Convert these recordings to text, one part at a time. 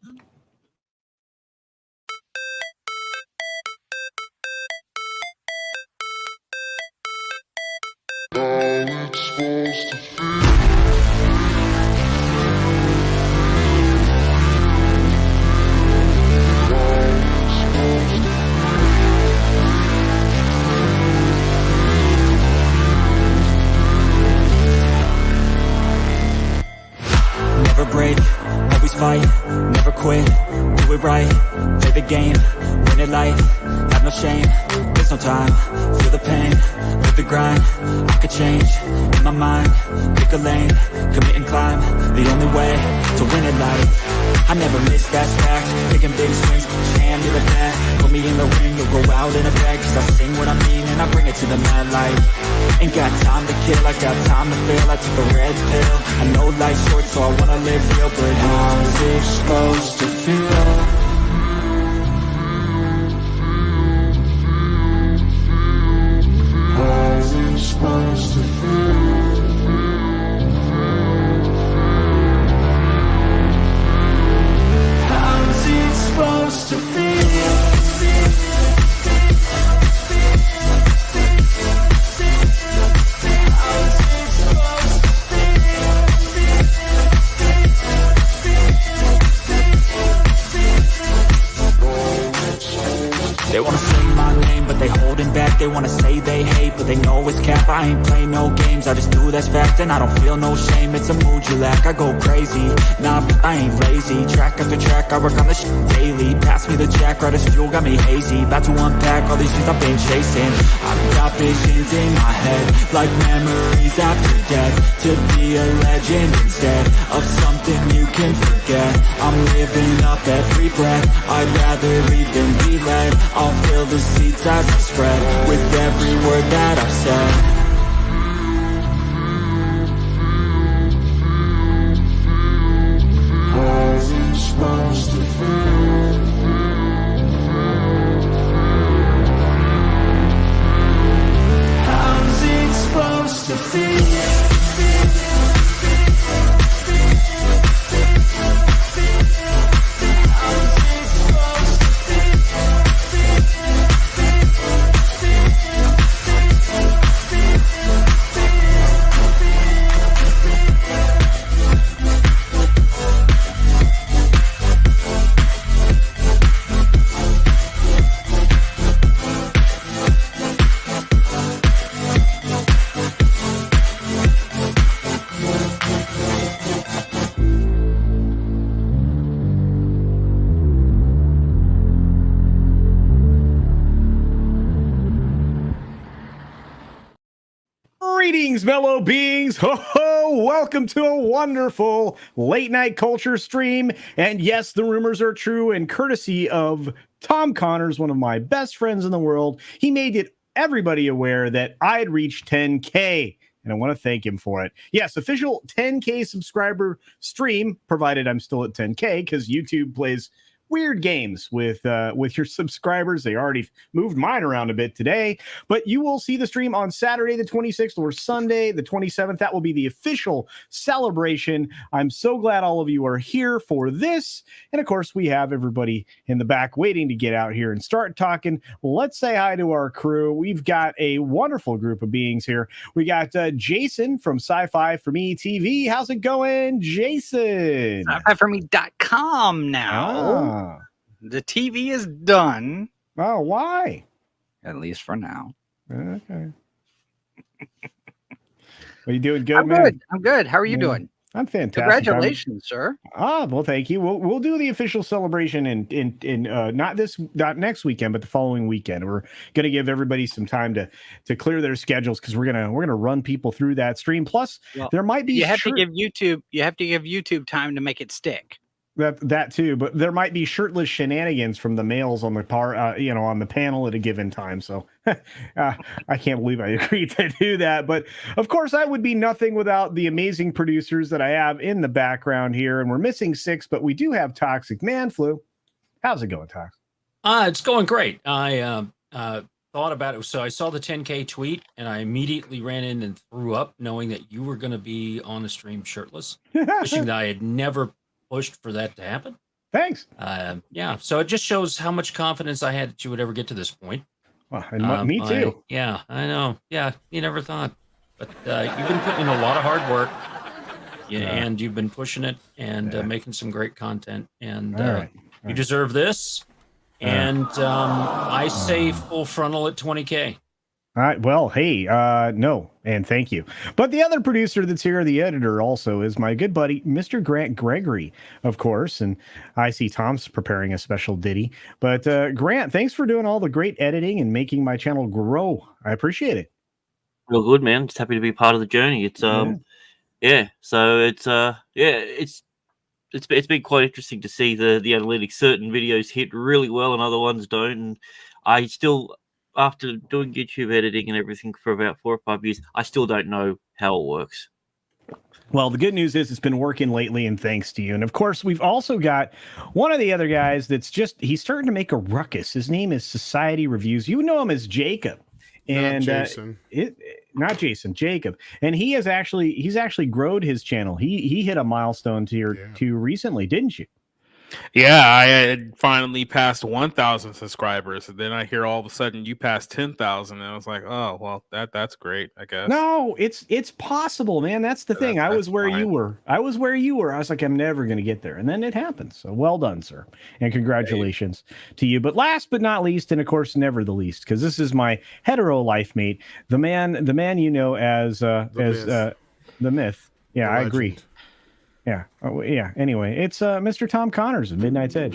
Never break, always fight, never quit, do it right, play the game, win it life, have no shame, there's no time, feel the pain, live the grind, I could change, in my mind, pick a lane, commit and climb, the only way to win it life. I never miss, that's fact, taking big swings, put your hand to the bat, put me in the ring, you'll go out in a bag, cause I sing what I mean and I bring it to the mad light. Ain't got time to kill, I got time to feel, I took the red pill, I know life's short so I wanna live real, but how's it supposed to feel? How's it supposed to feel? How's it supposed to feel? They wanna say my name, but they holding back. They wanna say they hate, but they know it's cap. I ain't play no games, I just do that's fact. And I don't feel no shame, it's a mood you lack. I go crazy, nah, but I ain't lazy. Track after track, I work on this shit daily. Pass me the jack, right as fuel, got me hazy. About to unpack all these things I've been chasing. I've got visions in my head, like memories after death. To be a legend instead of something you can forget. I'm living up every breath, I'd rather lead than be led. I'll fill the seats as I spread with every word that I've said. How's it supposed to feel? How's it supposed to feel? Greetings, mellow beings. Ho ho! Welcome to a wonderful late night culture stream. And yes, the rumors are true. And courtesy of Tom Connors, one of my best friends in the world, he made it everybody aware that I had reached 10K. And I want to thank him for it. Yes, official 10K subscriber stream, provided I'm still at 10K, because YouTube plays weird games with your subscribers. They already moved mine around a bit today, but you will see the stream on Saturday the 26th or Sunday the 27th. That will be the official celebration. I'm so glad all of you are here for this. And of course, we have everybody in the back waiting to get out here and start talking. Let's say hi to our crew. We've got a wonderful group of beings here. We got Jason from Sci-Fi For Me TV. How's it going, Jason? Sci-Fi4Me.com now. The TV is done. Oh, why? At least for now. Okay. Are you doing good, I'm man? good. I'm good. How are you doing? I'm fantastic. Congratulations, sir. Well, thank you. We'll do the official celebration in not next weekend, but the following weekend. We're gonna give everybody some time to clear their schedules because we're gonna run people through that stream. Plus, there might be you have to give YouTube time to make it stick. That too, but there might be shirtless shenanigans from the males on the on the panel at a given time. So I can't believe I agreed to do that. But of course, I would be nothing without the amazing producers that I have in the background here. And we're missing 6, but we do have Toxic Man Flu. How's it going, Tox? It's going great. I thought about it. So I saw the 10K tweet and I immediately ran in and threw up, knowing that you were going to be on the stream shirtless, wishing that I had never pushed for that to happen. Thanks. Yeah, so it just shows how much confidence I had that you would ever get to this point. Well, and me too. Yeah, I know. Yeah, you never thought. But you've been putting in a lot of hard work. Yeah, and you've been pushing it and making some great content. And you deserve this. And I say full frontal at 20K. All right. Well, hey, no, and thank you. But the other producer that's here, the editor, also is my good buddy, Mr. Grant Gregory, of course. And I see Tom's preparing a special ditty. But Grant, thanks for doing all the great editing and making my channel grow. I appreciate it. Real good, man. Just happy to be part of the journey. It's So it's been quite interesting to see the analytics. Certain videos hit really well and other ones don't. And I still, after doing YouTube editing and everything for about 4 or 5 years, I still don't know how it works. Well, the good news is it's been working lately, and thanks to you. And of course, we've also got one of the other guys he's starting to make a ruckus. His name is Society Reviews. You know him as Jacob. And not Jason, Jacob. And he's actually grown his channel. He hit a milestone too recently, didn't you? Yeah, I had finally passed 1,000 subscribers, and then I hear all of a sudden you passed 10,000, and I was like, oh, well, that's great, I guess. No, it's possible, man. That's the thing. I was where you were. I was like, I'm never going to get there, and then it happened. So well done, sir, and congratulations to you. But last but not least, and of course, never the least, because this is my hetero life mate, the man you know as the myth. Yeah, I agree. Yeah. Oh, yeah. Anyway, it's Mr. Tom Connors of Midnight's Edge.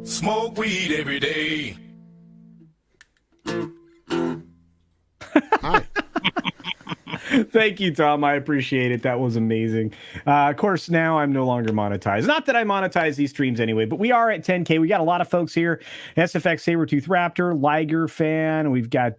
Smoke weed every day. Hi. Thank you, Tom. I appreciate it. That was amazing. Of course, now I'm no longer monetized. Not that I monetize these streams anyway, but we are at 10K. We got a lot of folks here. SFX Sabertooth Raptor, Liger fan. We've got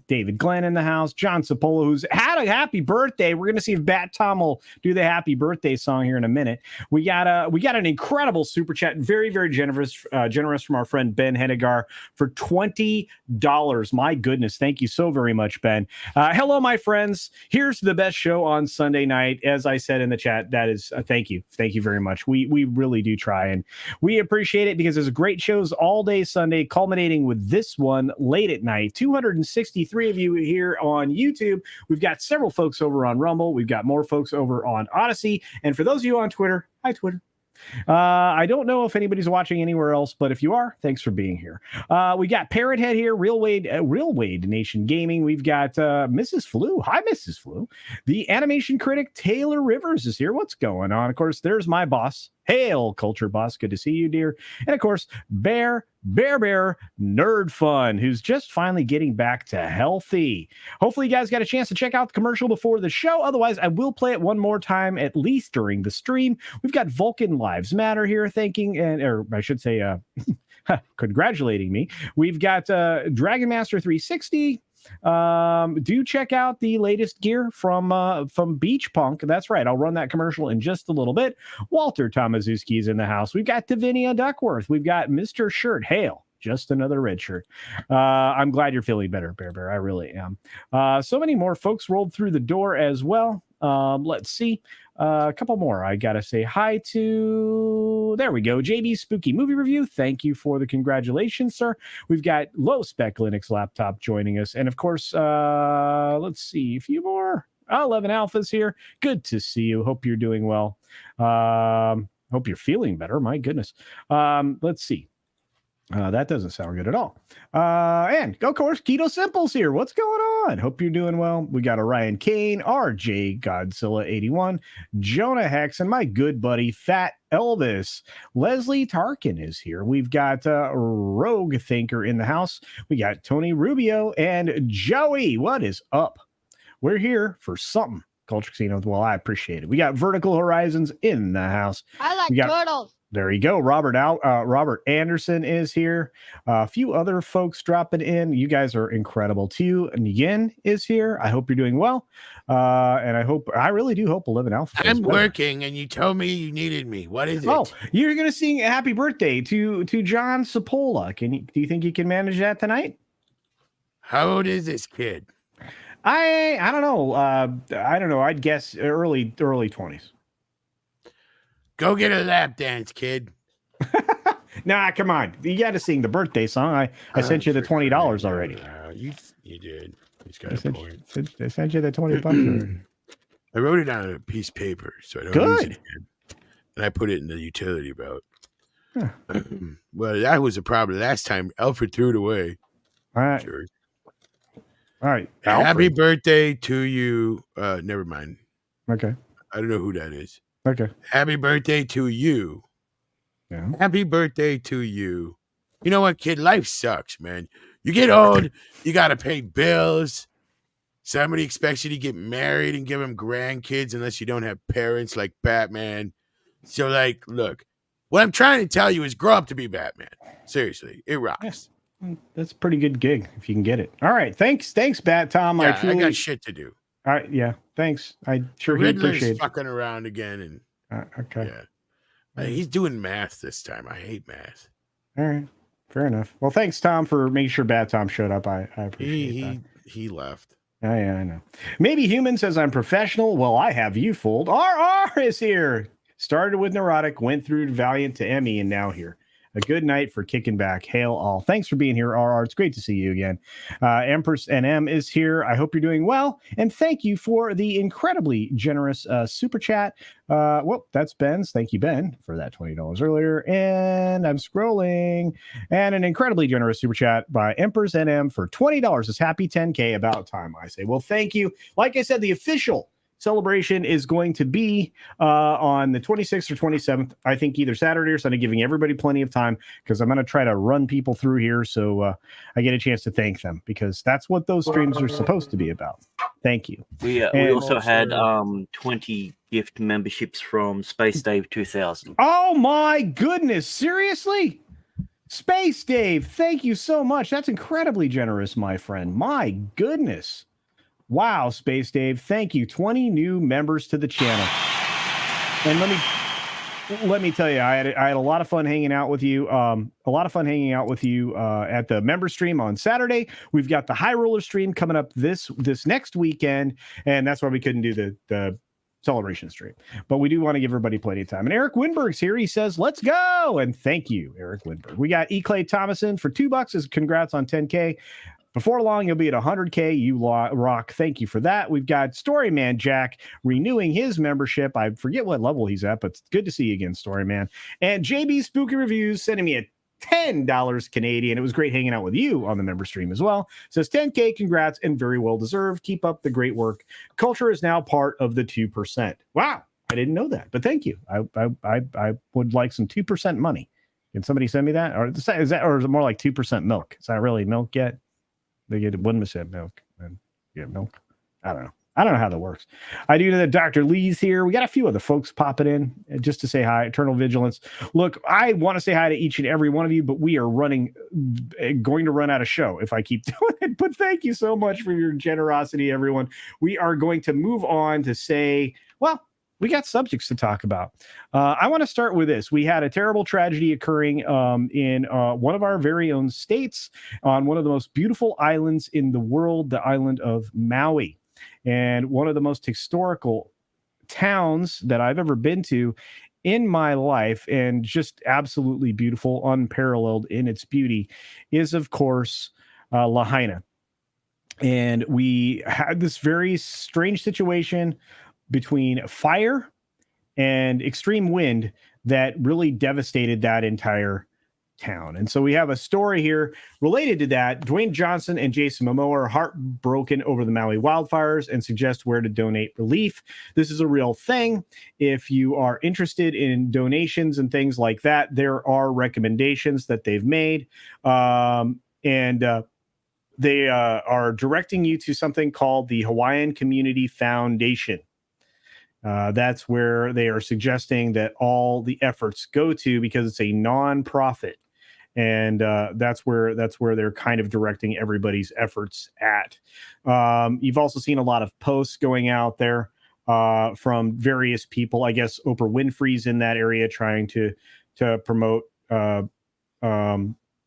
David Glenn in the house. John Sapolo, who's had a happy birthday. We're going to see if Bat Tom will do the happy birthday song here in a minute. We got an incredible super chat. Very, very generous from our friend Ben Hennigar for $20. My goodness. Thank you so very much, Ben. Hello, my friends. Here's the best show on Sunday night. As I said in the chat, that is thank you very much. We really do try, and we appreciate it because there's great shows all day Sunday, culminating with this one late at night. 263 of you here on YouTube. We've got several folks over on Rumble. We've got more folks over on Odyssey, and for those of you on Twitter, hi Twitter. I don't know if anybody's watching anywhere else, but if you are, thanks for being here. We got Parrot Head here, Real Wade Nation Gaming. We've got Mrs. Flu. Hi, Mrs. Flu. The animation critic Taylor Rivers is here. What's going on? Of course, there's my boss. Hail, Culture Boss. Good to see you, dear. And of course, Bear Nerd Fun, who's just finally getting back to healthy. Hopefully you guys got a chance to check out the commercial before the show. Otherwise, I will play it one more time, at least during the stream. We've got Vulcan Lives Matter here or I should say, congratulating me. We've got Dragon Master 360. Do check out the latest gear from Beach Punk. That's right. I'll run that commercial in just a little bit. Walter Tomazuski is in the house. We've got Davinia Duckworth. We've got Mr. Shirt. Hail. Just another red shirt. I'm glad you're feeling better, Bear. I really am. So many more folks rolled through the door as well. Let's see. A couple more. I got to say hi to, there we go, JB Spooky Movie Review. Thank you for the congratulations, sir. We've got Low Spec Linux Laptop joining us. And of course, let's see, a few more. 11 Alphas here. Good to see you. Hope you're doing well. Hope you're feeling better. My goodness. Let's see. That doesn't sound good at all. And of course, Keto Simple's here. What's going on? Hope you're doing well. We got Orion Kane, RJ Godzilla 81, Jonah Hex, and my good buddy Fat Elvis. Leslie Tarkin is here. We've got Rogue Thinker in the house. We got Tony Rubio and Joey. What is up? We're here for something. Culture Casino. Well, I appreciate it. We got Vertical Horizons in the house. I like turtles. There you go. Robert Anderson is here. A few other folks dropping in. You guys are incredible too. Yin is here. I hope you're doing well. And I really do hope 11 Alpha. I'm working, and you told me you needed me. What is it? Oh, you're going to sing a happy birthday to John Sapola. Do you think you can manage that tonight? How old is this kid? I don't know. I don't know. I'd guess early 20s. Go get a lap dance, kid. Nah, come on. You got to sing the birthday song. I sent you the $20 already. You did. He's got I a sent, point. I sent you the $20 already. I wrote it on a piece of paper so I don't lose it again. And I put it in the utility belt. Huh. Well, that was a problem last time. Alfred threw it away. All right. Sure. All right. Happy Alfred. birthday to you. Never mind. Okay. I don't know who that is. Okay. Happy birthday to you. Yeah. Happy birthday to you. You know what, kid? Life sucks, man. You get old, you got to pay bills. Somebody expects you to get married and give them grandkids unless you don't have parents like Batman. So, like, look, what I'm trying to tell you is grow up to be Batman. Seriously, it rocks. Yeah. That's a pretty good gig if you can get it. All right. Thanks, Bat Tom. Yeah, I I got shit to do. All right. Yeah. Thanks. I sure Riddler's appreciate it. fucking around again. And Okay. yeah. He's doing math this time. I hate math. All right. Fair enough. Well, thanks, Tom, for making sure Bat Tom showed up. I appreciate that. He left. Oh, yeah, I know. Maybe Human says I'm professional. Well, I have you fooled. RR is here. Started with Neurotic, went through Valiant to Emmy, and now here. A good night for kicking back. Hail all. Thanks for being here, RR. It's great to see you again. Empress NM is here. I hope you're doing well. And thank you for the incredibly generous super chat. Well, that's Ben's. Thank you, Ben, for that $20 earlier. And I'm scrolling. And an incredibly generous super chat by Empress NM for $20. It's happy 10K, about time, I say. Well, thank you. Like I said, the official celebration is going to be on the 26th or 27th, I think either Saturday or Sunday, giving everybody plenty of time because I'm going to try to run people through here so I get a chance to thank them because that's what those streams are supposed to be about. Thank you. We also had 20 gift memberships from Space Dave 2000. Oh my goodness. Seriously? Space Dave, thank you so much. That's incredibly generous, my friend. My goodness. Wow, Space Dave, thank you. 20 new members to the channel. And let me tell you, I had a lot of fun hanging out with you. At the member stream on Saturday. We've got the High Roller stream coming up this next weekend, and that's why we couldn't do the celebration stream. But we do want to give everybody plenty of time. And Eric Winberg's here. He says, "Let's go!" And thank you, Eric Winberg. We got E. Clay Thomason for $2. Congrats on 10K. Before long, you'll be at 100K. You rock. Thank you for that. We've got Storyman Jack renewing his membership. I forget what level he's at, but it's good to see you again, Storyman. And JB Spooky Reviews sending me a $10 Canadian. It was great hanging out with you on the member stream as well. Says 10K, congrats, and very well deserved. Keep up the great work. Culture is now part of the 2%. Wow, I didn't know that, but thank you. I would like some 2% money. Can somebody send me that? Or is it more like 2% milk? Is that really milk yet? They get 1% milk and get milk. I don't know. I don't know how that works. I do know that Dr. Lee's here. We got a few other folks popping in just to say hi. Eternal Vigilance. Look, I want to say hi to each and every one of you, but we are going to run out of show if I keep doing it. But thank you so much for your generosity, everyone. We are going to move on to say, well, we got subjects to talk about. I want to start with this. We had a terrible tragedy occurring in one of our very own states on one of the most beautiful islands in the world, the island of Maui. And one of the most historical towns that I've ever been to in my life, and just absolutely beautiful, unparalleled in its beauty, is, of course, Lahaina. And we had this very strange situation between fire and extreme wind that really devastated that entire town. And so we have a story here related to that. Dwayne Johnson and Jason Momoa are heartbroken over the Maui wildfires and suggest where to donate relief. This is a real thing. If you are interested in donations and things like that, there are recommendations that they've made. They are directing you to something called the Hawaiian Community Foundation. That's where they are suggesting that all the efforts go to, because it's a nonprofit, and that's where they're kind of directing everybody's efforts at. You've also seen a lot of posts going out there from various people. I guess Oprah Winfrey's in that area trying to promote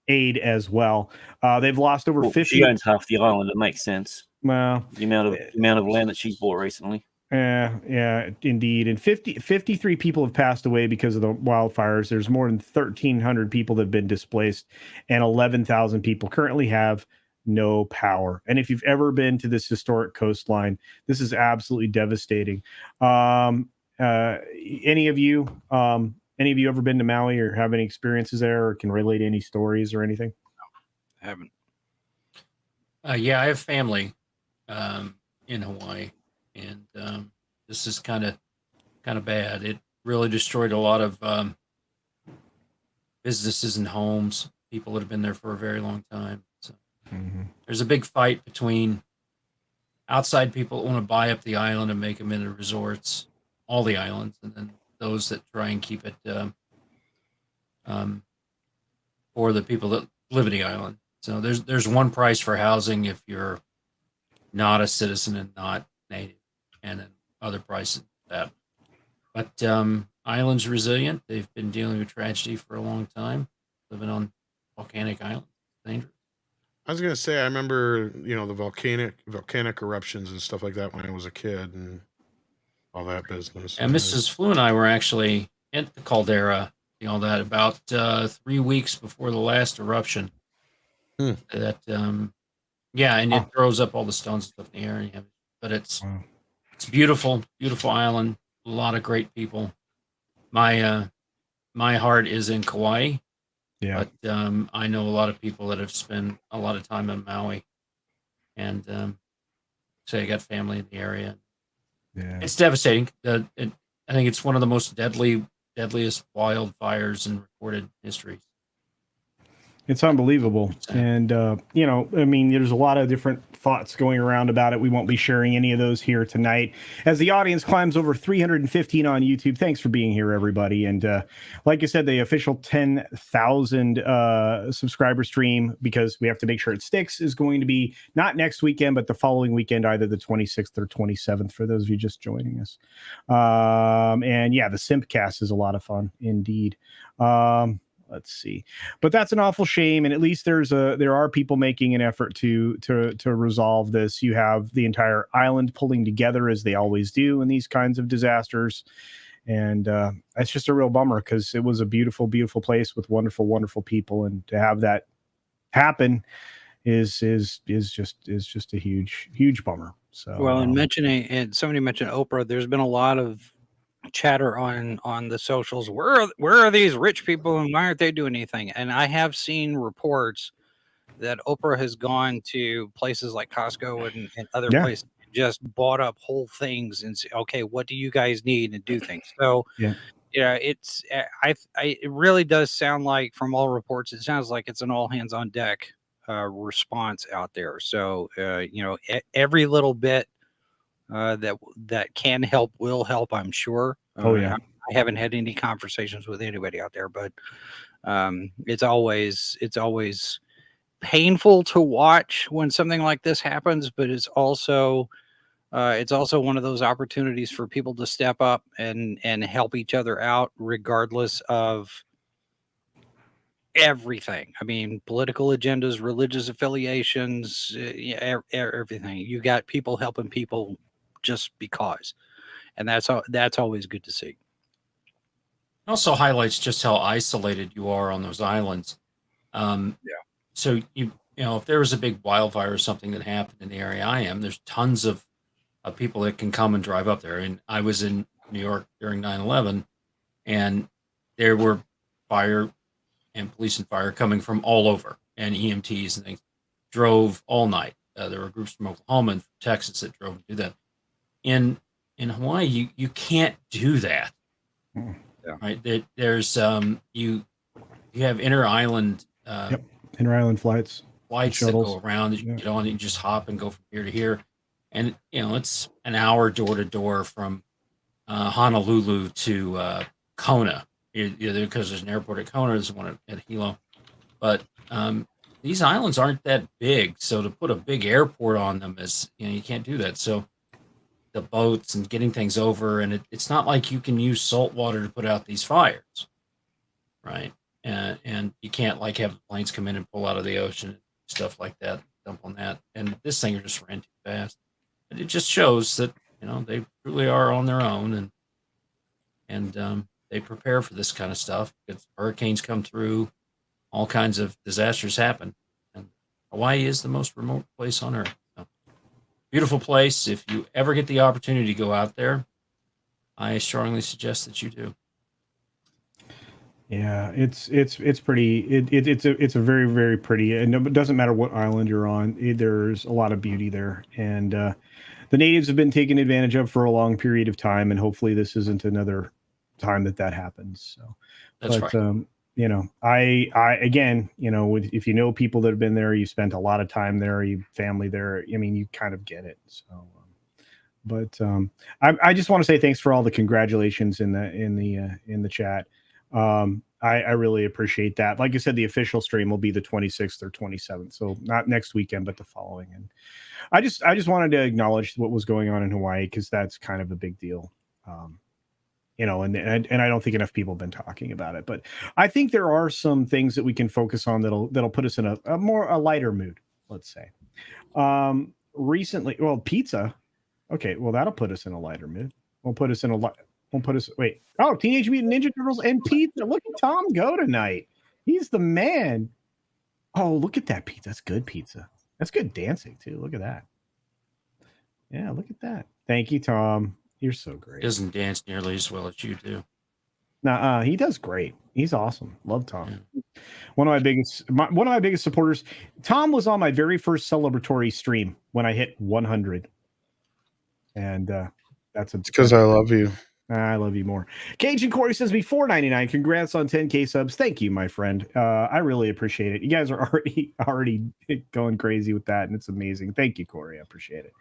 aid as well. They've lost over 50. She owns half the island. It makes sense. Well, The amount of land that she's bought recently. Yeah, indeed. And 53 people have passed away because of the wildfires. There's more than 1,300 people that have been displaced, and 11,000 people currently have no power. And if you've ever been to this historic coastline, this is absolutely devastating. Um, any of you ever been to Maui or have any experiences there, or can relate any stories or anything? I haven't. Yeah, I have family in Hawaii, and this is kind of bad. It really destroyed a lot of businesses and homes. People that have been there for a very long time. So there's a big fight between outside people that want to buy up the island and make them into resorts, all the islands, and then those that try and keep it for the people that live in the island. So there's one price for housing if you're not a citizen and not native, and then other prices for that. But island's resilient. They've been dealing with tragedy for a long time, living on volcanic islands. It's dangerous. I was gonna say, I remember, the volcanic eruptions and stuff like that when I was a kid and all that business. And Mrs. Flew and I were actually at the caldera, that about 3 weeks before the last eruption. That yeah, and it throws up all the stones and stuff in the air. But it's beautiful, beautiful island. A lot of great people. My heart is in Kauai. Yeah. But I know a lot of people that have spent a lot of time in Maui, and so I got family in the area. Yeah. It's devastating. I think it's one of the most deadliest wildfires in recorded history. It's unbelievable. And, there's a lot of different thoughts going around about it. We won't be sharing any of those here tonight. As the audience climbs over 315 on YouTube, thanks for being here, everybody. And like I said, the official 10,000 subscriber stream, because we have to make sure it sticks, is going to be not next weekend, but the following weekend, either the 26th or 27th, for those of you just joining us. And yeah, the Simpcast is a lot of fun indeed. Let's see, but that's an awful shame, and at least there are people making an effort to resolve this. You have the entire island pulling together, as they always do in these kinds of disasters, and that's just a real bummer, because it was a beautiful, beautiful place with wonderful, wonderful people, and to have that happen is just a huge, huge bummer. So Well, and somebody mentioned Oprah. There's been a lot of chatter on the socials. Where are these rich people, and why aren't they doing anything? And I have seen reports that Oprah has gone to places like Costco and other places, just bought up whole things and say, okay, what do you guys need, and do things. So it's it really does sound like, from all reports, it sounds like it's an all hands on deck response out there. So every little bit that can help will help, I'm sure. I haven't had any conversations with anybody out there, but it's always painful to watch when something like this happens, but it's also one of those opportunities for people to step up and help each other out, regardless of everything. I mean, political agendas, religious affiliations, everything. You got people helping people just because, and that's always good to see. It also highlights just how isolated you are on those islands. So if there was a big wildfire or something that happened in the area I am, there's tons of people that can come and drive up there. And I was in New York during 9/11, and there were fire and police and fire coming from all over, and EMTs and things drove all night. There were groups from Oklahoma and from Texas that drove to do that. In Hawaii, you can't do that, right? There's you have inter island flights that shuttles go around that you can get on, and you just hop and go from here to here, and it's an hour door to door from Honolulu to Kona, because there's an airport at Kona, there's one at Hilo, but these islands aren't that big, so to put a big airport on them is you can't do that. So the boats and getting things over, and it's not like you can use salt water to put out these fires, right? And you can't have planes come in and pull out of the ocean and stuff like that, dump on that. And this thing just ran too fast. And it just shows that they truly are on their own, and they prepare for this kind of stuff because hurricanes come through, all kinds of disasters happen, and Hawaii is the most remote place on earth. So, beautiful place. If you ever get the opportunity to go out there, I strongly suggest that you do. Yeah, it's pretty. It's a very, very pretty, and it doesn't matter what island you're on. There's a lot of beauty there, and the natives have been taken advantage of for a long period of time, and hopefully this isn't another time that happens. So, That's right. I again, if you know people that have been there, you spent a lot of time there, you family there. I mean, you kind of get it. So, I just want to say thanks for all the congratulations in the chat. I really appreciate that. Like I said, the official stream will be the 26th or 27th, so not next weekend, but the following. And I just wanted to acknowledge what was going on in Hawaii because that's kind of a big deal. And I don't think enough people have been talking about it, but I think there are some things that we can focus on that'll put us in a lighter mood. Let's say, recently, pizza. Okay, well that'll put us in a lighter mood. Won't put us. Wait. Oh, Teenage Mutant Ninja Turtles and pizza. Look at Tom go tonight. He's the man. Oh, look at that pizza. That's good pizza. That's good dancing too. Look at that. Yeah, look at that. Thank you, Tom. You're so great. He doesn't dance nearly as well as you do. He does great. He's awesome. Love Tom. Yeah. One of my biggest supporters. Tom was on my very first celebratory stream when I hit 100. And it's because I love you. I love you more. Cajun Corey says me $4.99. Congrats on 10K subs. Thank you, my friend. I really appreciate it. You guys are already going crazy with that, and it's amazing. Thank you, Corey. I appreciate it.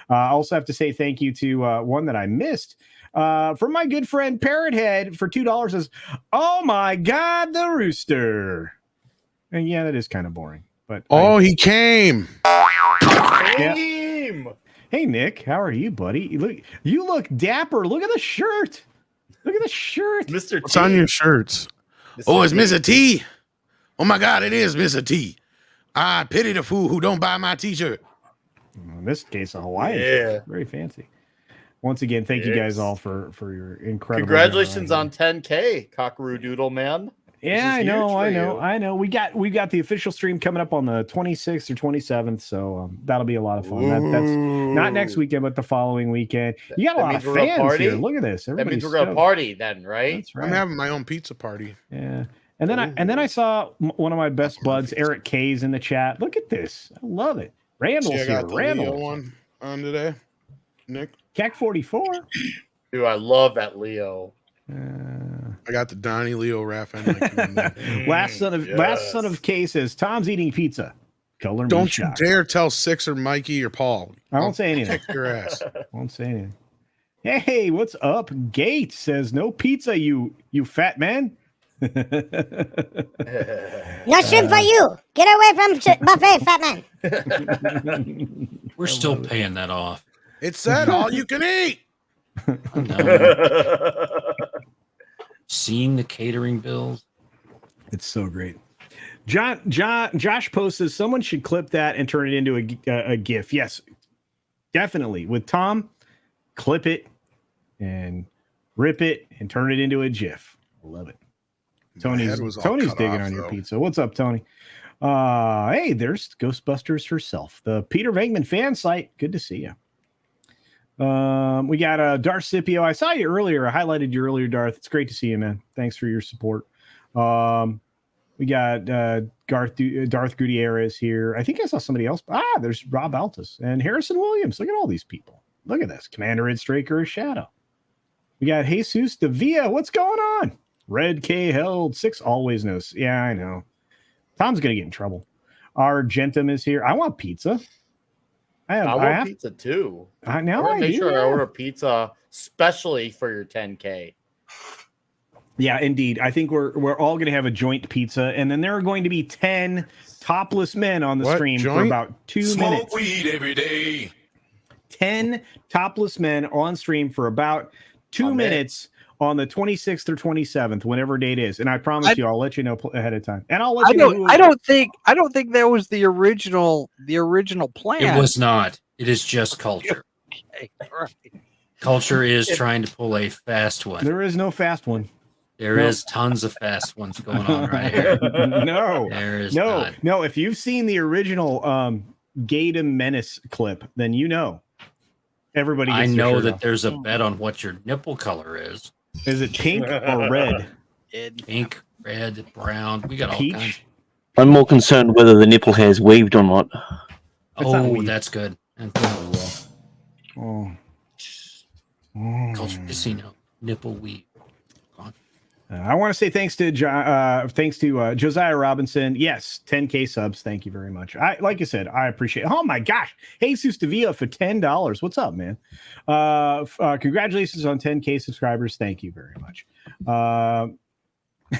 I also have to say thank you to one that I missed. From my good friend Parrothead for $2 says, "Oh my God, the rooster." And yeah, that is kind of boring. But he came. Yeah. Hey Nick, how are you, buddy? You look dapper. Look at the shirt. Look at the shirt, Mr. T. What's on your shirts? Oh, it's Mr. T. Oh my God, it is Mr. T. I pity the fool who don't buy my T-shirt. In this case, a Hawaiian shirt. Very fancy. Once again, thank you guys all for your incredible. Congratulations on 10K, Cockaroo Doodle Man. Yeah, I know. We got the official stream coming up on the 26th or 27th, so that'll be a lot of fun. That's not next weekend, but the following weekend. You got a lot of fans here. Look at this. That means we're gonna party then, right? That's right. I'm having my own pizza party. Yeah, and then I saw one of my best buds, Eric K's, in the chat. Look at this. I love it. Randall's here. Randall one on today. Nick Cac 44. Dude, I love that Leo. I got the Donnie Leo Raff. Last son of K says Tom's eating pizza. Color me Don't you shocked. dare tell Six or Mikey or Paul. I won't say anything. Kick your ass. I won't say anything. Hey, what's up? Gates says no pizza, you fat man. No shrimp for you. Get away from buffet, fat man. We're still paying that off. It said all you can eat. Seeing the catering bills. It's so great. Josh posted someone should clip that and turn it into a GIF. Yes, definitely. With Tom, clip it and rip it and turn it into a GIF. I love it. Tony's digging on your pizza. What's up, Tony? Hey, there's Ghostbusters herself, the Peter Venkman fan site. Good to see you. We got Darth Scipio. I saw you earlier. I highlighted you earlier, Darth. It's great to see you, man. Thanks for your support. We got Darth Gutierrez here. I think I saw somebody else. There's Rob Altus and Harrison Williams. Look at all these people. Look at this. Commander Ed Straker, Shadow. We got Jesus Davia. What's going on? Red K held 6 always knows. Yeah, I know. Tom's gonna get in trouble. Argentum is here. I want pizza. I want pizza too. I make sure I order pizza specially for your 10K. Yeah, indeed. I think we're all going to have a joint pizza, and then there are going to be 10 topless men on the stream for about 2 minutes. Smoke weed every day. 10 topless men on stream for about 2 minutes on the 26th or 27th, whenever date is. And I promise you, I'll let you know ahead of time. And I'll let you know. I don't think that was the original plan. It was not. It is just culture. Okay, right. Culture is trying to pull a fast one. There is no fast one. There is tons of fast ones going on right here. No, There is no, not. no. If you've seen the original Gatum Menace clip, then you know. Everybody gets I their know shirt that off. there's a bet on what your nipple color is. Is it pink or red? Pink, red, brown. We got all Peach? kinds. I'm more concerned whether the nipple hair's weaved or not. not Oh, weave. that's good. Oh. Culture Casino, nipple weave. I want to say thanks to Josiah Robinson. Yes, 10K subs. Thank you very much. Like I said, I appreciate it. Oh my gosh. Jesus Davia for $10. What's up, man? Congratulations on 10K subscribers. Thank you very much.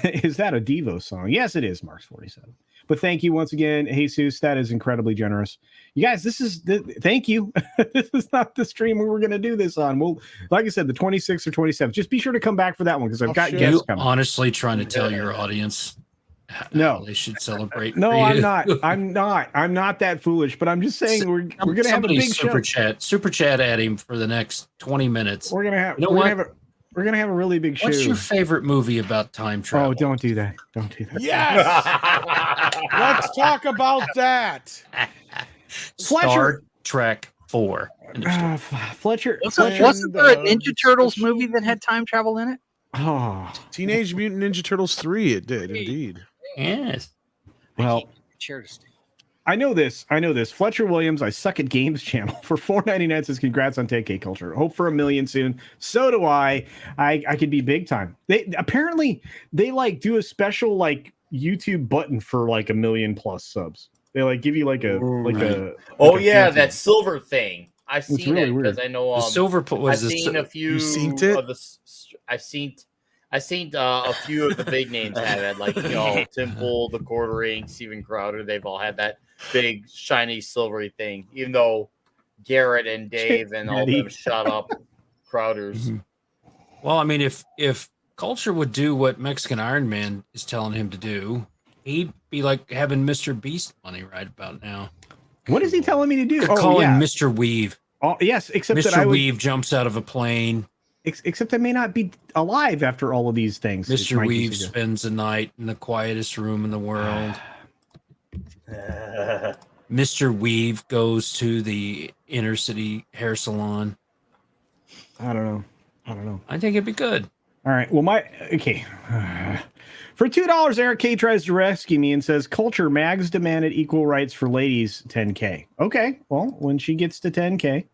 Is that a Devo song? Yes, it is, Marks47. But thank you once again, Jesus. That is incredibly generous. You guys, thank you. This is not the stream we were going to do this on. Well, like I said, the 26th or 27th. Just be sure to come back for that one because I've got guests coming. Honestly trying to tell your audience how they should celebrate. No, for you. I'm not. I'm not that foolish, but I'm just saying we're going to have a big super show. Super chat at him for the next 20 minutes. We're going to have we're gonna have a really big show. What's your favorite movie about time travel? Oh, don't do that. Don't do that. Yes. Let's talk about that. Star Trek 4. Fletcher. Wasn't there a Ninja Turtles movie that had time travel in it? Oh, Teenage Mutant Ninja Turtles 3. It did indeed. Yes. Well, I know this. Fletcher Williams, I suck at games channel for $4.99 says congrats on 10K Culture. Hope for 1 million soon. So do I. I could be big time. They apparently like do a special like YouTube button for like 1 million plus subs. They like give you like a Oh yeah, that silver thing. I've seen really it weird. because I know The silver was I've seen a few. You seen it? Of the, I've seen a few of the big names have it, like Temple, the Quartering, Steven Crowder. They've all had that big shiny silvery thing. Even though Garrett and Dave and all them shut up Crowders. Well, I mean, if Culture would do what Mexican Iron Man is telling him to do, he'd be like having Mr. Beast money right about now. What is he telling me to do? Calling Mr. Weave. Oh yes, except Mr. that Weave jumps out of a plane. Except I may not be alive after all of these things. Mr. Weave spends a night in the quietest room in the world. Mr. Weave goes to the inner city hair salon. I don't know. I think it'd be good. All right. Well, for $2, Eric K tries to rescue me and says, Culture Mags demanded equal rights for ladies 10K. Okay. Well, when she gets to 10K.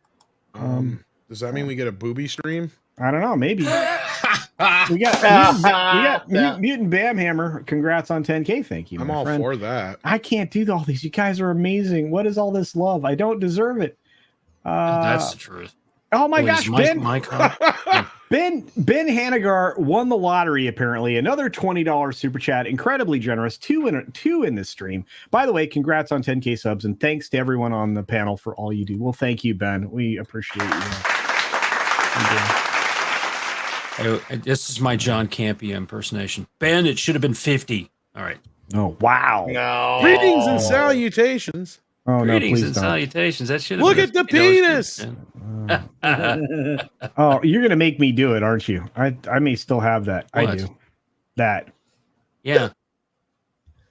Does that mean we get a booby stream? I don't know. Maybe. we got Mutant Bamhammer. Congrats on 10K. Thank you. I'm all for that. I can't do all these. You guys are amazing. What is all this love? I don't deserve it. That's the truth. Oh my gosh, Ben Hanagar won the lottery. Apparently, another $20 super chat. Incredibly generous. Two in this stream. By the way, congrats on 10K subs and thanks to everyone on the panel for all you do. Well, thank you, Ben. We appreciate you. This is my John Campia impersonation. Ben, it should have been 50. All right. Oh wow. No. Greetings and salutations. Oh, Greetings no, and don't. salutations. That should have Look been at the penis. Oh, you're gonna make me do it, aren't you? I may still have that. What? I do. That. Yeah.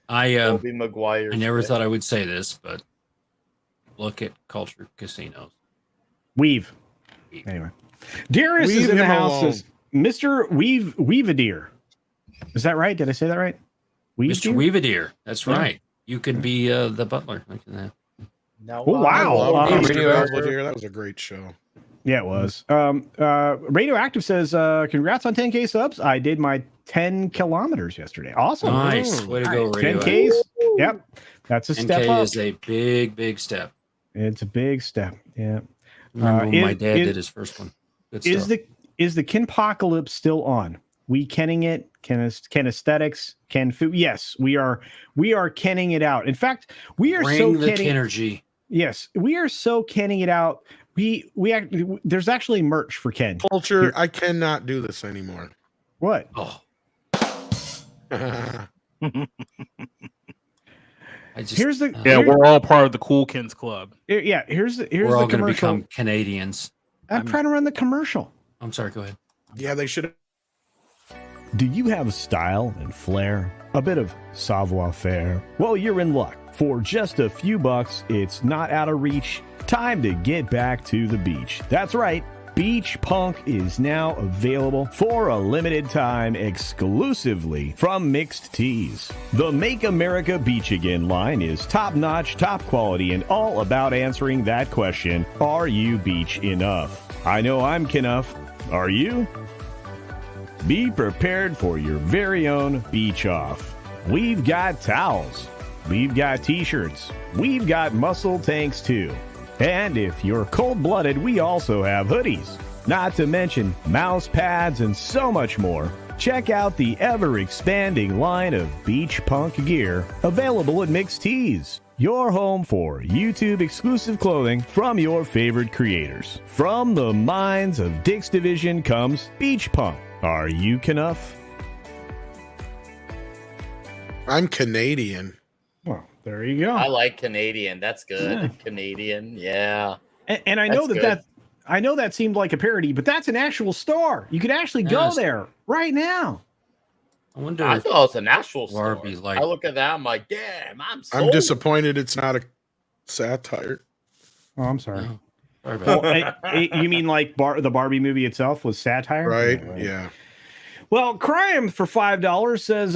Tobey Maguire. I never thought I would say this, but look at Culture Casinos. Weave. Anyway. Darius is in the house. Says, Mr. Weavedeer. Is that right? Did I say that right? Mr. Weavedeer. That's right. You could be the butler. No, oh wow! That was a great show. Yeah, it was. Radioactive says, "Congrats on 10K subs. I did my 10 kilometers yesterday. Awesome. Nice. Way to go, 10Ks. Yep, that's a step 10K up. is a big step. It's a big step. Yeah. Remember when my dad did his first one. Good stuff. Is the Kinpocalypse still on? We kenning it? Can aesthetics? Can food? Yes, we are kenning it out. In fact, we are Bring so the kenning. energy. Yes, we are so kenning it out. There's actually merch for Ken. Culture, Here. I cannot do this anymore. What? Oh. Here's the we're all part of the Cool Kids Club. Here's we're the all going to commercial. become Canadians. I'm trying to run the commercial. I'm sorry. Go ahead. Yeah, they should. Do you have style and flair? A bit of savoir-faire? Well, you're in luck. For just a few bucks, it's not out of reach. Time to get back to the beach. That's right. Beach Punk is now available for a limited time exclusively from Mixed Tees. The Make America Beach Again line is top-notch, top quality, and all about answering that question, are you beach enough? I know I'm enough. Are you? Be prepared for your very own beach off. We've got towels. We've got t-shirts. We've got muscle tanks too. And if you're cold-blooded, we also have hoodies. Not to mention mouse pads and so much more. Check out the ever-expanding line of Beach Punk gear available at Mixed Tees. Your home for YouTube-exclusive clothing from your favorite creators. From the minds of Dick's Division comes Beach Punk. Are you enough? I'm Canadian. Well, there you go. I like Canadian. That's good. Canadian, yeah. And I know That's that good. I know that seemed like a parody, but that's an actual store. You could actually go Yes. there right now. I wonder. I if thought it was an actual store. Barbie, like- I look at that, I'm like, damn, I'm I'm disappointed it's not a satire. Oh, I'm sorry. Oh, sorry about that. You mean like the Barbie movie itself was satire? Right? Oh, Yeah. Well, Crime for $5 says,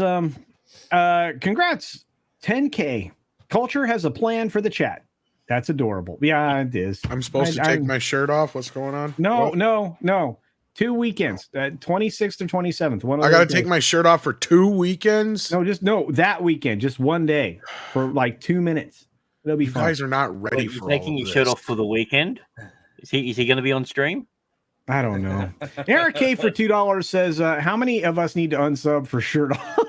congrats, 10K. Culture has a plan for the chat. That's adorable. Yeah, it is. I'm supposed to take my shirt off. What's going on? No. 2 weekends, 26th and 27th. I got to take my shirt off for 2 weekends. That weekend, just one day for like 2 minutes. It'll be You fun. guys are not ready Wait, for you're taking all your of shirt this. off for the weekend? Is he going to be on stream? I don't know. Eric K for $2 says, how many of us need to unsub for shirt on?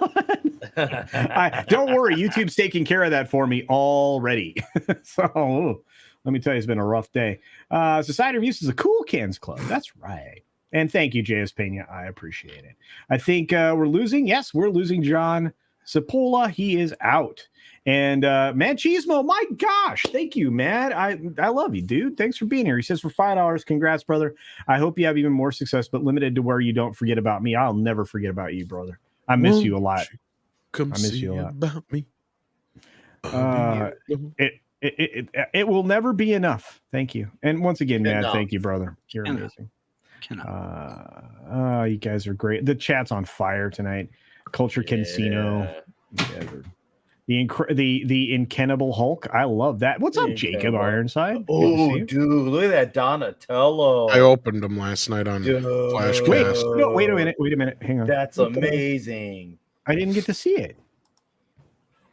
Don't worry, YouTube's taking care of that for me already. So let me tell you, it's been a rough day. Society of Use is a cool cans club. That's right. And thank you, JS Pena. I appreciate it. I think we're losing. Yes, we're losing John Sapola. He is out. And Manchismo, my gosh, thank you, man. I love you, dude. Thanks for being here. He says for $5, congrats, brother. I hope you have even more success, but limited to where you don't forget about me. I'll never forget about you, brother. I miss you a lot. Come I miss see you a lot. about me. It will never be enough. Thank you. And once again, Matt, Enough. thank you, brother. You're amazing. You guys are great. The chat's on fire tonight. Culture Casino. You guys are the Incannibal Hulk. I love that. What's up, Jacob Ironside? Good to see Oh, you. dude, look at that Donatello. I opened them last night on Flashcast. Wait a minute. Hang on. That's amazing. I didn't get to see it.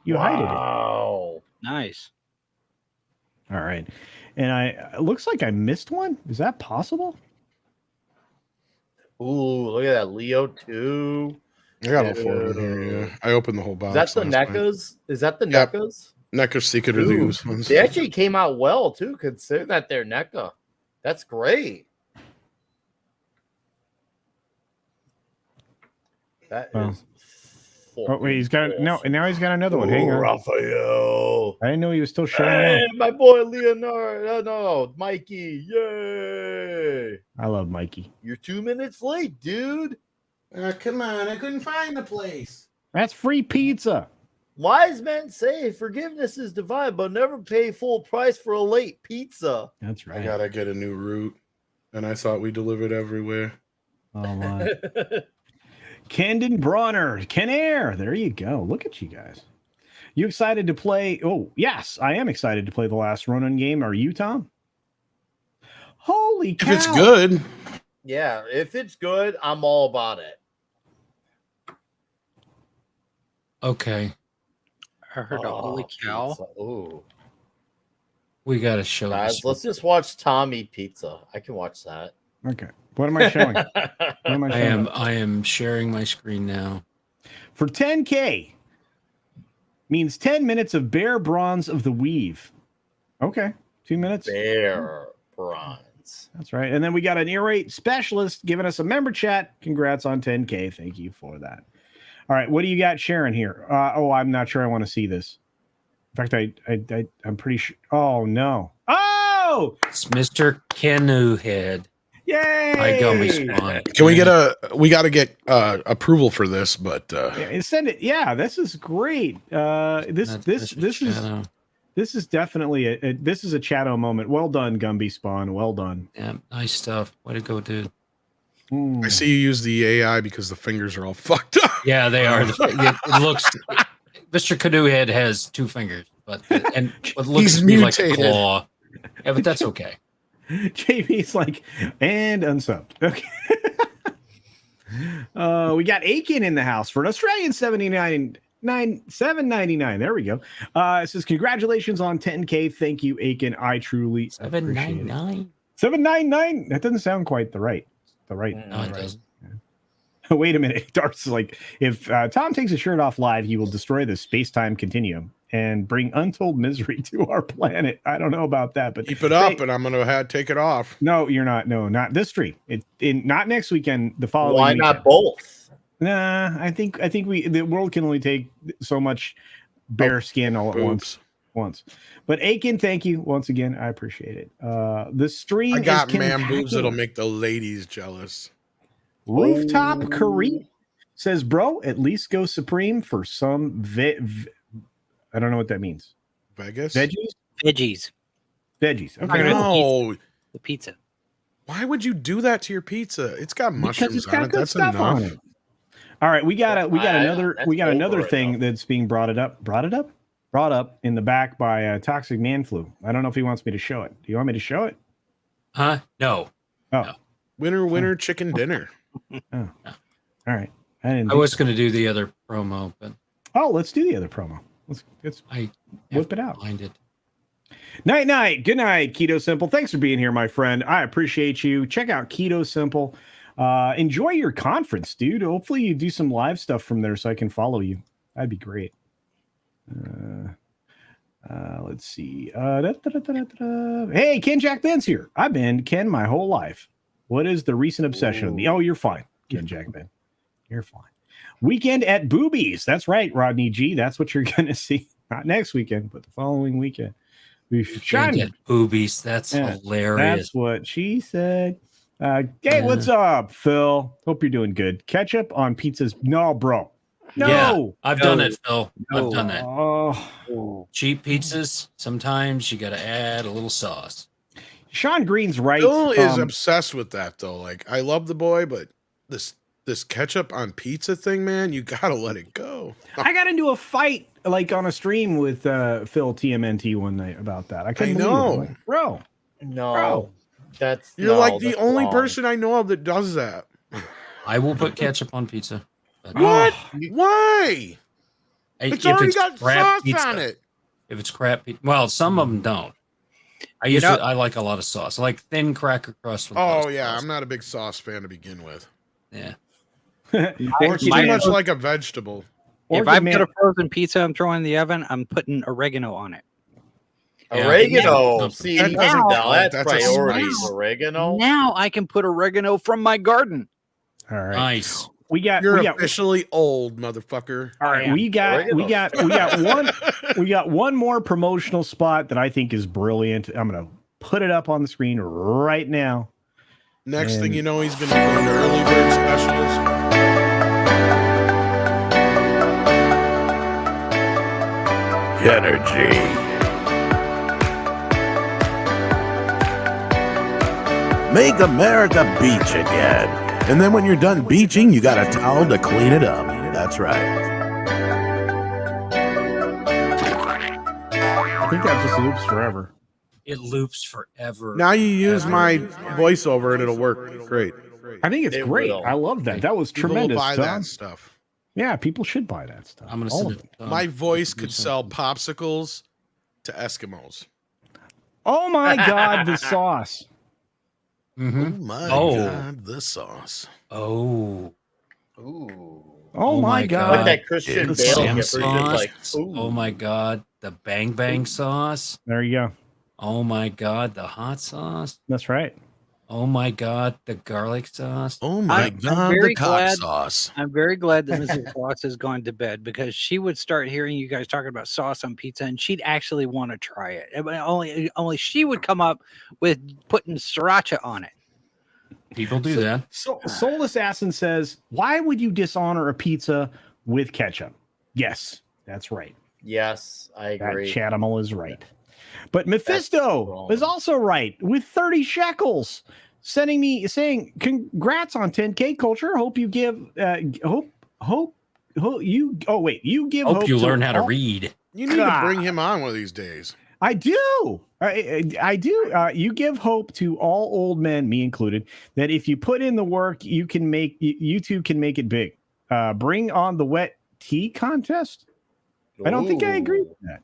You hided it. Wow. Nice. All right. And it looks like I missed one. Is that possible? Ooh, look at that Leo too. I got all 4 of them here. Yeah, I opened the whole box. Is that the last night. NECAs? Is that the Yep. NECAs? NECA Secret of the Dude, Ooze ones. They actually came out well too. Consider that they're NECA. That's great. That Oh. is. Oh wait, he's got fucking no. awesome. Now he's got another one. Hang Ooh, on. Raphael. I didn't know he was still showing Hey, up. my boy Leonardo. No, Mikey. Yay. I love Mikey. You're 2 minutes late, dude. Come on, I couldn't find the place. That's free pizza. Wise men say forgiveness is divine, but never pay full price for a late pizza. That's I right. gotta get a new route, and I thought we delivered everywhere. Oh my. Kendon Bronner, Ken Air. There you go. Look at you guys. You excited to play? Oh, yes, I am excited to play the last Ronin game. Are you, Tom? Holy cow. If it's good, Yeah, if it's good, I'm all about it. Okay, I heard a holy cow. Pizza. Ooh. we got to show Guys, this. let's just watch Tom eat pizza. I can watch that. Okay. What am I showing? What am I showing? I am sharing my screen now. For 10K means 10 minutes of bare bronze of the weave. Okay. 2 minutes. Bear bronze. That's right. And then we got an ear rate specialist giving us a member chat. Congrats on 10K. Thank you for that. All right. What do you got sharing here? I'm not sure I want to see this. In fact, I'm pretty sure. Oh, no. Oh! It's Mr. Canoe Head. Yay! Hi, gummy spawn. Can we got to get approval for this, but Yeah, send it. Yeah, this is great. This is definitely this is a Chato moment. Well done, Gumby Spawn. Well done. Yeah, nice stuff. Way to go, dude. I see you use the AI because the fingers are all fucked up. Yeah, they are. It looks. Mr. Canoe Head has 2 fingers, but what looks He's to me like a mutated. claw. Yeah, but that's okay. JB's like, and unsubbed. Okay. We got Aiken in the house for an Australian $7.99. There we go. It says, congratulations on 10K. Thank you, Aiken. I truly appreciate it. $7.99. That doesn't sound quite the right. No, it doesn't. Wait a minute. Dart's like, if Tom takes his shirt off live, he will destroy the space-time continuum and bring untold misery to our planet. I don't know about that, but keep it up, and I'm gonna take it off. No, you're not. No, not this stream. Not next weekend. The following. Why weekend. not both? Nah, I think the world can only take so much bare skin all at once. But Aiken, thank you once again. I appreciate it. The stream. I got is man boobs that'll make the ladies jealous. Rooftop Kareem says, bro, at least go supreme for some I don't know what that means. Vegas? Veggies. Okay. No. The pizza. Why would you do that to your pizza? It's got mushrooms it's got on it. good That's stuff enough. on it. All right, we got another thing though. that's being brought up in the back by Toxic Man Flu. I don't know if he wants me to show it. Do you want me to show it? Huh? No. Oh. No. Winner, chicken dinner. Oh. All right. I was going to do the other promo, but let's do the other promo. Let's whip it out. Find it. Night. Good night, Keto Simple. Thanks for being here, my friend. I appreciate you. Check out Keto Simple. Enjoy your conference, dude. Hopefully you do some live stuff from there so I can follow you. That'd be great. Let's see. Hey, Ken Jack Ben's here. I've been Ken my whole life. What is the recent obsession of me? Oh, you're fine, Ken Jack Ben. You're fine. Weekend at Boobies. That's right, Rodney G. That's what you're going to see. Not next weekend, but the following weekend. Weekend at Boobies. That's hilarious. That's what she said. Hey, what's up, Phil? Hope you're doing good. Ketchup on pizzas. No, bro. No. Yeah, I've done it, Phil. I've done that. Oh. Cheap pizzas, sometimes you got to add a little sauce. Sean Green's right. Phil is obsessed with that, though. Like, I love the boy, but this ketchup on pizza thing, man, you gotta let it go. I got into a fight like on a stream with Phil TMNT one night about that. I couldn't believe it. Like, bro. No. You're like the only person I know of that does that. I will put ketchup on pizza. What? Why? It's already got sauce pizza, on it. If it's crap pizza, well, some of them don't. I like a lot of sauce. I like thin cracker crust. With I'm not a big sauce fan to begin with. Yeah. It's too much like a vegetable. If I've got a frozen pizza I'm throwing in the oven, I'm putting oregano on it. Oregano. See, that's priorities. Wow. Oregano. Now I can put oregano from my garden. All right. Nice. You're officially old, motherfucker. All right, we got one more promotional spot that I think is brilliant. I'm gonna put it up on the screen right now. Next thing you know, he's been doing the early bird specials. Energy. Make America beach again. And then when you're done beaching, you got a towel to clean it up. That's right. I think that just loops forever. It loops forever. Now you use my voiceover and it'll work great. I think it's great. I love that. That was People tremendous. will buy Tom. that stuff. Yeah, people should buy that stuff. I'm gonna All send of it. My voice could sell popsicles to Eskimos. Oh my God, the sauce. Mm-hmm. Oh my God, the sauce. Oh. Ooh. Oh my God. Like that Christian Bale Sam gift where you're just like, sauce. Oh my God, the bang bang sauce. There you go. Oh my God, the hot sauce. That's right. Oh my God, the garlic sauce. Oh my God, the cock sauce. I'm very glad that Mrs. Fox has gone to bed because she would start hearing you guys talking about sauce on pizza and she'd actually want to try it. Only she would come up with putting sriracha on it. People do that. So Soul Assassin says, why would you dishonor a pizza with ketchup? Yes, that's right. Yes, I agree. That Chatimal is right. But Mephisto is also right with 30 shekels, saying congrats on 10K culture. Hope you give Hope you learn how to read. You need to bring him on one of these days. I do. I do. You give hope to all old men, me included, that if you put in the work, YouTube can make it big. Bring on the wet tea contest. I don't think I agree with that.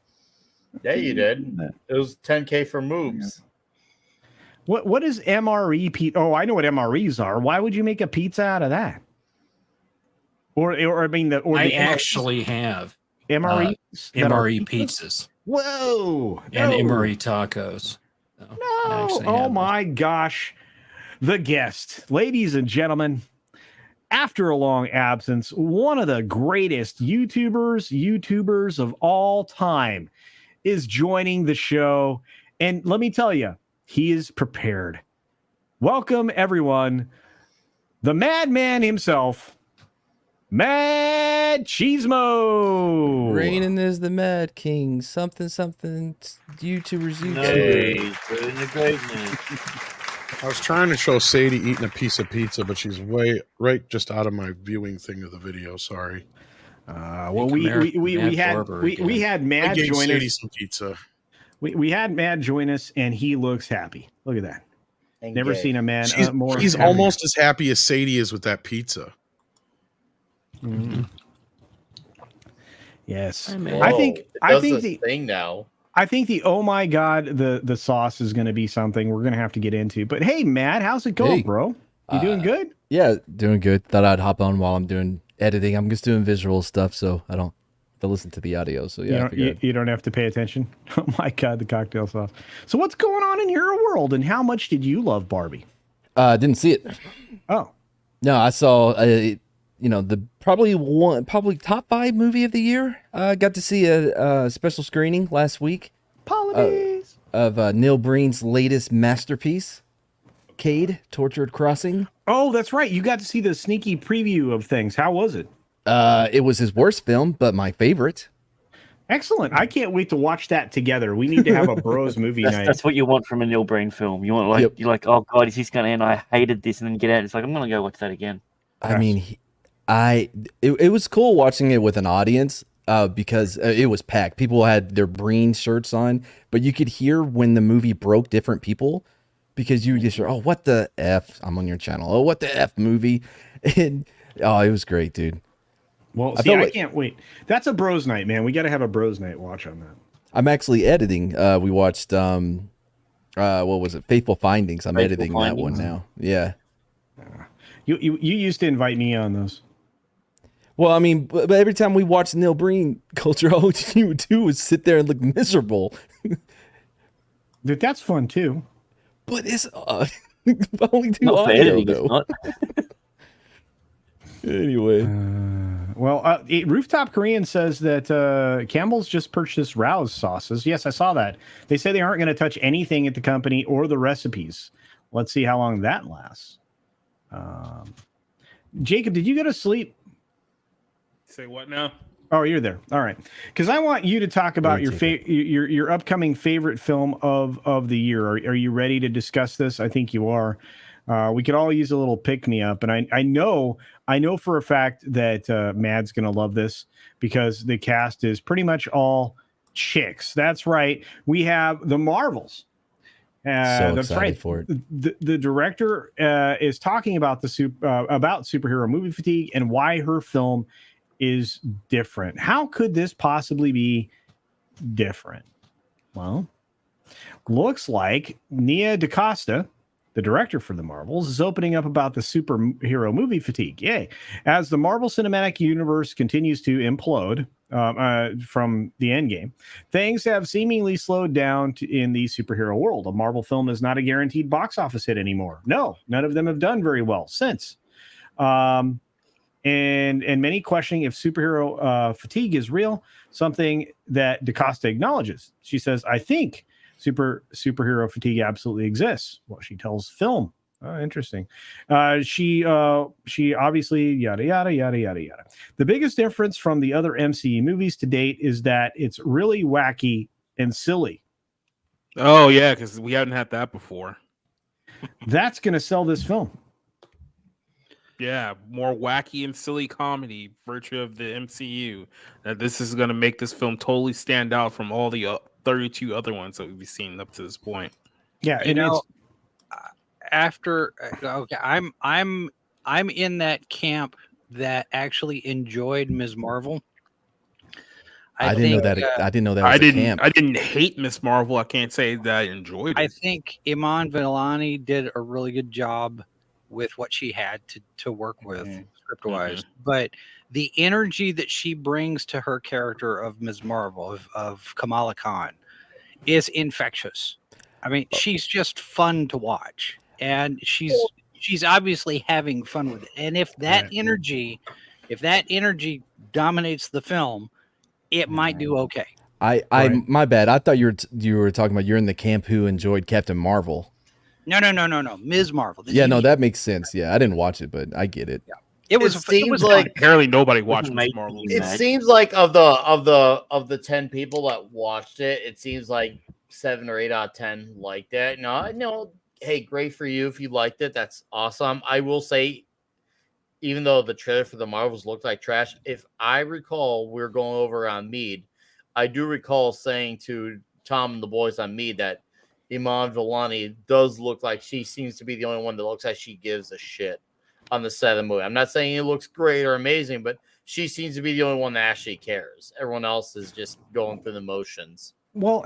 Yeah, you did. It was 10K for moves. What is MRE pizza? Oh, I know what MREs are. Why would you make a pizza out of that? I actually have MREs. MRE pizzas. Whoa! And MRE tacos. Oh my gosh. The guest, ladies and gentlemen, after a long absence, one of the greatest YouTubers of all time is joining the show. And let me tell you, he is prepared. Welcome, everyone. The madman himself, Mad Cheesemo. Reigning is the Mad King. Something. YouTubers. Doing the greatness. I was trying to show Sadie eating a piece of pizza, but she's right just out of my viewing thing of the video. Sorry. Well, we had Mad join Sadie us. some pizza. We had Mad join us, and he looks happy. Look at that. Never seen a man more. He's happy. almost as happy as Sadie is with that pizza. Mm-hmm. Yes, I think the thing now. I think the oh my god, the sauce is going to be something we're going to have to get into. But hey, Matt, how's it going, bro? You doing good? Yeah, doing good. Thought I'd hop on while I'm doing editing. I'm just doing visual stuff, so I don't have to listen to the audio. So yeah, you don't have to pay attention. Oh my god, the cocktail sauce. So what's going on in your world, and how much did you love Barbie? Didn't see it. Oh no, I saw. The probably top 5 movie of the year. Got to see a special screening last week of Neil Breen's latest masterpiece, Cade: Tortured Crossing. Oh, that's right. You got to see the sneaky preview of things. How was it? It was his worst film, but my favorite. Excellent. I can't wait to watch that together. We need to have a bros movie night. That's what you want from a Neil Breen film. You want you're like, oh god, is this going to end? I hated this, and then you get out. It's like, I'm going to go watch that again. I mean, it was cool watching it with an audience because it was packed. People had their Breen shirts on, but you could hear when the movie broke different people because you just hear, oh, what the F? I'm on your channel. Oh, what the F movie? And oh, it was great, dude. Well, see, I can't wait. That's a bros night, man. We got to have a bros night watch on that. I'm actually editing. We watched what was it? Faithful Findings. I'm editing that one now. Yeah. You used to invite me on those. Well, I mean, but every time we watch Neil Breen culture, all you would do is sit there and look miserable. Dude, that's fun too. But it's only do not audio editing, though. Anyway, Rooftop Korean says that Campbell's just purchased Rouse sauces. Yes, I saw that. They say they aren't going to touch anything at the company or the recipes. Let's see how long that lasts. Jacob, did you go to sleep? Say what now? Oh, you're there. All right, because I want you to talk about your upcoming favorite film of the year. Are you ready to discuss this? I think you are. We could all use a little pick me up, and I know for a fact that Mad's gonna love this because the cast is pretty much all chicks. That's right. We have the Marvels. so that's excited right. for it. The director is talking about about superhero movie fatigue and why her film is different. How could this possibly be different? Well, looks like Nia DaCosta, the director for the Marvels, is opening up about the superhero movie fatigue. Yay. As the Marvel Cinematic Universe continues to implode from the endgame, things have seemingly slowed down in the superhero world. A Marvel film is not a guaranteed box office hit anymore. No, none of them have done very well since. And many questioning if superhero fatigue is real, something that DaCosta acknowledges. She says, I think superhero fatigue absolutely exists. Well, she tells Film Oh, interesting. She obviously yada yada yada yada yada. The biggest difference from the other MCU movies to date is that it's really wacky and silly. Oh yeah, because we haven't had that before. That's going to sell this film. Yeah, more wacky and silly comedy, virtue of the MCU. That this is going to make this film totally stand out from all the 32 other ones that we've seen up to this point. Yeah, You and know, it's after okay, I'm in that camp that actually enjoyed Ms. Marvel. I didn't know that. I didn't know that was a camp. I didn't hate Miss Marvel. I can't say that I enjoyed it. I think Iman Vellani did a really good job with what she had to work with script wise, but the energy that she brings to her character of Ms. Marvel of Kamala Khan is infectious. I mean, she's just fun to watch, and she's obviously having fun with it. And if that energy dominates the film, it might do okay. My bad. I thought you were talking about you're in the camp who enjoyed Captain Marvel. No. Ms. Marvel. Yeah, no, that makes sense. Yeah, I didn't watch it, but I get it. Yeah. It was like apparently nobody watched Miss Marvel. It seems like of the 10 people that watched it, it seems like 7 or 8 out of 10 liked it. No, hey, great for you if you liked it. That's awesome. I will say, even though the trailer for the Marvels looked like trash, if I recall, we were going over on Mead. I do recall saying to Tom and the boys on Mead that Iman Vellani does look like she seems to be the only one that looks like she gives a shit on the set of the movie. I'm not saying it looks great or amazing, but she seems to be the only one that actually cares. Everyone else is just going through the motions. Well,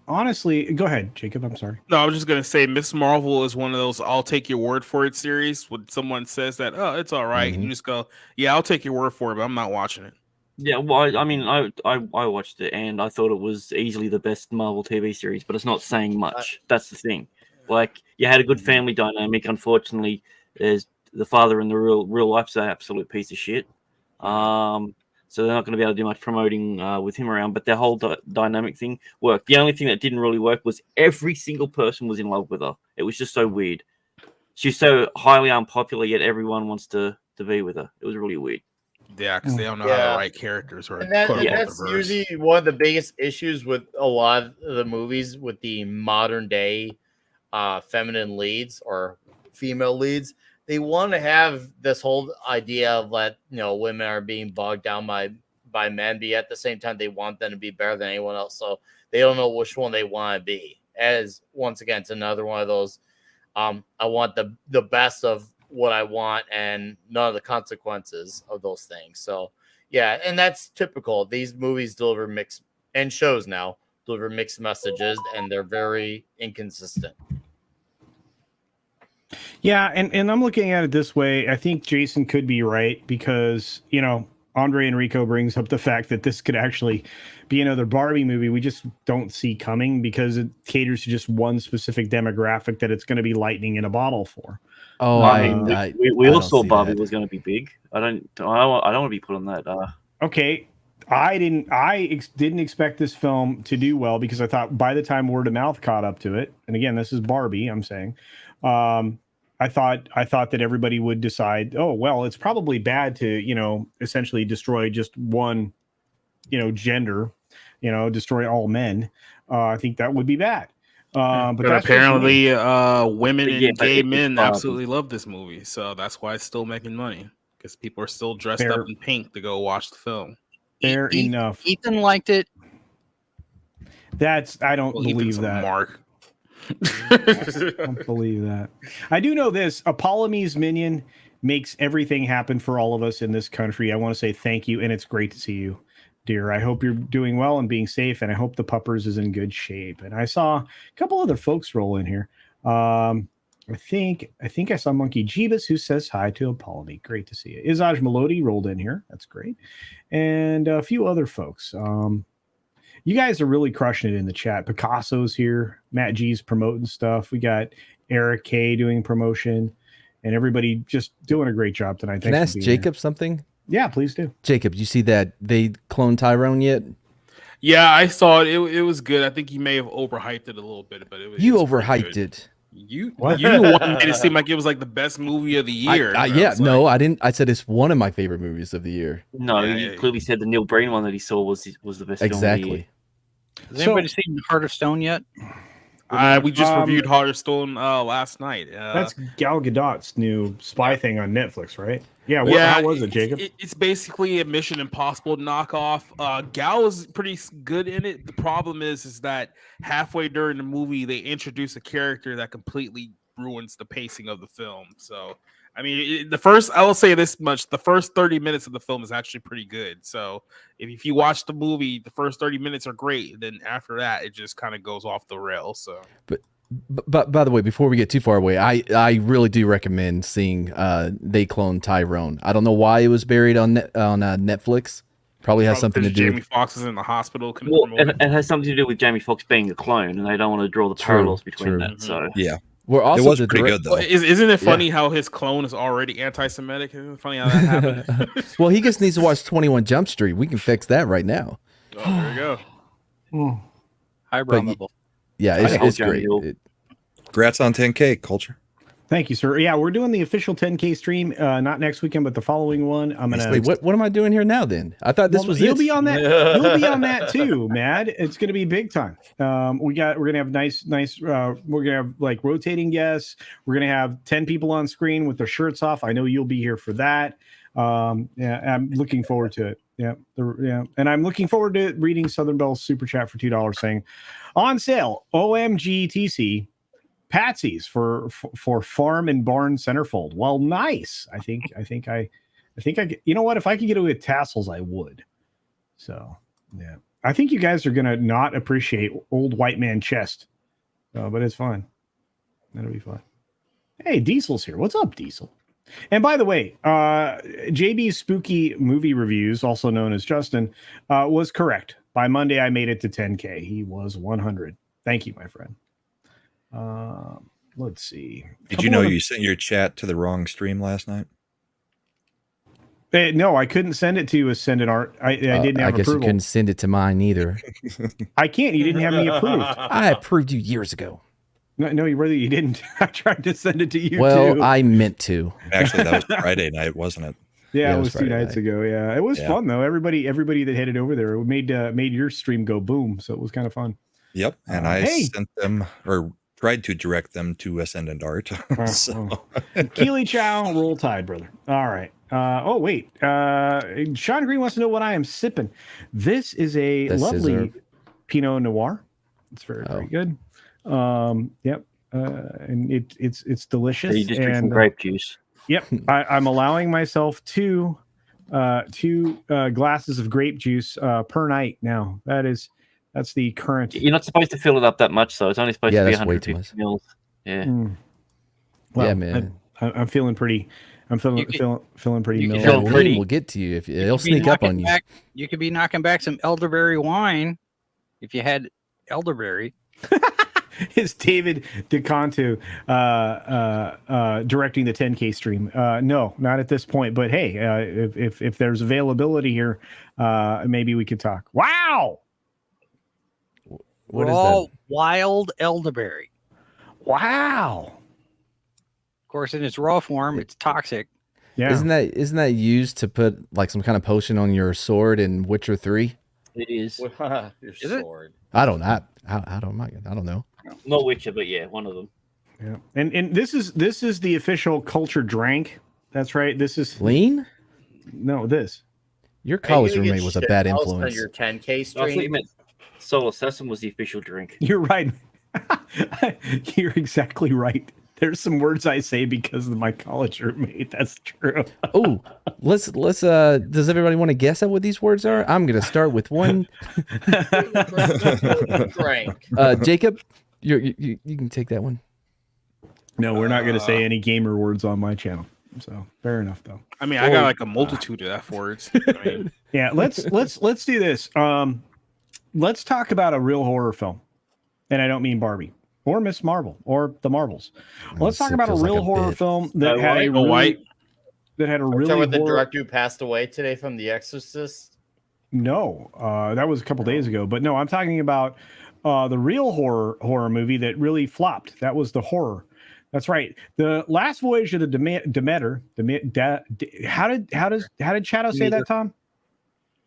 honestly, go ahead, Jacob. I'm sorry. No, I was just gonna say Miss Marvel is one of those "I'll take your word for it" series. When someone says that, oh, it's all right, and you just go, "Yeah, I'll take your word for it," but I'm not watching it. Yeah, well, I mean, I watched it and I thought it was easily the best Marvel TV series, but it's not saying much. That's the thing. Like, you had a good family dynamic. Unfortunately, there's the father in the real life's an absolute piece of shit. So they're not going to be able to do much promoting with him around. But their whole dynamic thing worked. The only thing that didn't really work was every single person was in love with her. It was just so weird. She's so highly unpopular, yet everyone wants to be with her. It was really weird. Yeah, because they don't know how to write characters. Or that's usually one of the biggest issues with a lot of the movies with the modern day feminine leads or female leads. They want to have this whole idea of that, women are being bogged down by men, but at the same time, they want them to be better than anyone else. So they don't know which one they want to be. As once again, it's another one of those. I want the best of what I want and none of the consequences of those things. So yeah, and that's typical. These movies deliver mixed, and shows now deliver mixed messages, and they're very inconsistent. Yeah, and I'm looking at it this way. I think Jason could be right because, Andre Enrico brings up the fact that this could actually be another Barbie movie we just don't see coming because it caters to just one specific demographic that it's going to be lightning in a bottle for. Oh, we all saw Barbie was going to be big. I don't want to be put on that. Okay, I didn't expect this film to do well because I thought by the time word of mouth caught up to it, and again, this is Barbie, I'm saying, I thought that everybody would decide, oh, well, it's probably bad to, essentially destroy just one, gender, destroy all men. I think that would be bad. But apparently women and gay men absolutely love this movie. So that's why it's still making money because people are still dressed up in pink to go watch the film. Fair enough. Ethan liked it. I don't believe that. Mark. I don't believe that. I do know this. Apollonie's minion makes everything happen for all of us in this country. I want to say thank you, and it's great to see you, dear. I hope you're doing well and being safe, and I hope the puppers is in good shape. And I saw a couple other folks roll in here. I think I saw Monkey Jeebus who says hi to Apollonie. Great to see you. Izaj Melody rolled in here. That's great. And a few other folks. You guys are really crushing it in the chat. Picasso's here. Matt G's promoting stuff. We got Eric K doing promotion, and everybody just doing a great job tonight. Can I ask Jacob something? Yeah, please do. Jacob, you see that they cloned Tyrone yet? Yeah, I saw it. It was good. I think you may have overhyped it a little bit, but it was. You overhyped it. You wanted me to seem like it was like the best movie of the year. I didn't. I said it's one of my favorite movies of the year. No, you clearly said the Neil Breen one that he saw was the best film of the year. Has anybody seen Heart of Stone yet? We just reviewed Heart of Stone last night. That's Gal Gadot's new spy thing on Netflix, right? Yeah. How was it, Jacob? It's basically a Mission Impossible knockoff. Gal is pretty good in it. The problem is that halfway during the movie, they introduce a character that completely ruins the pacing of the film. So, I mean, I will say this much: the first 30 minutes of the film is actually pretty good. So, if you watch the movie, the first 30 minutes are great. Then after that, it just kind of goes off the rails. So, but by the way, before we get too far away, I really do recommend seeing They Clone Tyrone. I don't know why it was buried on Netflix. Probably has something to do. Jamie Foxx is in the hospital. It has something to do with Jamie Foxx being a clone, and they don't want to draw the parallels between that. So yeah. Well, also it was pretty good though. Isn't it funny how his clone is already anti-Semitic? Isn't it funny how that happened? Well, he just needs to watch 21 Jump Street. We can fix that right now. Oh, there you go. Highbrow. Yeah, it's great. Congrats on 10K, Culture. Thank you, sir. Yeah, we're doing the official 10K stream, not next weekend, but the following one. I'm gonna. Wait, what am I doing here now? Then I thought this was. You'll be on that. You'll be on that too, Mad. It's gonna be big time. We're gonna have nice. We're gonna have like rotating guests. We're gonna have 10 people on screen with their shirts off. I know you'll be here for that. Yeah, I'm looking forward to it. Yeah, and I'm looking forward to reading Southern Bell's super chat for $2 saying, on sale, OMG TC. Patsy's for farm and barn centerfold. Well, nice. I think you know what? If I could get it with tassels, I would. So yeah, I think you guys are gonna not appreciate old white man chest, but it's fine. That'll be fun. Hey, Diesel's here. What's up, Diesel? And by the way, JB's spooky movie reviews, also known as Justin, was correct. By Monday, I made it to 10K. He was 100. Thank you, my friend. Let's see. Did you know you sent your chat to the wrong stream last night? No, I couldn't send it to you as send it art. I didn't have I guess approval. you couldn't send it to mine either. I can't. You didn't have me approved. I approved you years ago. No, you didn't. I tried to send it to you. Well, too. I meant to. Actually, that was Friday night, wasn't it? Yeah, it was 2 nights ago. Yeah, it was fun though. Everybody that headed over there made your stream go boom. So it was kind of fun. Yep, and I sent them or tried to direct them to Ascendant Art. Keely Chow, roll tide, brother. All right. Oh wait, Sean Green wants to know what I am sipping. This is a lovely Pinot Noir. It's very good. Yep. And it's delicious. So you just drink some grape juice. Yep. I'm allowing myself two glasses of grape juice per night now. That's the current. You're not supposed to fill it up that much, though. It's only supposed to be 150 mils. Yeah. Well, yeah, man. I'm feeling pretty. I'm feeling pretty. We'll get to you if it'll sneak up on you. You could be knocking back some elderberry wine if you had elderberry. Is David DeCanto directing the 10K stream? No, not at this point. But hey, if there's availability here, maybe we could talk. Wow. What is that? Wild elderberry. Wow. Of course, in its raw form, it's toxic. Yeah. Isn't that used to put like some kind of potion on your sword in Witcher 3? It is. Your sword. I don't know. Not Witcher, but yeah, one of them. Yeah. And this is the official culture drank. That's right. This is lean? No, this. Your college roommate was a bad influence. Your 10K stream. I thought you meant Solar Sesame was the official drink. You're right. You're exactly right. There's some words I say because of my college roommate. That's true. Oh, let's does everybody want to guess at what these words are? I'm gonna start with one. Drink. Jacob, you can take that one. No, we're not gonna say any gamer words on my channel. So fair enough, though. I mean, I got like a multitude of F words. I mean. Yeah, let's do this. Let's talk about a real horror film, and I don't mean Barbie or Miss Marvel or the Marvels. Let's talk about a real horror film that had a really the director who passed away today from The Exorcist. No, that was a couple days ago. But no, I'm talking about the real horror movie that really flopped. That was the horror. That's right. The Last Voyage of the Demeter. How did Shadow say that, Tom?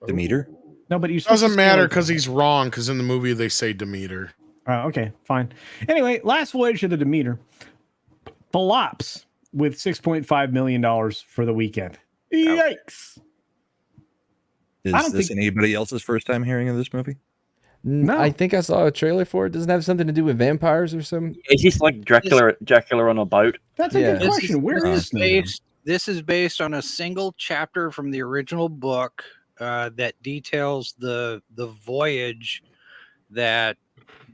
Demeter? No, but you Doesn't matter because he's wrong. Because in the movie they say Demeter. Okay, fine. Anyway, Last Voyage of the Demeter flops with $6.5 million for the weekend. Yikes! Is this anybody else's first time hearing of this movie? No. I think I saw a trailer for it. Doesn't it have something to do with vampires or something? Is this like Dracula on a boat? That's a good question. Where is this? This is based on a single chapter from the original book that details the voyage that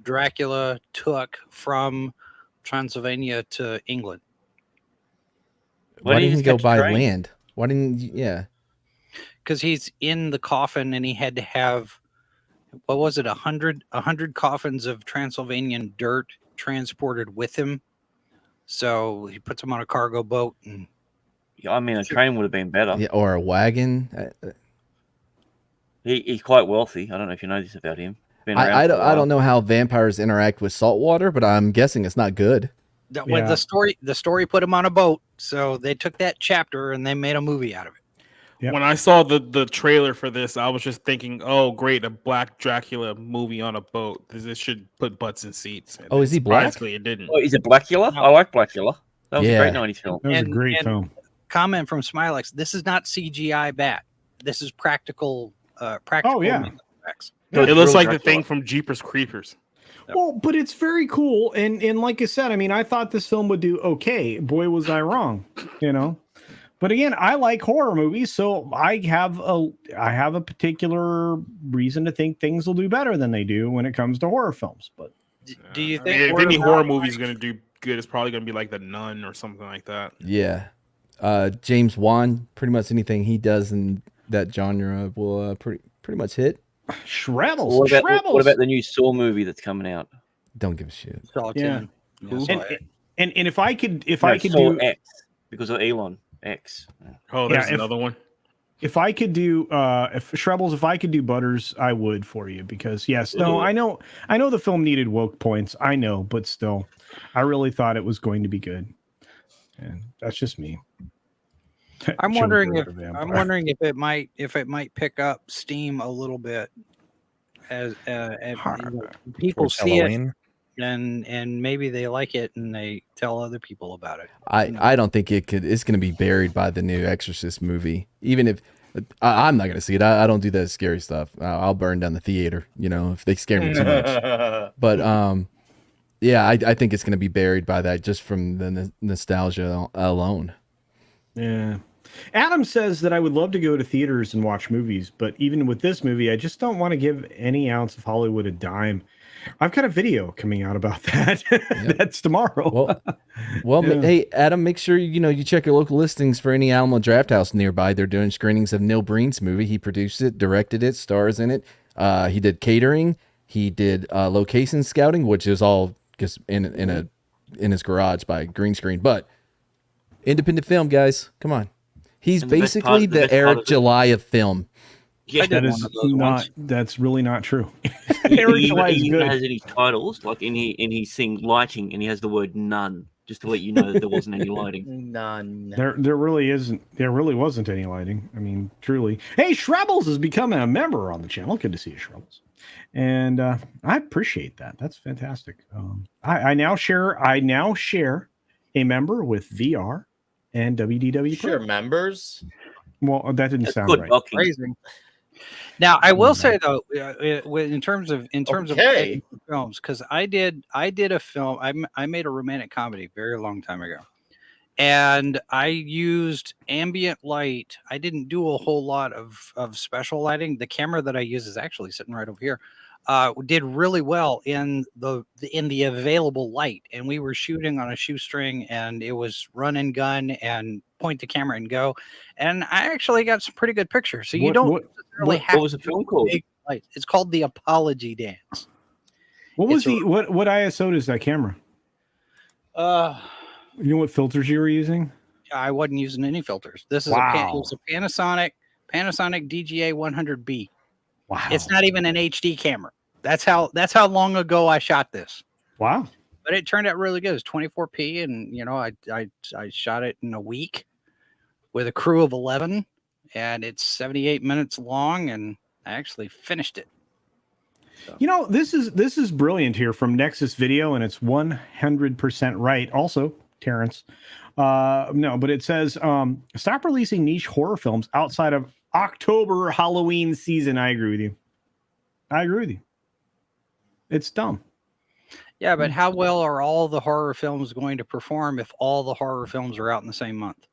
Dracula took from Transylvania to England. Why didn't he go by land? Why didn't you, yeah? Because he's in the coffin and he had to have, what was it, 100 coffins of Transylvanian dirt transported with him. So he puts them on a cargo boat. And yeah, I mean, a train would have been better. Yeah, or a wagon. He's quite wealthy. I don't know if you know this about him. I don't know how vampires interact with salt water, but I'm guessing it's not good. The story put him on a boat, so they took that chapter and they made a movie out of it. Yep. When I saw the trailer for this, I was just thinking, "Oh, great, a Black Dracula movie on a boat. This should put butts in seats." And is he black? surprisingly, it didn't. Oh, is it Blackula? I like Blackula. That was a great 90s film. That was a great film. Comment from Smilex: this is not CGI bat. This is practical. Practical. Oh yeah. Effects. It looks like the thing from Jeepers Creepers. Well, but it's very cool, and like I said, I mean, I thought this film would do okay. Boy, was I wrong, you know. But again, I like horror movies, so I have a particular reason to think things will do better than they do when it comes to horror films. But do you think if any horror movie is going to do good, it's probably going to be like The Nun or something like that. Yeah, James Wan, pretty much anything he does in that genre will pretty much hit. Shrevels. What about the new Saw movie that's coming out? Don't give a shit. Yeah. And if I could Saw do X because of Elon X. Oh, there's another one. If I could do if I could do Butters, I would for you because I know the film needed woke points. I know, but still, I really thought it was going to be good. And that's just me. I'm wondering if it might pick up steam a little bit as people see it and maybe they like it and they tell other people about it. I don't think it could. It's going to be buried by the new Exorcist movie. Even if I'm not going to see it, I don't do that scary stuff. I'll burn down the theater, if they scare me too much. But yeah, I think it's going to be buried by that just from the nostalgia alone. Yeah. Adam says that I would love to go to theaters and watch movies, but even with this movie, I just don't want to give any ounce of Hollywood a dime. I've got a video coming out about that. That's tomorrow. Well, hey, Adam, make sure you check your local listings for any Alamo Drafthouse nearby. They're doing screenings of Neil Breen's movie. He produced it, directed it, stars in it. He did catering. He did location scouting, which is all just in his garage by green screen. But independent film, guys, come on. He's basically the Eric July of film. Yeah, that's really not true. Eric July is good. Has any titles like and he's seeing lighting and he has the word none just to let you know that there wasn't any lighting. None. There really isn't. There really wasn't any lighting. I mean, truly. Hey, Shrebbles is becoming a member on the channel. Good to see you, Shrebbles. And I appreciate that. That's fantastic. I now share a member with VR and WDW. Sure, members. Well, that didn't sound right. Crazy. Now, I will say though, in terms of films, because I did a film. I made a romantic comedy very long time ago, and I used ambient light. I didn't do a whole lot of special lighting. The camera that I use is actually sitting right over here. Did really well in the available light, and we were shooting on a shoestring, and it was run and gun and point the camera and go, and I actually got some pretty good pictures. So what was the film called? It's called The Apology Dance. What ISO is that camera? You know what filters you were using? I wasn't using any filters. This is it was a Panasonic DGA 100B. Wow. It's not even an HD camera. That's how long ago I shot this. Wow. But it turned out really good. It was 24p, and I shot it in a week with a crew of 11, and it's 78 minutes long, and I actually finished it. So. This is brilliant here from Nexus Video, and it's 100% right. Also, Terrence. No, but it says stop releasing niche horror films outside of October Halloween season. I agree with you. It's dumb. Yeah, but how well are all the horror films going to perform if all the horror films are out in the same month?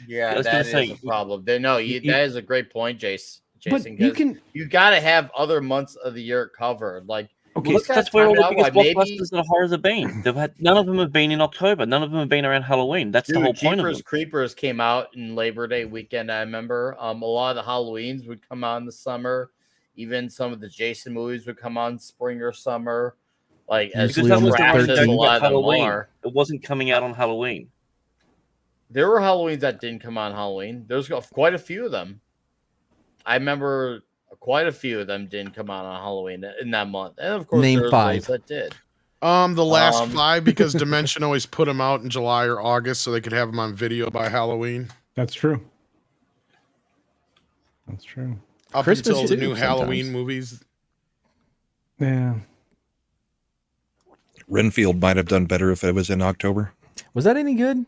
Yeah, that is a problem. That is a great point, Jason. But you got to have other months of the year covered. Like, okay, that's where all the biggest blockbusters of horrors have been. None of them have been in October. None of them have been around Halloween. That's the whole point of them. Creepers came out in Labor Day weekend. I remember a lot of the Halloweens would come out in the summer. Even some of the Jason movies would come out in spring or summer. Like, as a lot of Halloween, it wasn't coming out on Halloween. There were Halloweens that didn't come out on Halloween. There's quite a few of them. I remember quite a few of them didn't come out on Halloween in that month, and of course, Name there were 5 those that did. The last 5 because Dimension always put them out in July or August so they could have them on video by Halloween. That's true. Up Christmas until the too, new Halloween sometimes. movies. Yeah. Renfield might have done better if it was in October. Was that any good?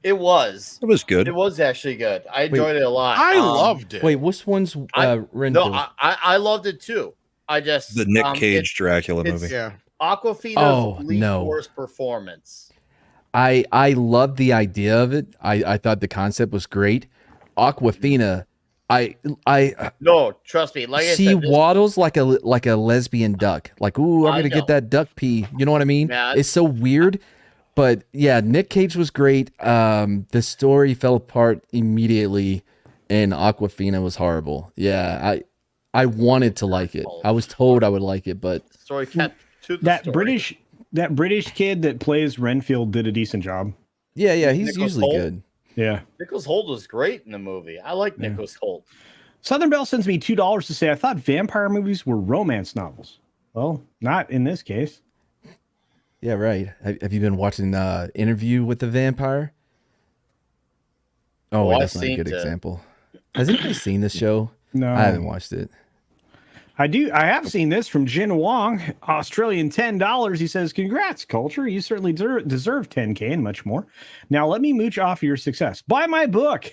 It was. It was good. It was actually good. I enjoyed it a lot. I loved it. Wait, which one's Renfield? No, I loved it too. I just The Nick Cage Dracula movie. Yeah. Aquafina's least worst performance. I loved the idea of it. I thought the concept was great. Aquafina, no, trust me. Like she I said, waddles like a lesbian duck. Like, ooh, I'm gonna get that duck pee. You know what I mean? Yeah, it's so weird. But yeah, Nick Cage was great. The story fell apart immediately, and Aquafina was horrible. Yeah, I wanted to like it. I was told I would like it, but story kept to the that story. British kid that plays Renfield did a decent job. yeah, he's Nicholas usually Hoult? good. Yeah. Nicholas Hoult was great in the movie. I like Nicholas Hoult. Southern Belle sends me $2 to say I thought vampire movies were romance novels. Well, not in this case. Yeah, right. Have you been watching Interview with the Vampire? Oh, wait, I've that's not a seen good it. example. Has anybody seen this show? No. I haven't watched it. I have seen this from Jin Wong, Australian $10. He says, congrats, Culture. You certainly deserve 10K and much more. Now let me mooch off your success. Buy my book.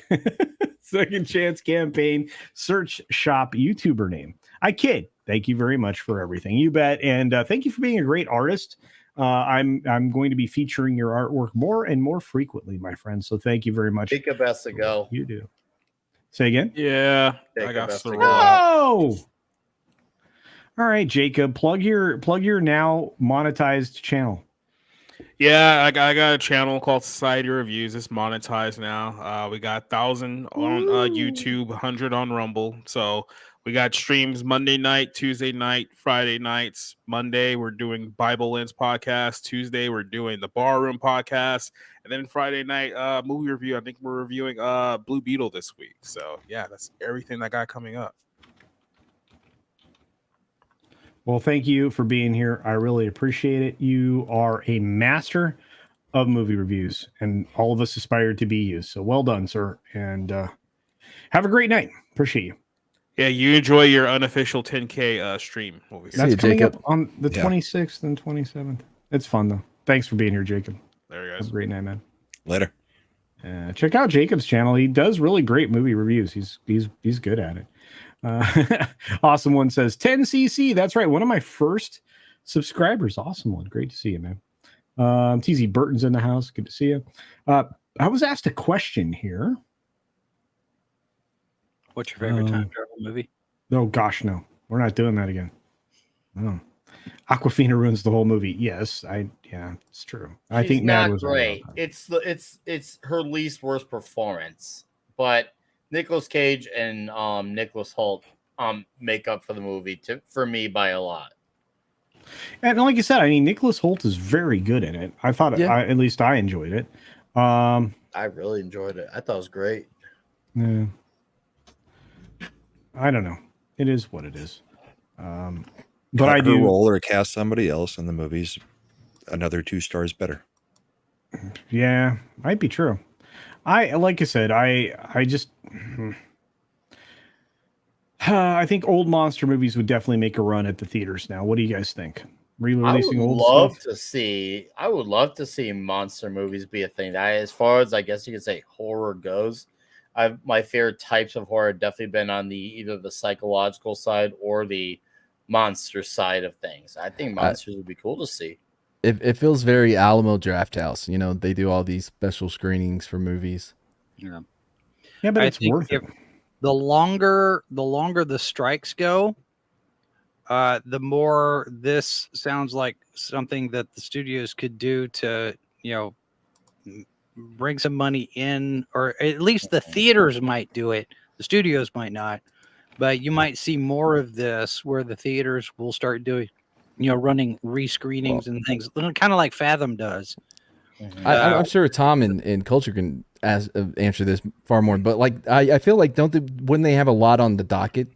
Second Chance Campaign, search shop YouTuber name. I kid. Thank you very much for everything. You bet. And thank you for being a great artist. I'm going to be featuring your artwork more and more frequently, my friend. So thank you very much. Jacob has to go. You do. Say again? Yeah, Jacob I got has to to go. No. All right, Jacob, plug your now monetized channel. Yeah, I got a channel called Society Reviews. It's monetized now. We got 1,000 on YouTube, 100 on Rumble. So we got streams Monday night, Tuesday night, Friday nights. Monday we're doing Bible Lens podcast. Tuesday we're doing the Barroom podcast, and then Friday night movie review. I think we're reviewing Blue Beetle this week. So yeah, that's everything I got coming up. Well, thank you for being here. I really appreciate it. You are a master of movie reviews, and all of us aspire to be you. So well done, sir. And have a great night. Appreciate you. Yeah, you enjoy your unofficial 10K stream over here. That's coming Jacob. up on the 26th and 27th. It's fun, though. Thanks for being here, Jacob. There you Have guys. a great night, man. Later. Check out Jacob's channel. He does really great movie reviews. He's good at it. Awesome One says 10cc. That's right. One of my first subscribers. Awesome One. Great to see you, man. TZ Burton's in the house. Good to see you. I was asked a question here. What's your favorite time travel movie? Oh gosh, no. We're not doing that again. No. Aquafina ruins the whole movie. Yes, it's true. I think Mad was great. It's her least worst performance, but Nicolas Cage and Nicholas Hoult make up for the movie for me by a lot. And like you said, I mean, Nicholas Hoult is very good in it. I thought, at least I enjoyed it. I really enjoyed it. I thought it was great. Yeah. I don't know. It is what it is. But cut I her do. role or cast somebody else in the movies. Another 2 stars better. Yeah, might be true. Like I said, I just I think old monster movies would definitely make a run at the theaters now. What do you guys think? Re-releasing old stuff? I would love to see monster movies be a thing. As far as I guess you could say horror goes, my favorite types of horror have definitely been on either the psychological side or the monster side of things. I think monsters would be cool to see. It feels very Alamo Drafthouse. You know, they do all these special screenings for movies. Yeah, but I it's think worth it. The longer the strikes go, the more this sounds like something that the studios could do to, bring some money in, or at least the theaters might do it. The studios might not, but you might see more of this where the theaters will start doing, running rescreenings and things, kind of like Fathom does. I'm sure Tom and Culture can answer this far more, but like I feel like when they have a lot on the docket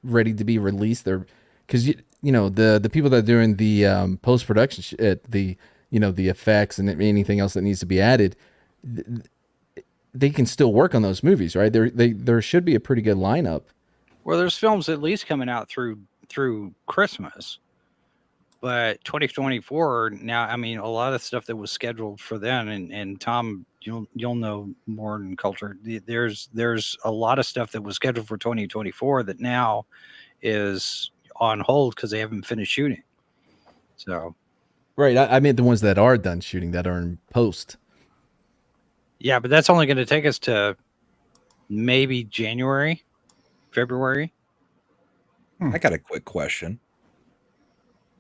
ready to be released, they're because the people that are doing the post production, the effects and anything else that needs to be added, they can still work on those movies, right? There should be a pretty good lineup. Well, there's films at least coming out through Christmas. But 2024 now, I mean, a lot of stuff that was scheduled for then, and Tom, you'll know more in Culture. There's a lot of stuff that was scheduled for 2024 that now is on hold because they haven't finished shooting. So, right, I mean the ones that are done shooting that are in post. Yeah, but that's only going to take us to maybe January, February. I got a quick question.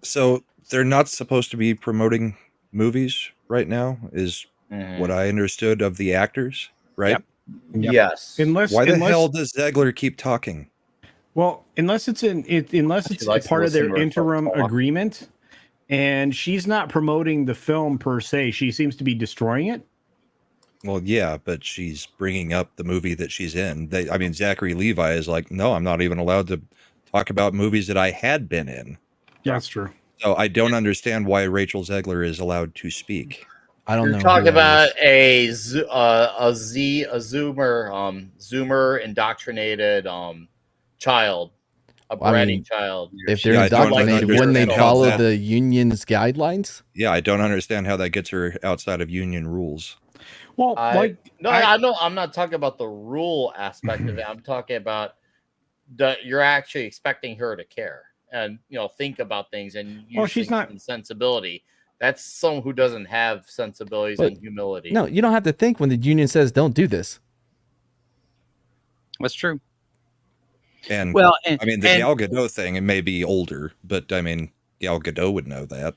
So they're not supposed to be promoting movies right now, is what I understood of the actors, right? Yep. Yes. Why the hell does Zegler keep talking? Well, unless it's part of their interim agreement, and she's not promoting the film per se, she seems to be destroying it. Well, yeah, but she's bringing up the movie that she's in. Zachary Levi is like, no, I'm not even allowed to talk about movies that I had been in. Yeah, that's true. So I don't understand why Rachel Zegler is allowed to speak. I don't know. You're talking about a Zoomer indoctrinated child, a bratty child. If they're indoctrinated, wouldn't they follow the union's guidelines? Yeah, I don't understand how that gets her outside of union rules. Well, I know. I'm not talking about the rule aspect of it. I'm talking about you're actually expecting her to care and think about things and use she's not sensibility. That's someone who doesn't have sensibilities and humility. No, you don't have to think when the union says don't do this. That's true. And the Gal Gadot thing, it may be older, but Gal Gadot would know that.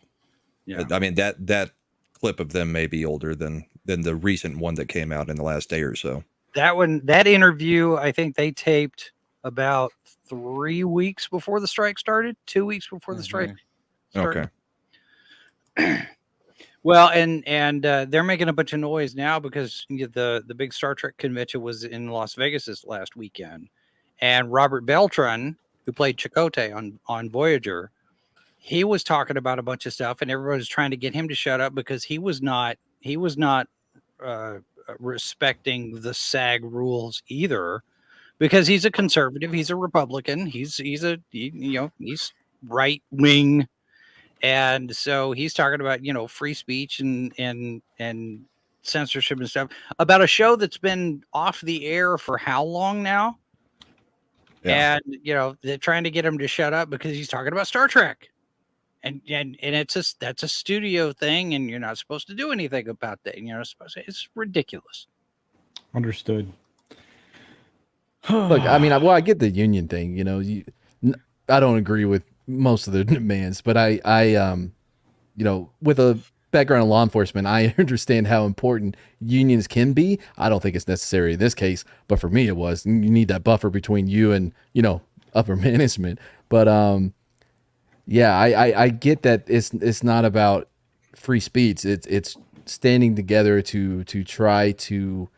Yeah. That clip of them may be older than the recent one that came out in the last day or so. That interview, I think they taped about 3 weeks before the strike started, 2 weeks before the strike started. Okay. Well, and they're making a bunch of noise now because the big Star Trek convention was in Las Vegas this last weekend, and Robert Beltran, who played Chakotay on Voyager, he was talking about a bunch of stuff, and everybody was trying to get him to shut up because he was not respecting the SAG rules either, because he's a conservative, he's a Republican, he's right wing. And so he's talking about, free speech and censorship and stuff, about a show that's been off the air for how long now? Yeah. And, they're trying to get him to shut up because he's talking about Star Trek. And that's a studio thing, and you're not supposed to do anything about that. It's ridiculous. Understood. Look, I get the union thing. I don't agree with most of the demands, but I with a background in law enforcement, I understand how important unions can be. I don't think it's necessary in this case, but for me it was. You need that buffer between you and upper management. But I get that it's not about free speech. It's standing together to try to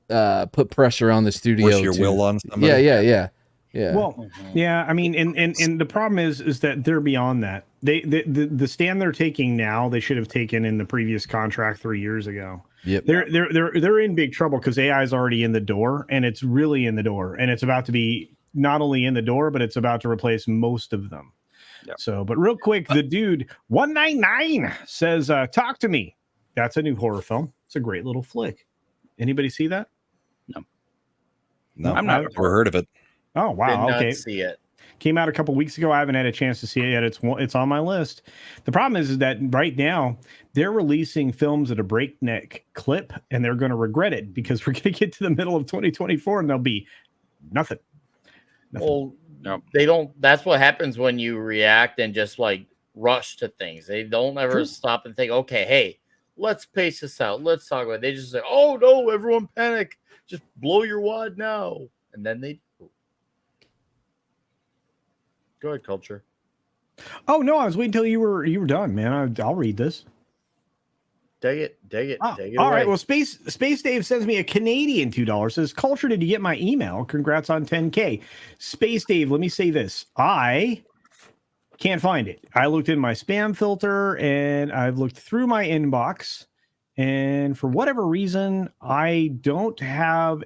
put pressure on the studio. Force your will on somebody. Yeah. Yeah. Well, yeah, I mean, and the problem is that they're beyond that. The stand they're taking now, they should have taken in the previous contract 3 years ago. Yep. They're in big trouble because AI is already in the door, and it's really in the door, and it's about to be not only in the door, but it's about to replace most of them. Yep. So, but real quick, the dude 199 says, "Talk to me." That's a new horror film. It's a great little flick. Anybody see that? No, I'm I've not- never heard of it. Oh wow! Did not Okay, see it. came out a couple weeks ago. I haven't had a chance to see it yet. It's on my list. The problem is that right now they're releasing films at a breakneck clip, and they're going to regret it because we're going to get to the middle of 2024 and there'll be nothing. Well, they don't. That's what happens when you react and just like rush to things. They don't ever True. stop and think, okay, hey, let's pace this out. Let's talk about it. They just say, oh no, everyone panic. Just blow your wad now. And then they go ahead, Culture. Oh no, I was waiting until you were done, man. I'll read this. Dig it. Take it All away. right. Well, Space Dave sends me a Canadian $2. Says, Culture, did you get my email? Congrats on 10K. Space Dave, let me say this. I can't find it. I looked in my spam filter and I've looked through my inbox. And for whatever reason, I don't have.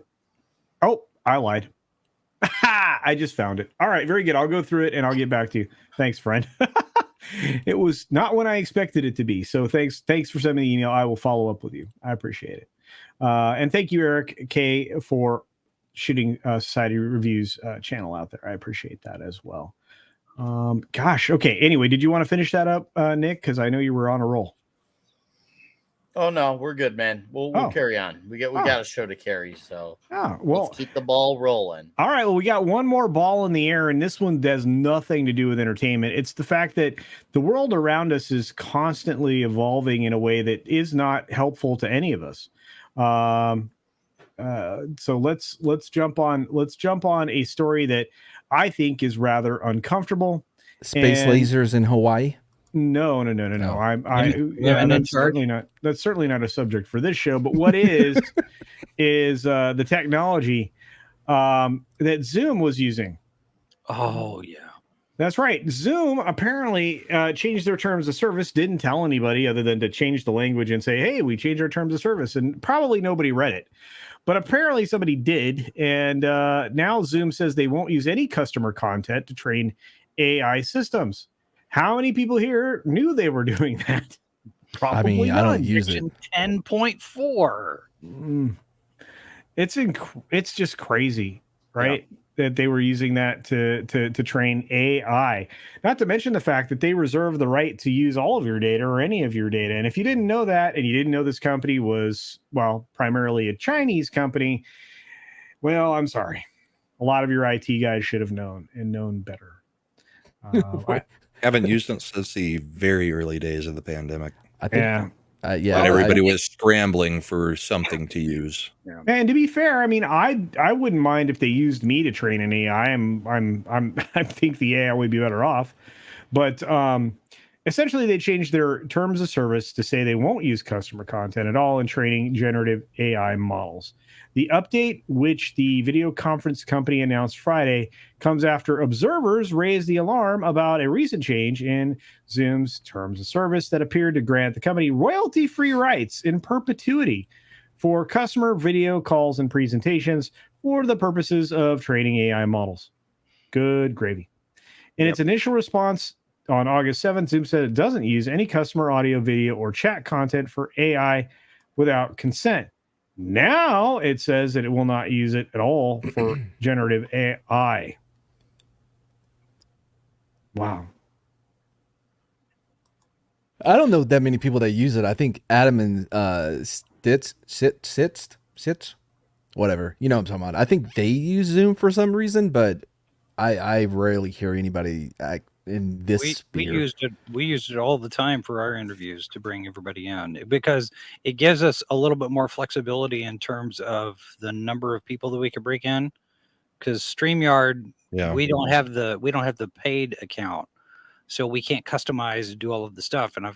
Oh, I lied. I just found it. All right. Very good. I'll go through it and I'll get back to you. Thanks, friend. It was not when I expected it to be. So thanks for sending the email. I will follow up with you. I appreciate it. And thank you, Eric K, for shooting Society Reviews channel out there. I appreciate that as well. Gosh. Okay. Anyway, did you want to finish that up, Nick? Because I know you were on a roll. Oh no, we're good, man. We'll carry on. We got a show to carry, so let's keep the ball rolling. All right. Well, we got one more ball in the air, and this one does nothing to do with entertainment. It's the fact that the world around us is constantly evolving in a way that is not helpful to any of us. So let's jump on a story that I think is rather uncomfortable. Space lasers in Hawaii. No. That's certainly not a subject for this show. But what is the technology that Zoom was using? Oh yeah, that's right. Zoom apparently changed their terms of service. Didn't tell anybody other than to change the language and say, "Hey, we changed our terms of service." And probably nobody read it, but apparently somebody did. And now Zoom says they won't use any customer content to train AI systems. How many people here knew they were doing that? Probably none. I don't use it. 10.4. It's just crazy, right? Yeah. That they were using that to train AI. Not to mention the fact that they reserve the right to use all of your data or any of your data. And if you didn't know that, and you didn't know this company was, well, primarily a Chinese company, well, I'm sorry. A lot of your IT guys should have known better. Haven't used it since the very early days of the pandemic. I think, when everybody was scrambling for something to use. Yeah. And to be fair, I mean, I wouldn't mind if they used me to train an AI. I think the AI would be better off, but essentially they changed their terms of service to say they won't use customer content at all in training generative AI models. The update, which the video conference company announced Friday, comes after observers raised the alarm about a recent change in Zoom's terms of service that appeared to grant the company royalty-free rights in perpetuity for customer video calls and presentations for the purposes of training AI models. Good gravy. In its initial response on August 7th, Zoom said it doesn't use any customer audio, video, or chat content for AI without consent. Now it says that it will not use it at all for generative AI. Wow. I don't know that many people that use it. I think Adam and Sits, whatever. You know what I'm talking about. I think they use Zoom for some reason, but I rarely hear anybody in this sphere. We used it all the time for our interviews to bring everybody on because it gives us a little bit more flexibility in terms of the number of people that we could bring in. Because StreamYard, we don't have the paid account, so we can't customize and do all of the stuff. And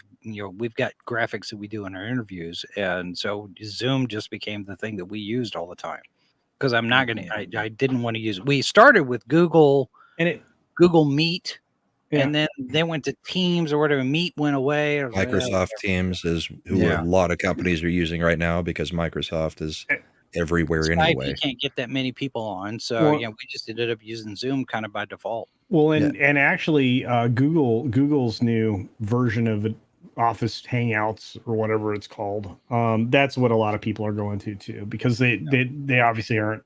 we've got graphics that we do in our interviews, and so Zoom just became the thing that we used all the time. because I'm not gonna. I didn't want to use. We started with Google Google Meet, and then they went to Teams or whatever. Meet went away. I was like, Microsoft Teams is who a lot of companies are using right now because Microsoft is everywhere Skype, anyway. you can't get that many people on, so Well- we just ended up using Zoom kind of by default. Well, and actually, Google's new version of Office Hangouts or whatever it's called. That's what a lot of people are going to too, because they obviously aren't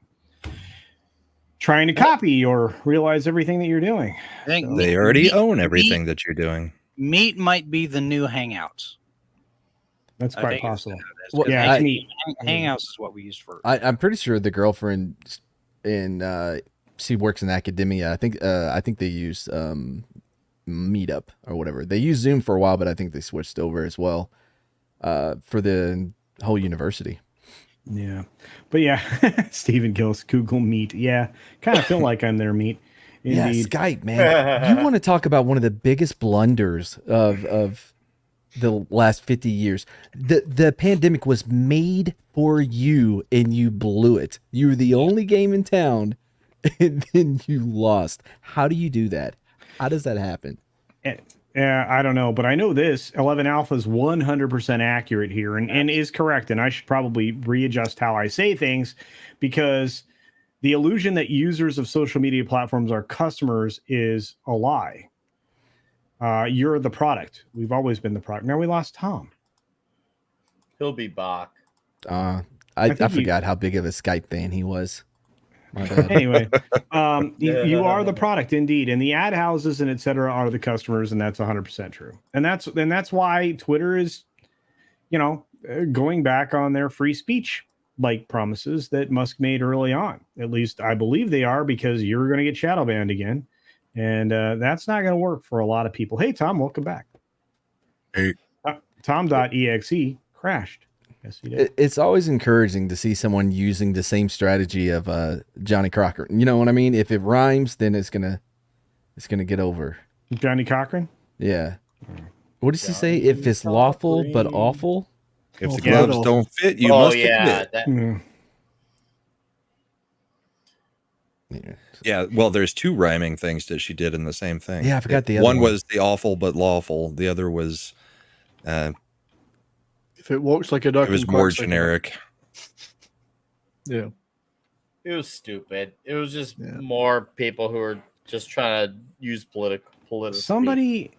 trying to copy or realize everything that you're doing. I think They already own everything that you're doing. Meet might be the new Hangouts. That's I quite think possible. Well, Yeah, it's Meet. Hangouts is what we use for. I'm pretty sure the girlfriend in she works in academia. I think they use Meetup or whatever. They used Zoom for a while, but I think they switched over as well for the whole university. Yeah, but yeah, Stephen Gillis, Google Meet. Yeah, kind of feel like I'm their Meet. Indeed. Yeah, Skype, man. You want to talk about one of the biggest blunders of the last 50 years. The pandemic was made for you and you blew it. You were the only game in town and then you lost. How do you do that? How does that happen? I don't know, but I know this 11 Alpha is 100% accurate here and is correct. And I should probably readjust how I say things, because the illusion that users of social media platforms are customers is a lie. You're the product. We've always been the product. Now we lost Tom. He'll be back. I think forgot how big of a Skype fan he was. My bad. Anyway, you are the product indeed, and the ad houses and etc. are the customers, and that's 100% true. And that's why Twitter is, going back on their free speech like promises that Musk made early on. At least I believe they are, because you're going to get shadow banned again, and that's not going to work for a lot of people. Hey, Tom, welcome back. Hey, Tom.exe crashed. Yes, he did. It's always encouraging to see someone using the same strategy of Johnny Crocker. You know what I mean? If it rhymes, then it's gonna get over. Johnny Cochran? Yeah. What does he say? If it's lawful but awful? If the gloves don't fit, you must admit. Yeah, well, there's two rhyming things that she did in the same thing. Yeah, I forgot the other one. one Was the awful but lawful. The other was if it walks like a duck, it was and more quacks like a duck. generic. Yeah. It was stupid. It was just more people who were just trying to use political. Somebody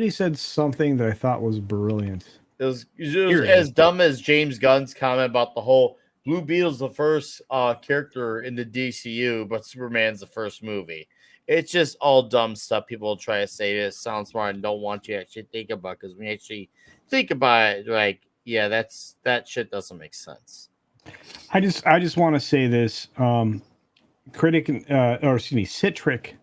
said something that I thought was brilliant. It was as dumb as James Gunn's comment about the whole Blue Beetle's the first character in the DCU, but Superman's the first movie. It's just all dumb stuff people try to say this sounds smart and don't want you to actually think about, because when you actually think about it, like, yeah, that shit doesn't make sense. I just want to say this. Citric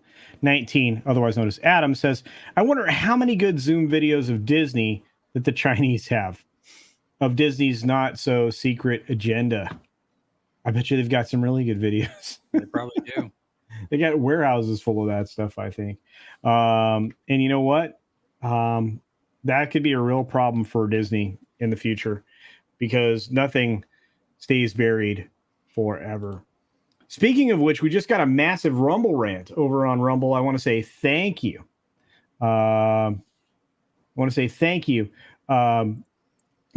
19, otherwise known as Adam, says, I wonder how many good Zoom videos of Disney that the Chinese have, of Disney's not so secret agenda. I bet you they've got some really good videos. They probably do. They got warehouses full of that stuff, I think. And you know what? That could be a real problem for Disney in the future, because nothing stays buried forever. Speaking of which, we just got a massive Rumble rant over on Rumble. I want to say thank you. To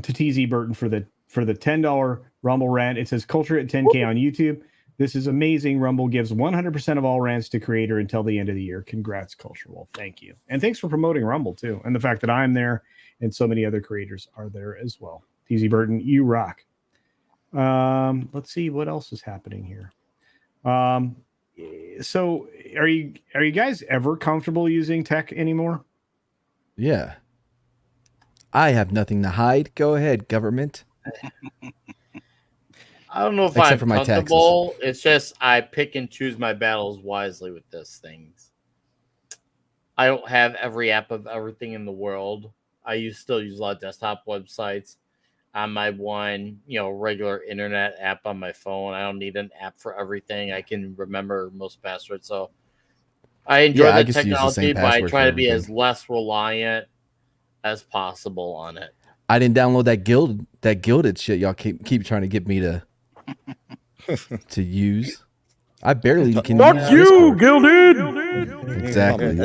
TZ Burton for the $10 Rumble rant. It says Culture at 10K on YouTube. This is amazing. Rumble gives 100% of all rants to creator until the end of the year. Congrats, Culture. Well, thank you. And thanks for promoting Rumble, too. And the fact that I'm there and so many other creators are there as well. TZ Burton, you rock. Let's see what else is happening here. So are you guys ever comfortable using tech anymore? Yeah. I have nothing to hide. Go ahead, government. I don't know if Except I'm for my comfortable. It's just I pick and choose my battles wisely with this thing. I don't have every app of everything in the world. I still use a lot of desktop websites on my one, regular internet app on my phone. I don't need an app for everything. I can remember most passwords. So I enjoy the technology, but I try to be as less reliant as possible on it. I didn't download that gilded shit. Y'all keep trying to get me to to use. I barely can Fuck use you, Discord. Gilded. Exactly.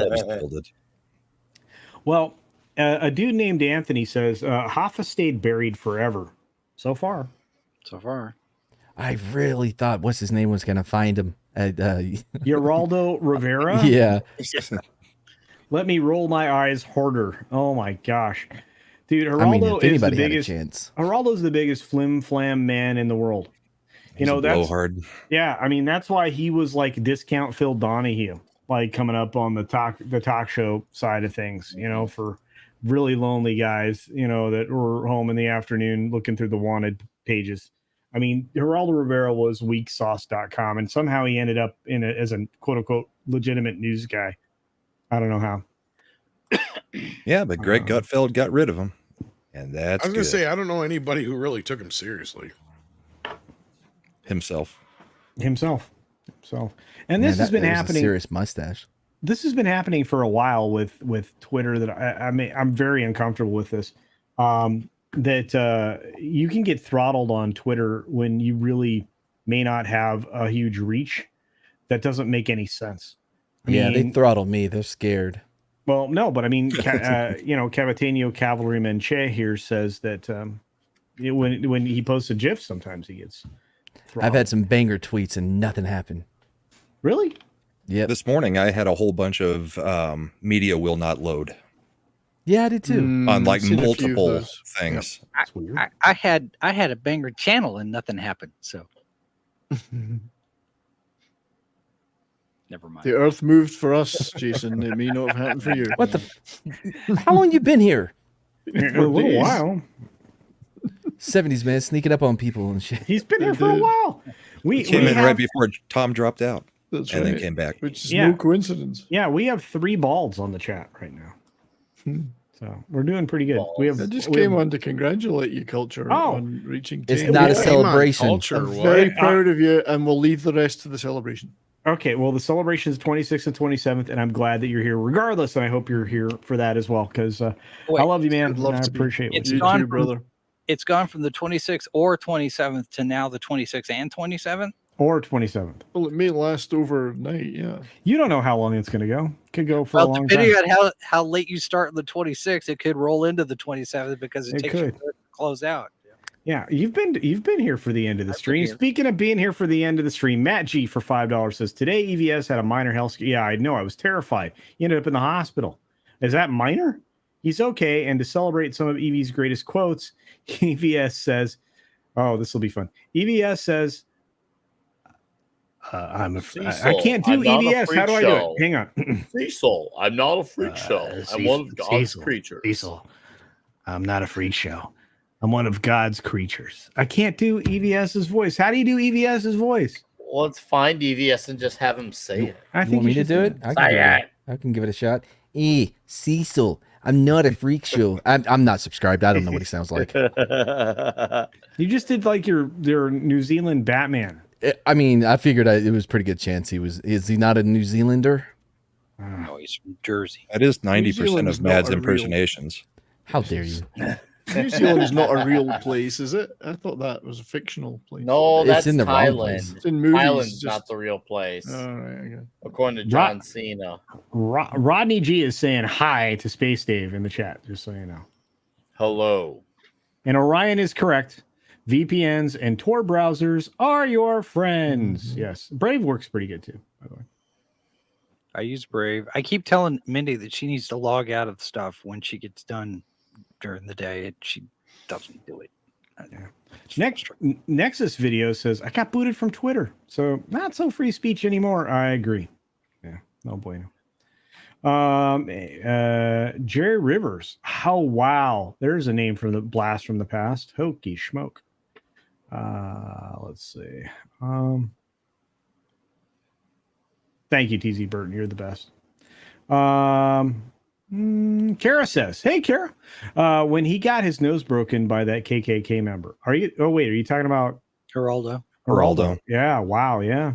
Well, a dude named Anthony says Hoffa stayed buried forever. So far. I really thought what's his name was gonna find him at Geraldo Rivera. Yeah. Let me roll my eyes harder. Oh my gosh, dude! Geraldo I mean, if is the anybody had a biggest. chance. Geraldo's the biggest flim flam man in the world. He's a that's blowhard. Yeah. I mean, that's why he was like discount Phil Donahue, like coming up on the talk show side of things. For really lonely guys, that were home in the afternoon looking through the wanted pages. I mean, Geraldo Rivera was weaksauce.com, and somehow he ended up as a quote unquote legitimate news guy. I don't know how. Yeah, but Greg Gutfeld got rid of him, and that's I was going to good. say, I don't know anybody who really took him seriously. Himself. And Man, this has been that was a happening. serious mustache. This has been happening for a while with Twitter. That I'm very uncomfortable with this. That you can get throttled on Twitter when you really may not have a huge reach. That doesn't make any sense. They throttle me. They're scared. Well, no, but I mean, Cavatinho Cavalryman Che here says that when he posts a GIF, sometimes he gets throttled. I've had some banger tweets and nothing happened. Really? Yeah. This morning I had a whole bunch of media will not load. Yeah, I did too. On like seen a few of multiple those. things. I had a banger channel and nothing happened. So never mind. The earth moved for us, Jason. It may not have happened for you. What the? How long you been here? A little while. 70s, man, sneaking up on people and shit. He's been here for a while. He came in right before Tom dropped out. That's and then right. came back. Which is no coincidence. Yeah, we have 3 balds on the chat right now. So we're doing pretty good. I just came on to congratulate you, Culture, on reaching 10. It's not a celebration. I'm very proud of you, and we'll leave the rest to the celebration. Okay, well, the celebration is 26th and 27th, and I'm glad that you're here regardless, and I hope you're here for that as well, because I love you, man. I appreciate what you do, brother. It's gone from the 26th or 27th to now the 26th and 27th? Or 27th. Well, it may last overnight, yeah. You don't know how long it's going to go. Could go for a long time. Depending on how late you start on the 26th, it could roll into the 27th because it takes you to close out. Yeah, you've been here for the end of the stream. Speaking of being here for the end of the stream, Matt G for $5 says today EVS had a minor health. Yeah, I know. I was terrified. He ended up in the hospital. Is that minor? He's okay. And to celebrate some of Evie's greatest quotes, EVS says, "Oh, this will be fun." EVS says, "I'm a I can't do EVS. How do I do it? Hang on." Cecil, I'm not a freak show. I'm one of God's creatures. Cecil, I'm not a freak show. I'm one of God's creatures. I can't do EVS's voice. How do you do EVS's voice? Well, let's find EVS and just have him say it. I You think want me to do it? I can give it a shot. Cecil, I'm not a freak show. I'm not subscribed. I don't know what he sounds like. You just did like your New Zealand Batman. I mean, I figured it was a pretty good chance he was. Is he not a New Zealander? No, he's from Jersey. That is 90% Zealand's of not Mad's a real- impersonations. How dare you? New Zealand is not a real place, is it? I thought that was a fictional place. No, It's that's in the wrong Thailand. place. It's in movies. Thailand's just... not the real place, All right, okay. according to John Cena. Rodney G is saying hi to Space Dave in the chat, just so you know. Hello. And Orion is correct. VPNs and Tor browsers are your friends. Yes. Brave works pretty good too, by the way. I use Brave. I keep telling Mindy that she needs to log out of stuff when she gets done during the day, and she doesn't do it. Nexus video says, I got booted from Twitter, so not so free speech anymore. I agree. Yeah, no bueno. Jerry Rivers. Oh, wow. There's a name for the blast from the past. Hokey Schmoke. Let's see. Thank you, TZ Burton. You're the best. Kara says, "Hey, Kara, when he got his nose broken by that KKK member, are you talking about Geraldo? Yeah. Wow. Yeah.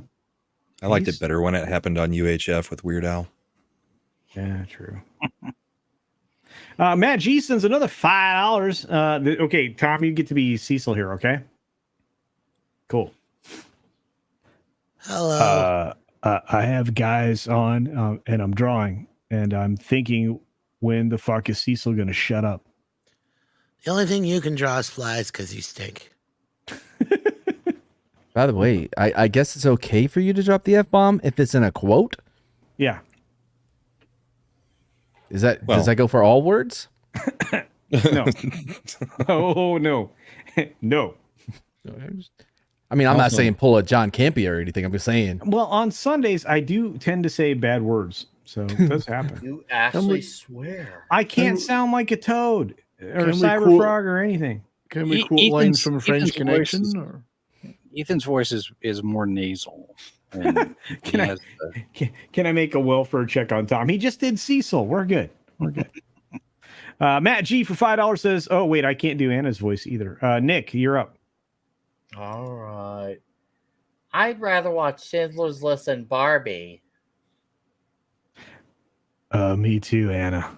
I liked it better when it happened on UHF with Weird Al. Yeah, true. Matt G sends another $5. Okay, Tom, you get to be Cecil here. Okay. Cool. Hello. I have guys on, and I'm drawing, and I'm thinking, when the fuck is Cecil going to shut up? The only thing you can draw is flies because you stink. By the way, I guess it's okay for you to drop the F-bomb if it's in a quote? Yeah. Does that go for all words? No. Oh, no. No. I mean, I'm not Also- saying pull a John Campea or anything. I'm just saying. Well, on Sundays, I do tend to say bad words, so it does happen. You actually swear. I can't sound like a toad or Can we cyber quote- frog or anything. Can we quote lines from French Connection? Voice Or? Ethan's voice is more nasal. And he Can I- has the- Can I make a welfare check on Tom? He just did Cecil. We're good. We're good. Matt G for $5 says, "Oh wait, I can't do Anna's voice either." Nick, you're up. All right. I'd rather watch Schindler's List than Barbie. Me too, Anna.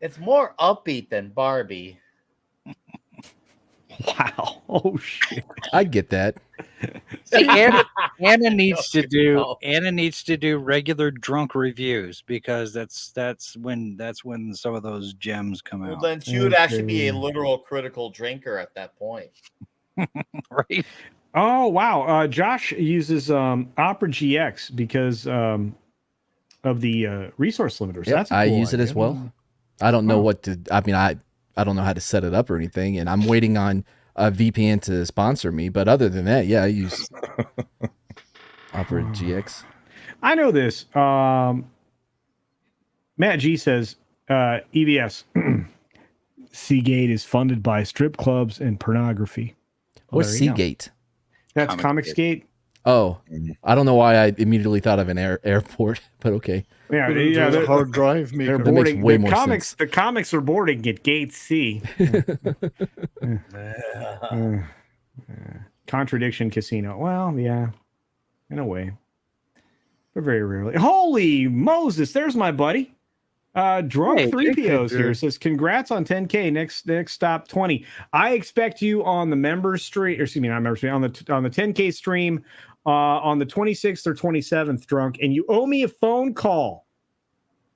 It's more upbeat than Barbie. Wow. Oh shit. I get that. See, Anna needs to do regular drunk reviews because that's when some of those gems come Well, out. then she would actually be a literal critical drinker at that point. Right. Oh wow. Josh uses Opera GX because of the resource limiters. Yep, That's a I cool use it as idea. well. I don't know what to. I mean, I don't know how to set it up or anything, and I'm waiting on a VPN to sponsor me. But other than that, yeah, I use Opera GX. I know this. Matt G says EVS Seagate is funded by strip clubs and pornography. Well, What's there you go. Seagate? That's Comicsgate. Oh, I don't know why I immediately thought of an airport, but okay. Yeah, There's yeah. a hard drive They're maker. boarding. way The more comics. sense. The comics are boarding at Gate C. Contradiction Casino. Well, yeah, in a way, but very rarely. Holy Moses! There's my buddy. Drunk Hey, 3POs here dude. says, "Congrats on 10K. Next stop 20. I expect you on the members stream. Or excuse me, not members stream. On the 10K stream on the 26th or 27th. Drunk, and you owe me a phone call.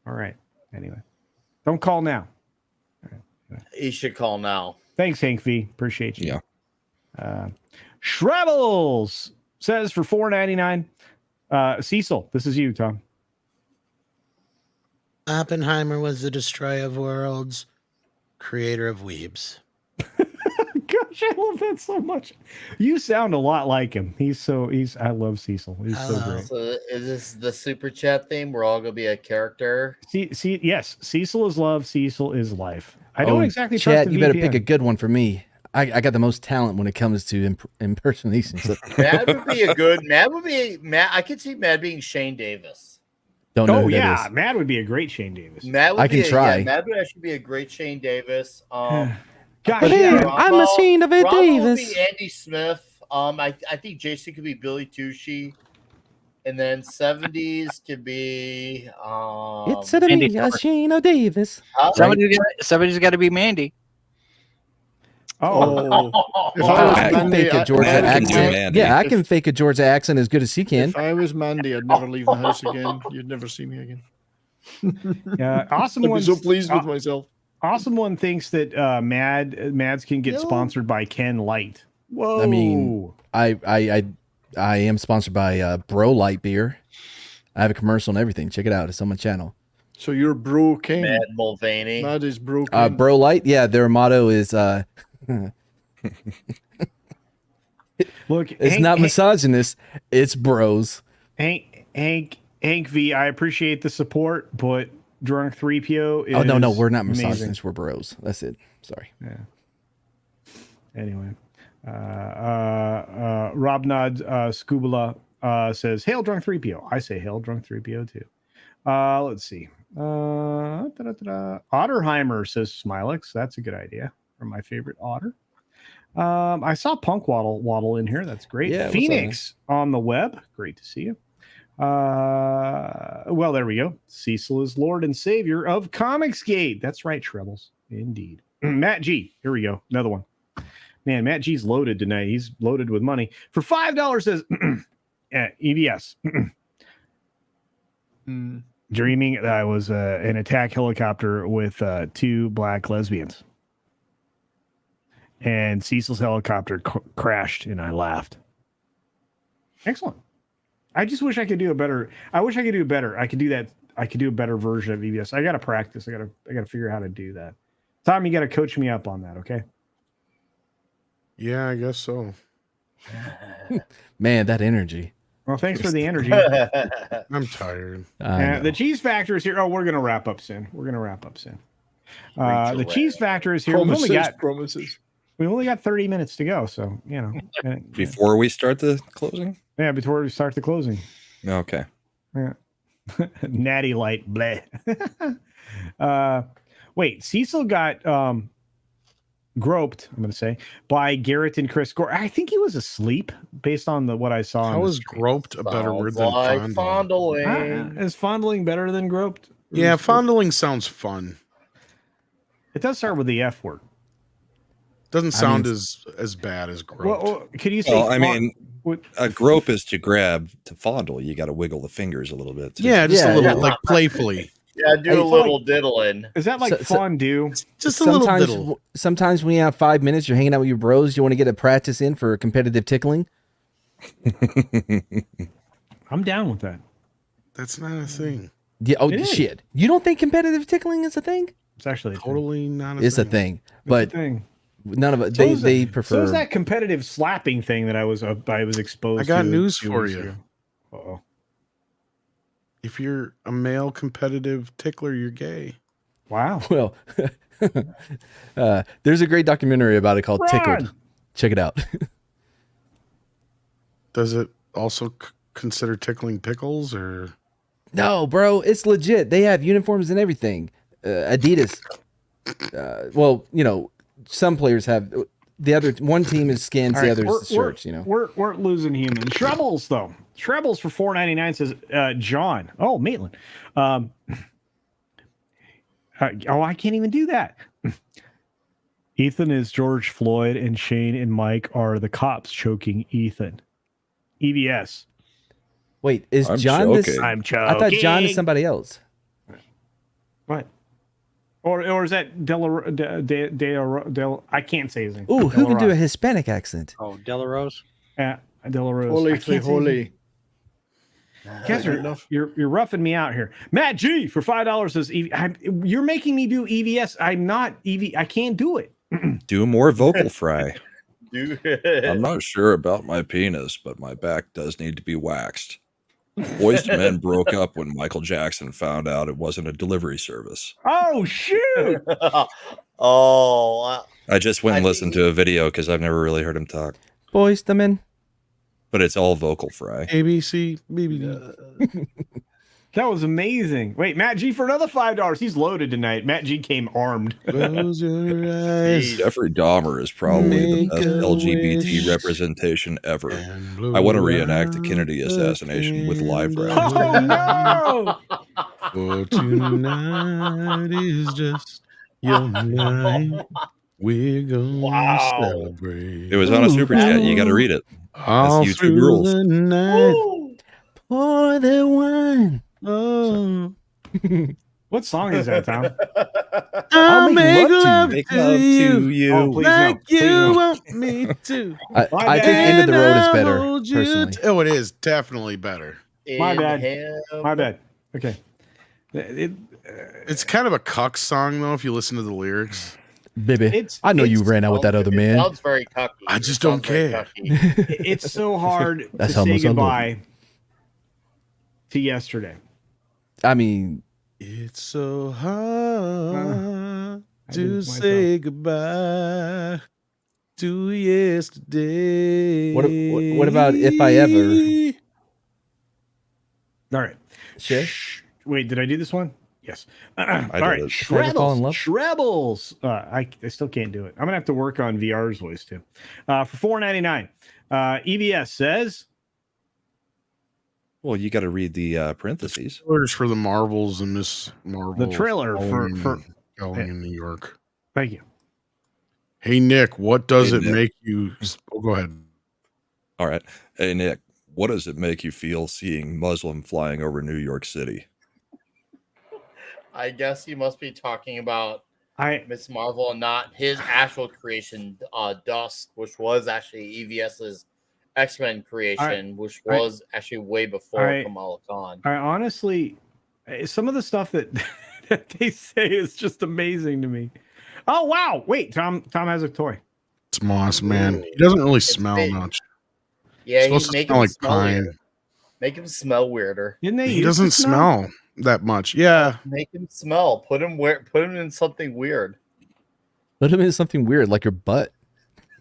All right. Anyway, don't call now. You should call now. Thanks, Hank V. Appreciate you. Yeah. Shrebbles says for $4.99. Cecil, this is you, Tom. Oppenheimer was the destroyer of worlds, creator of weebs. Gosh, I love that so much. You sound a lot like him. I love Cecil. He's so great. So is this the super chat thing? We're all gonna be a character. Yes, Cecil is love. Cecil is life. I don't exactly trust Chad, the you better VPN. pick a good one for me. I got the most talent when it comes to impersonations. So Matt would be a good. Matt would be Matt. I could see Matt being Shane Davis. don't know Oh who that yeah, is. Matt would be a great Shane Davis. Matt would I can be try. Yeah, Matt would actually be a great Shane Davis. Gosh, But yeah. here, I'm a Shane of it, Rambo would Davis. be Andy Smith. I think Jason could be Billy Tucci. And then 70s could be It's a me, a Shane of Davis. Somebody's got to be Mandy. Oh, if I I was can Mandy, fake a Georgia Mandy can do accent. Mandy. Yeah, I can fake a Georgia accent as good as he can. if I was Mandy, I'd never leave the house again. You'd never see me again. Awesome I'd be one. so pleased with myself. Awesome one thinks that Mads can get sponsored by Ken Light. Whoa! I mean, I am sponsored by Bro Light beer. I have a commercial and everything. Check it out. It's on my channel. So you're Bro King. Mad Mulvaney. Mad is Bro King. Bro Light, yeah, their motto is Look, it's not misogynist, it's bros. Hank V. I appreciate the support, but Drunk 3PO is Oh no, we're not amazing. misogynists, we're bros. That's it. Sorry. Yeah. Anyway, Robnod Scubala says, "Hail Drunk 3PO." I say, "Hail Drunk 3PO" too. Let's see. Otterheimer says, "Smilex." That's a good idea. From my favorite otter. I saw Punk Waddle in here. That's great. Yeah, what's up, Phoenix on the web. Great to see you. Well, there we go. Cecil is Lord and Savior of Comicsgate. That's right, Trebles. Indeed. Matt G. Here we go. Another one. Man, Matt G's loaded tonight. He's loaded with money. For $5 says, EVS. Dreaming that I was an attack helicopter with 2 black lesbians. And Cecil's helicopter crashed and I laughed. Excellent. I just wish I could do a better. I wish I could do better. I could do that. I could do a better version of EVS. I got to practice. I got to figure out how to do that. Tom, you got to coach me up on that. Okay. Yeah, I guess so. Man, that energy. Well, thanks for the energy. I'm tired. The cheese factor is here. Oh, we're going to wrap up soon. The cheese factor is here. Promises. We've only got 30 minutes to go. So, Before we start the closing? Yeah, before we start the closing. Okay. Yeah. Natty light, bleh. Wait, Cecil got groped, I'm going to say, by Garrett and Chris Gore. I think he was asleep based on what I saw. How is groped a better word than fondling? Is fondling better than groped? Yeah, fondling sounds fun. It does start with the F word. Doesn't sound as bad as groped. Well, could you say? Well, I mean, a grope is to grab. To fondle, you got to wiggle the fingers a little bit. Yeah, just a little, like playfully. Yeah, do a little diddling. Is that like fondue? Just a little diddle. Sometimes when you have 5 minutes, you're hanging out with your bros. You want to get a practice in for competitive tickling. I'm down with that. That's not a thing. Yeah. Oh shit! You don't think competitive tickling is a thing? It's actually totally not. It's a thing, but none of it. They prefer. So is that competitive slapping thing that I was exposed to. I got news for you. Uh-oh. If you're a male competitive tickler, you're gay. Wow. Well, there's a great documentary about it called Tickled. Check it out. Does it also consider tickling pickles or? No, bro, it's legit. They have uniforms and everything. Adidas. Well, some players have. The other one team is skins, the other's shirts. We're losing humans. Shrubbles though. Shrubbles for $4.99 says John. Oh, Maitland. I can't even do that. Ethan is George Floyd, and Shane and Mike are the cops choking Ethan. EVS. Wait, is John this? I'm choking. I thought John is somebody else. What? Or is that Del? I can't say his name. Ooh, who can do a Hispanic accent? Oh, Delarose. Yeah, Delarose. Holy. Guys, you're roughing me out here. Matt G for $5 says you're making me do EVS. I'm not EV. I can't do it. Do more vocal fry. I'm not sure about my penis, but my back does need to be waxed. Boys to Men broke up when Michael Jackson found out it wasn't a delivery service. Oh shoot! I just went and listened to a video because I've never really heard him talk. Boys to Men. But it's all vocal fry. ABC, BBD. That was amazing. Wait, Matt G for another $5. He's loaded tonight. Matt G came armed. Close your eyes. Jeffrey Dahmer is probably the best LGBT representation ever. I want to reenact the Kennedy assassination with live rap. Oh no! For tonight is just your night. We're gonna celebrate. It was on a super chat. You got to read it. All That's YouTube through rules. the night. Pour the wine. Oh. What song is that, Tom? I'll make love Make to love you, to you. Oh, please like no. Please you no. want me to. I think End of the Road is better, And I'll hold you personally. Oh, it is definitely better. My bad. My bad. Okay. It's kind of a cuck song though, if you listen to the lyrics. Baby, I know you ran out with that other man. Sounds very cucky. I just don't care. It's so hard That's to say almost goodbye to yesterday. I mean, It's so hard I to did say goodbye to yesterday. what about If I Ever? All right. Shh. Wait, did I do this one? Yes. All did right. it. Never Fall in Love? Shrebbles. I still can't do it. I'm gonna have to work on VR's voice too. For $4.99. EVS says. Well, you got to read the parentheses. Orders for the Marvels and Miss Marvel. The trailer for going in New York. Thank you. Hey Nick, what does Hey, it Nick. make you? Oh, go ahead. All right. Hey, Nick, What does it make you feel seeing Muslim flying over New York City? I guess he must be talking about Miss Marvel and not his actual creation, Dusk, which was actually EVS's X-Men creation, which was actually way before Kamala Khan. I honestly, some of the stuff that, that they say is just amazing to me. Oh wow! Wait, Tom has a toy. It's Moss, man. He doesn't really smell much. Yeah, It's supposed to smell like pine. weird. Make him smell weirder. Didn't they? He doesn't smell that much. Yeah. Make him smell. Put him in something weird. Put him in something weird, like your butt.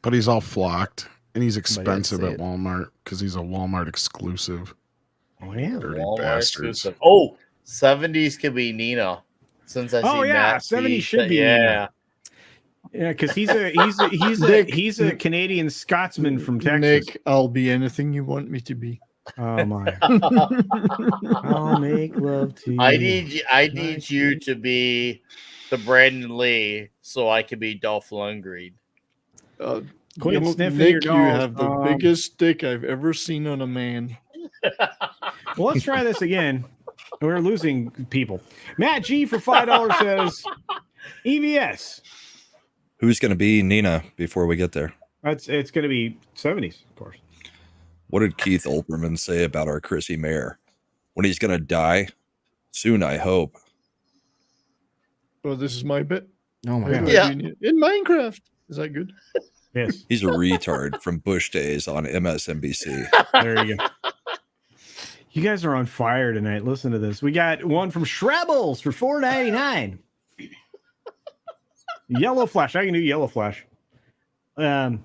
But he's all flocked, and he's expensive say at it. Walmart because he's a Walmart exclusive. Oh yeah, dirty Walmart bastards. exclusive. Oh, 70s could be Nina. Since I see Matt 70s should be yeah. Nina. Yeah, because he's a Canadian Scotsman from Texas. Nick, I'll be anything you want me to be. Oh my! I'll make love to you. I need you to be the Brandon Lee, so I can be Dolph Lundgren. Quit sniffing Nick, your you dolls, have the Tom. biggest dick I've ever seen on a man. Well, let's try this again. We're losing people. Matt G for $5 says EVS. Who's going to be Nina before we get there? It's going to be 70s, of course. What did Keith Olbermann say about our Chrissy Mayer? When he's going to die? Soon, I hope. Oh, this is my bit. Oh my How god! do I do it? In Minecraft. Is that good? Yes. He's a retard from Bush days on MSNBC. There you go. You guys are on fire tonight. Listen to this. We got one from Shrebbles for $4.99. Yellow Flash. I can do Yellow Flash. How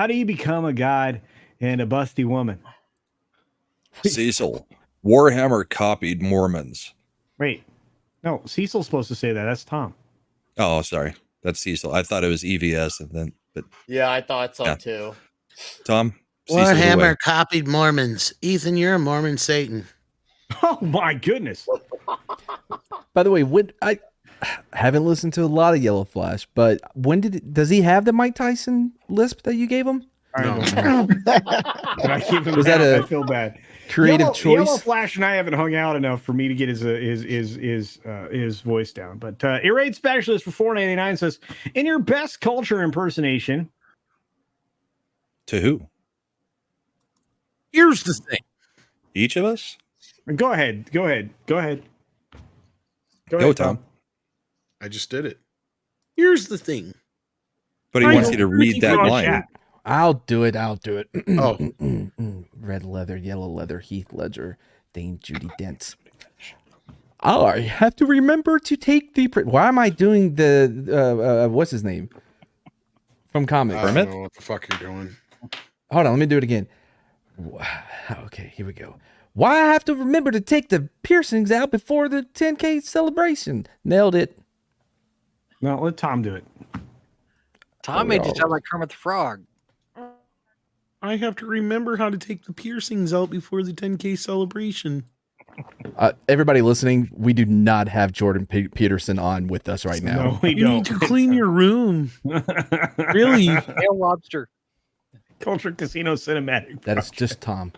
do you become a god and a busty woman? Cecil, Warhammer copied Mormons. Wait. No, Cecil's supposed to say that. That's Tom. Oh, sorry. That's Cecil. I thought it was EVS, and then, but Yeah, I thought so Yeah. too. Tom, Cecil's away. Warhammer copied Mormons. Ethan, you're a Mormon Satan. Oh my goodness. By the way, I haven't listened to a lot of Yellow Flash, but does he have the Mike Tyson lisp that you gave him? I don't know. But I keep him Was down. that a I feel bad. creative choice? Yellow Flash and I haven't hung out enough for me to get his voice down. But Irate Specialist for $4.99 says, in your best culture impersonation. To who? Here's the thing. Each of us? Go ahead. Go ahead, Tom. I just did it. Here's the thing. But he wants you to read that line. I'll do it. Oh. Red leather, yellow leather, Heath Ledger, Dame Judy Dent. Oh, I have to remember to take the. Why am I doing the? What's his name? From comics. I don't know what the fuck you're doing. Hold on, let me do it again. Okay, here we go. Why I have to remember to take the piercings out before the 10K celebration? Nailed it. No, let Tom do it. Tom made you sound like Kermit the Frog. I have to remember how to take the piercings out before the 10K celebration. Everybody listening, we do not have Jordan Peterson on with us right now. No, we You don't. need to clean your room. Really? Hail lobster. Culture Casino Cinematic. That is just Tom.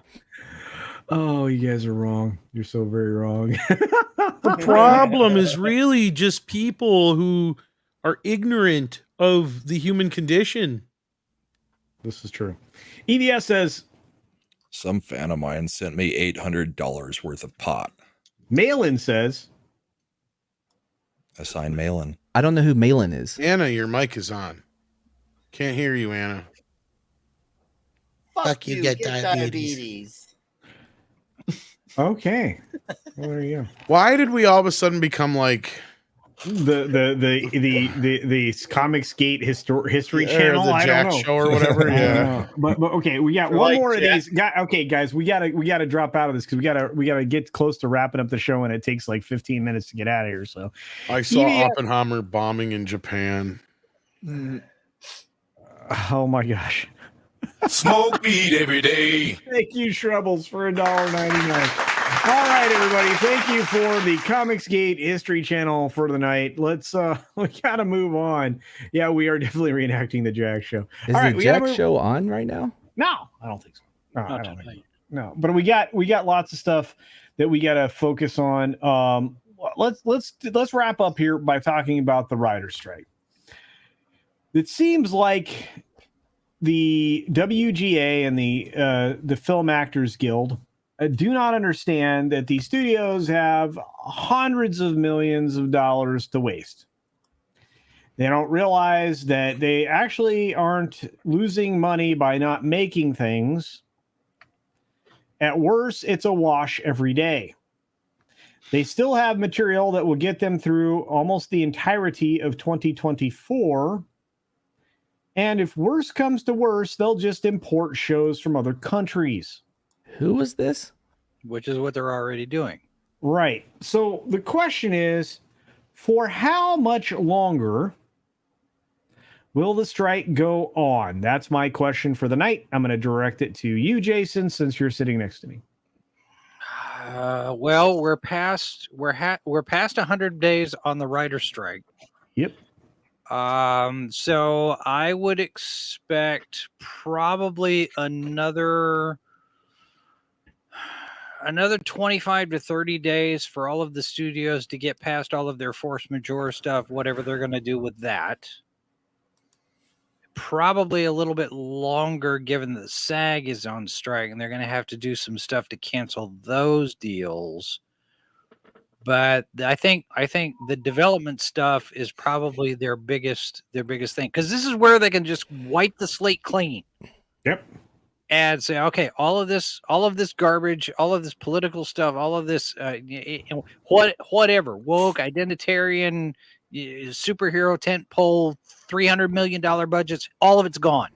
Oh, you guys are wrong. You're so very wrong. The problem is really just people who are ignorant of the human condition. This is true. EVS says, Some fan of mine sent me $800 worth of pot. Malin says, Assign Malin. I don't know who Malin is. Anna, your mic is on. Can't hear you, Anna. Fuck you, get diabetes. okay. Well, there you go. Why did we all of a sudden become like the Comics Gate history channel? the I Jack don't know. Show or whatever? Yeah. But okay, we got You're one like more Jack. of these. Okay, guys, we gotta drop out of this because we gotta get close to wrapping up the show, and it takes like 15 minutes to get out of here. So I saw EVS Oppenheimer bombing in Japan. oh my gosh. Smoke weed every day. Thank you, Shrubbles, for $1.99. All right, everybody. Thank you for the Comics Gate History Channel for the night. Let's we gotta move on. Yeah, we are definitely reenacting the Jack Show. Is All right, the we gotta Jack move- Show on right now? No, I don't think so. I don't think. No, but we got lots of stuff that we got to focus on. Let's wrap up here by talking about the writer's strike. It seems like the WGA and the Film Actors Guild do not understand that these studios have hundreds of millions of dollars to waste. They don't realize that they actually aren't losing money by not making things. At worst, it's a wash every day. They still have material that will get them through almost the entirety of 2024. And if worse comes to worse, they'll just import shows from other countries. Who is this? Which is what they're already doing. Right. So the question is, for how much longer will the strike go on? That's my question for the night. I'm going to direct it to you, Jason, since you're sitting next to me. Well, we're past 100 days on the writer's strike. Yep. So I would expect probably another 25 to 30 days for all of the studios to get past all of their force majeure stuff, whatever they're going to do with that. Probably a little bit longer given that SAG is on strike and they're going to have to do some stuff to cancel those deals. But I think the development stuff is probably their biggest thing, because this is where they can just wipe the slate clean. Yep. And say, okay, all of this garbage, all of this political stuff, all of this whatever, woke, identitarian, superhero tent pole, $300 million budgets, all of it's gone.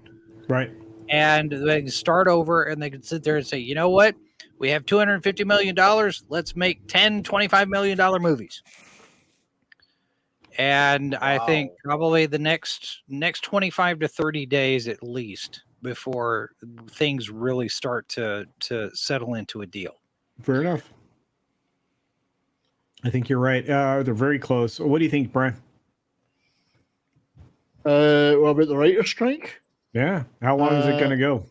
Right. And they can start over and they can sit there and say, you know what? We have $250 million. Let's make 10, $25 million movies. And I think probably the next 25 to 30 days at least before things really start to settle into a deal. Fair enough. I think you're right. They're very close. What do you think, Brian? What about the writer's strike? Yeah. How long is it going to go?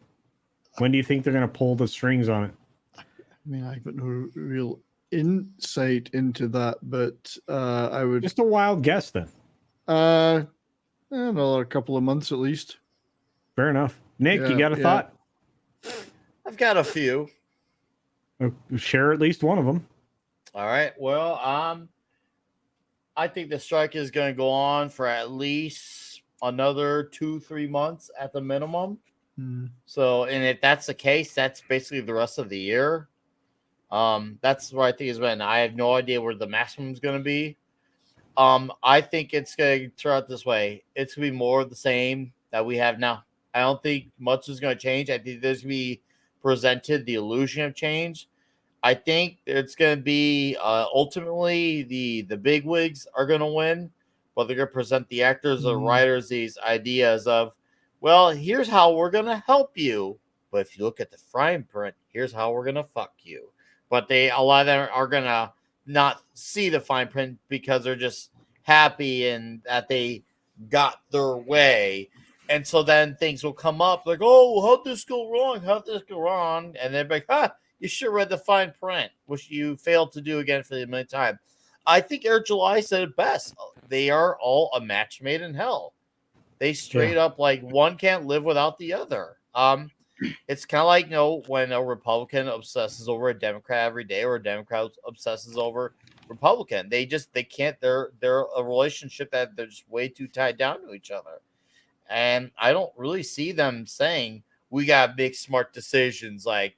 When do you think they're going to pull the strings on it? I mean, I've got no real insight into that, but I would just a wild guess then. Another couple of months at least. Fair enough. Nick, you got a thought? I've got a few. Share at least one of them. All right. Well, I think the strike is going to go on for at least another 2-3 months at the minimum. So, and if that's the case, that's basically the rest of the year. That's what I think is when I have no idea where the maximum is going to be. I think it's going to turn out this way. It's going to be more of the same that we have now. I don't think much is going to change. I think there's going to be presented the illusion of change. I think it's going to be ultimately the big wigs are going to win, but they're going to present the actors or writers these ideas of, well, here's how we're going to help you. But if you look at the fine print, here's how we're going to fuck you. But a lot of them are going to not see the fine print because they're just happy and that they got their way. And so then things will come up like, oh, how'd this go wrong? How'd this go wrong? And they're like, you should have read the fine print, which you failed to do again for the millionth time. I think Eric July said it best. They are all a match made in hell. They straight up like one can't live without the other. It's kind of like, when a Republican obsesses over a Democrat every day or a Democrat obsesses over Republican. They can't, they're a relationship that they're just way too tied down to each other. And I don't really see them saying we got to make smart decisions like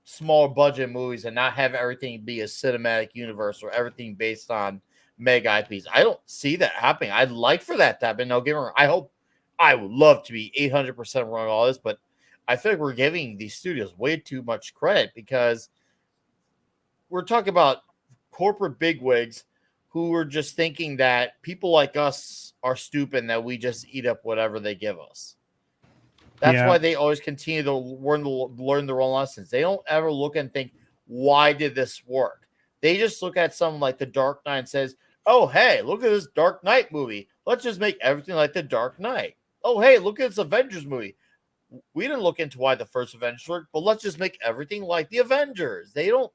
small budget movies and not have everything be a cinematic universe or everything based on mega IPs. I don't see that happening. I'd like for that to happen. Now, I would love to be 800% wrong on all this, but I feel like we're giving these studios way too much credit because we're talking about corporate bigwigs who are just thinking that people like us are stupid and that we just eat up whatever they give us. That's why they always continue to learn their own lessons. They don't ever look and think, why did this work? They just look at something like The Dark Knight and says, oh, hey, look at this Dark Knight movie. Let's just make everything like The Dark Knight. Oh, hey, look at this Avengers movie. we didn't look into why the first Avengers worked, but let's just make everything like the Avengers. They don't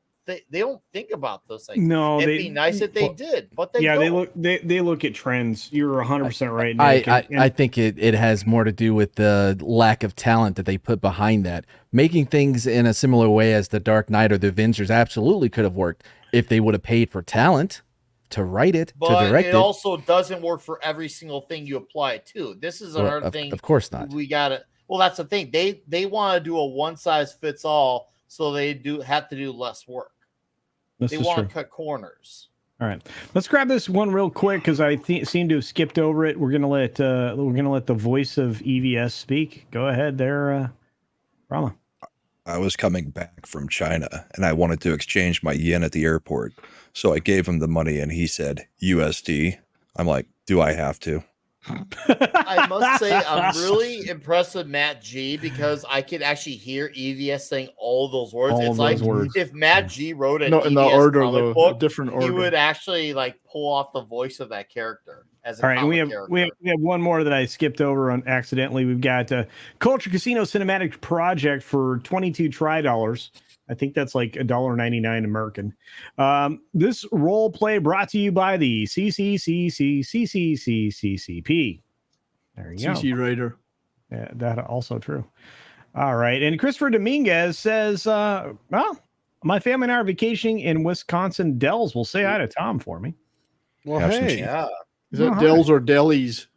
think about those things. No, it'd be nice if they did, but they don't. they look at trends. You're 100% right, Nick. I think it has more to do with the lack of talent that they put behind that. Making things in a similar way as the Dark Knight or the Avengers absolutely could have worked if they would have paid for talent to write it, But to direct it also doesn't work for every single thing you apply it to. This is another thing. Of course not. We got to. Well, that's the thing. They want to do a one size fits all, so they have to do less work. They want to cut corners. All right, let's grab this one real quick because I seem to have skipped over it. We're gonna let the voice of EVS speak. Go ahead, there, Rama. I was coming back from China and I wanted to exchange my yen at the airport, so I gave him the money and he said USD. I'm like, do I have to? I must say, I'm really impressed with Matt G because I could actually hear EVS saying all those words. All it's those like words. if Matt G wrote an Not EVS in that order, comic though. book, Different he order. would actually like pull off the voice of that character as a All right, and comic we character. have one more that I skipped over on accidentally. We've got Culture Casino Cinematic Project for 22 $. I think that's like $1.99 American. This role play brought to you by the CCCCCCCCP. There you go. CC Rider. Yeah, that also true. All right, and Christopher Dominguez says, "Well, my family and I are vacationing in Wisconsin Dells. Will say hi to Tom for me." Well, Have some hey, cheese. Yeah. is that Oh, hi. Dells or Delis?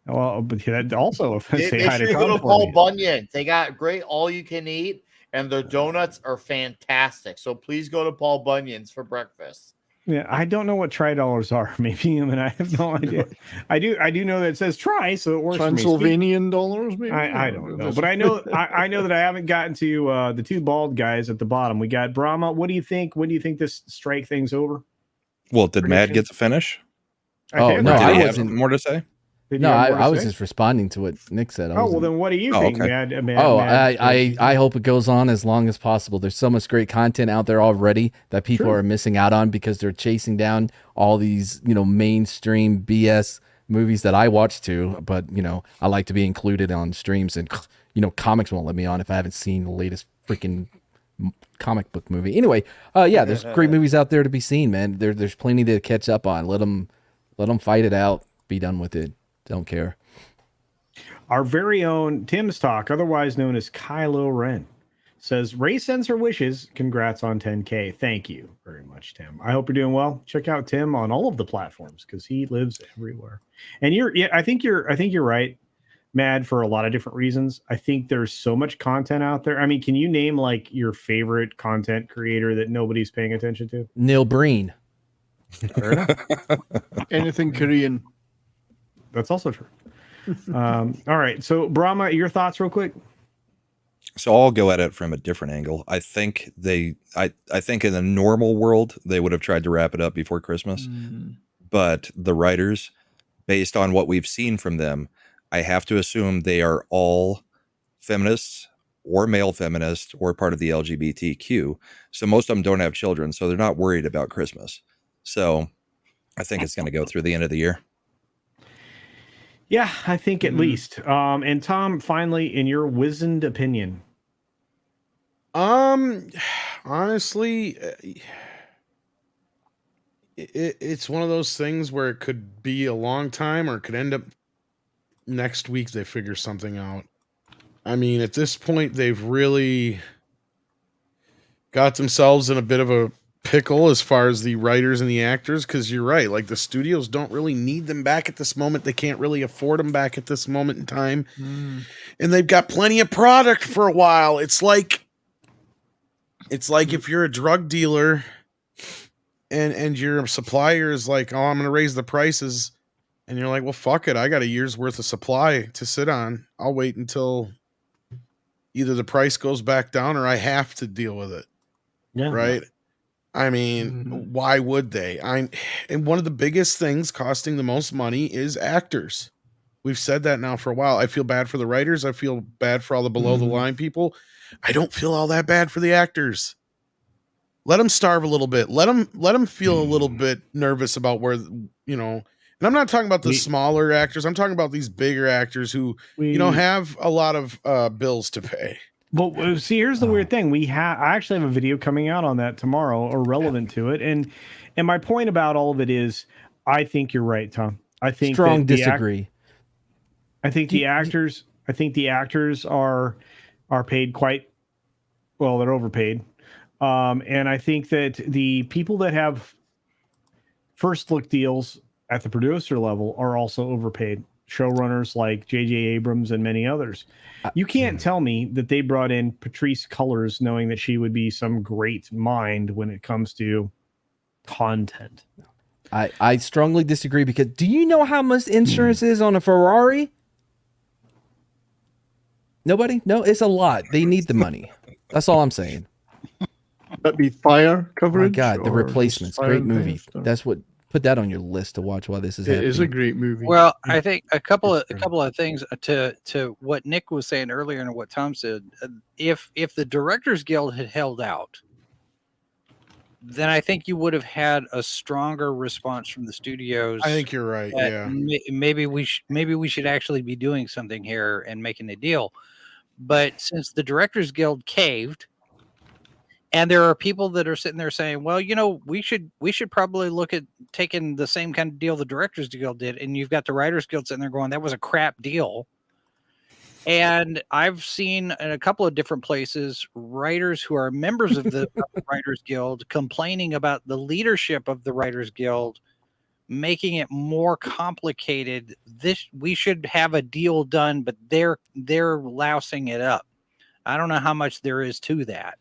Well, but that also Make say hi sure to you go Tom to for Paul me. Bunyan. They got great all you can eat, and their donuts are fantastic. So please go to Paul Bunyan's for breakfast. Yeah, I don't know what $dollars are. Maybe I mean I have no idea. I do know that it says try, so it works for me. Transylvanian dollars, maybe? I don't know, but I know I know that I haven't gotten to the two bald guys at the bottom. We got Brahma. What do you think? When do you think this strike thing's over? Well, did Mad get to finish? Oh, no, Did I he have wasn't- more to say? Did No, you have more to I was say? just responding to what Nick said. Oh, well, then what do you think, okay. Mad? I hope it goes on as long as possible. There's so much great content out there already that people Sure. are missing out on because they're chasing down all these, mainstream BS movies that I watch too. But, I like to be included on streams and, comics won't let me on if I haven't seen the latest freaking comic book movie. Anyway, yeah, there's great movies out there to be seen, man. There's plenty to catch up on. Let them fight it out. Be done with it. Don't care. Our very own Tim's Talk, otherwise known as Kylo Ren, says, Ray sends her wishes. Congrats on 10K. Thank you very much, Tim. I hope you're doing well. Check out Tim on all of the platforms because he lives everywhere. And I think you're right, Mad, for a lot of different reasons. I think there's so much content out there. I mean, can you name like your favorite content creator that nobody's paying attention to? Neil Breen. Fair enough. Anything Korean. That's also true. All right. So, Brahma, your thoughts real quick? So I'll go at it from a different angle. I think I think in a normal world, they would have tried to wrap it up before Christmas. But the writers, based on what we've seen from them, I have to assume they are all feminists or male feminists or part of the LGBTQ. So most of them don't have children, so they're not worried about Christmas. So I think it's going to go through the end of the year. Yeah, I think at least. And Tom, finally, in your wizened opinion. Honestly, it's one of those things where it could be a long time or it could end up next week they figure something out. I mean, at this point, they've really got themselves in a bit of a pickle as far as the writers and the actors, because you're right, like the studios don't really need them back at this moment. They can't really afford them back at this moment in time. And they've got plenty of product for a while. It's like if you're a drug dealer and your supplier is like, oh, I'm going to raise the prices. And you're like, well, fuck it. I got a year's worth of supply to sit on. I'll wait until either the price goes back down or I have to deal with it. Yeah. Right. I mean, why would they? And one of the biggest things costing the most money is actors. We've said that now for a while. I feel bad for the writers. I feel bad for all the below the line people. I don't feel all that bad for the actors. Let them starve a little bit. Let them feel a little bit nervous about where, And I'm not talking about the smaller actors. I'm talking about these bigger actors who, have a lot of bills to pay. Well, see, here's the weird thing. I actually have a video coming out on that tomorrow, or relevant to it. And my point about all of it is, I think you're right, Tom. I think strong disagree. I think the actors are paid quite well. They're overpaid. And I think that the people that have first look deals at the producer level are also overpaid. Showrunners like J.J. Abrams and many others. You can't tell me that they brought in Patrice Cullors knowing that she would be some great mind when it comes to content. I strongly disagree, because do you know how much insurance is on a Ferrari? Nobody? No, it's a lot. They need the money. That's all I'm saying. That'd be fire coverage. Oh my God, The Replacements, great movie. That's what. Put that on your list to watch while this is happening. It is a great movie. Well, I think a couple of things to what Nick was saying earlier and what Tom said. If the Directors Guild had held out, then I think you would have had a stronger response from the studios. I think you're right. Yeah. Maybe we should actually be doing something here and making a deal. But since the Directors Guild caved, and there are people that are sitting there saying, well, we should probably look at taking the same kind of deal the Directors Guild did. And you've got the Writers Guild sitting there going, that was a crap deal. And I've seen in a couple of different places, writers who are members of the Writers Guild complaining about the leadership of the Writers Guild, making it more complicated. We should have a deal done, but they're lousing it up. I don't know how much there is to that.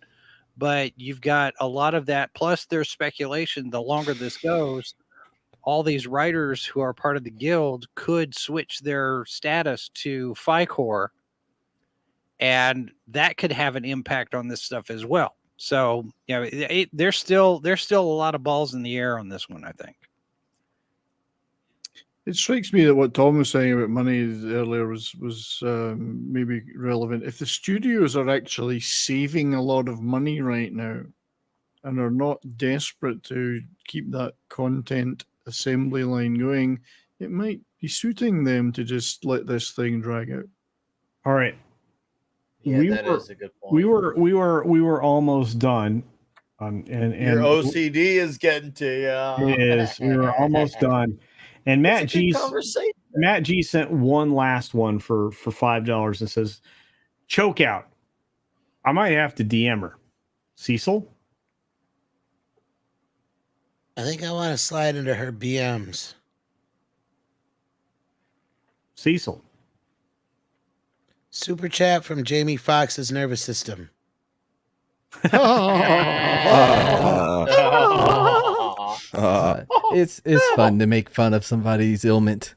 But you've got a lot of that. Plus, there's speculation. The longer this goes, all these writers who are part of the guild could switch their status to FICOR, and that could have an impact on this stuff as well. So, there's still a lot of balls in the air on this one, I think. It strikes me that what Tom was saying about money earlier was maybe relevant. If the studios are actually saving a lot of money right now and are not desperate to keep that content assembly line going, it might be suiting them to just let this thing drag out. All right. Yeah, that is a good point. We were almost done. And your OCD is getting to you. It is. We were almost done. And Matt G sent one last one for $5 and says, choke out. I might have to DM her. Cecil? I think I want to slide into her BMs. Cecil. Super chat from Jamie Foxx's nervous system. It's fun to make fun of somebody's ailment.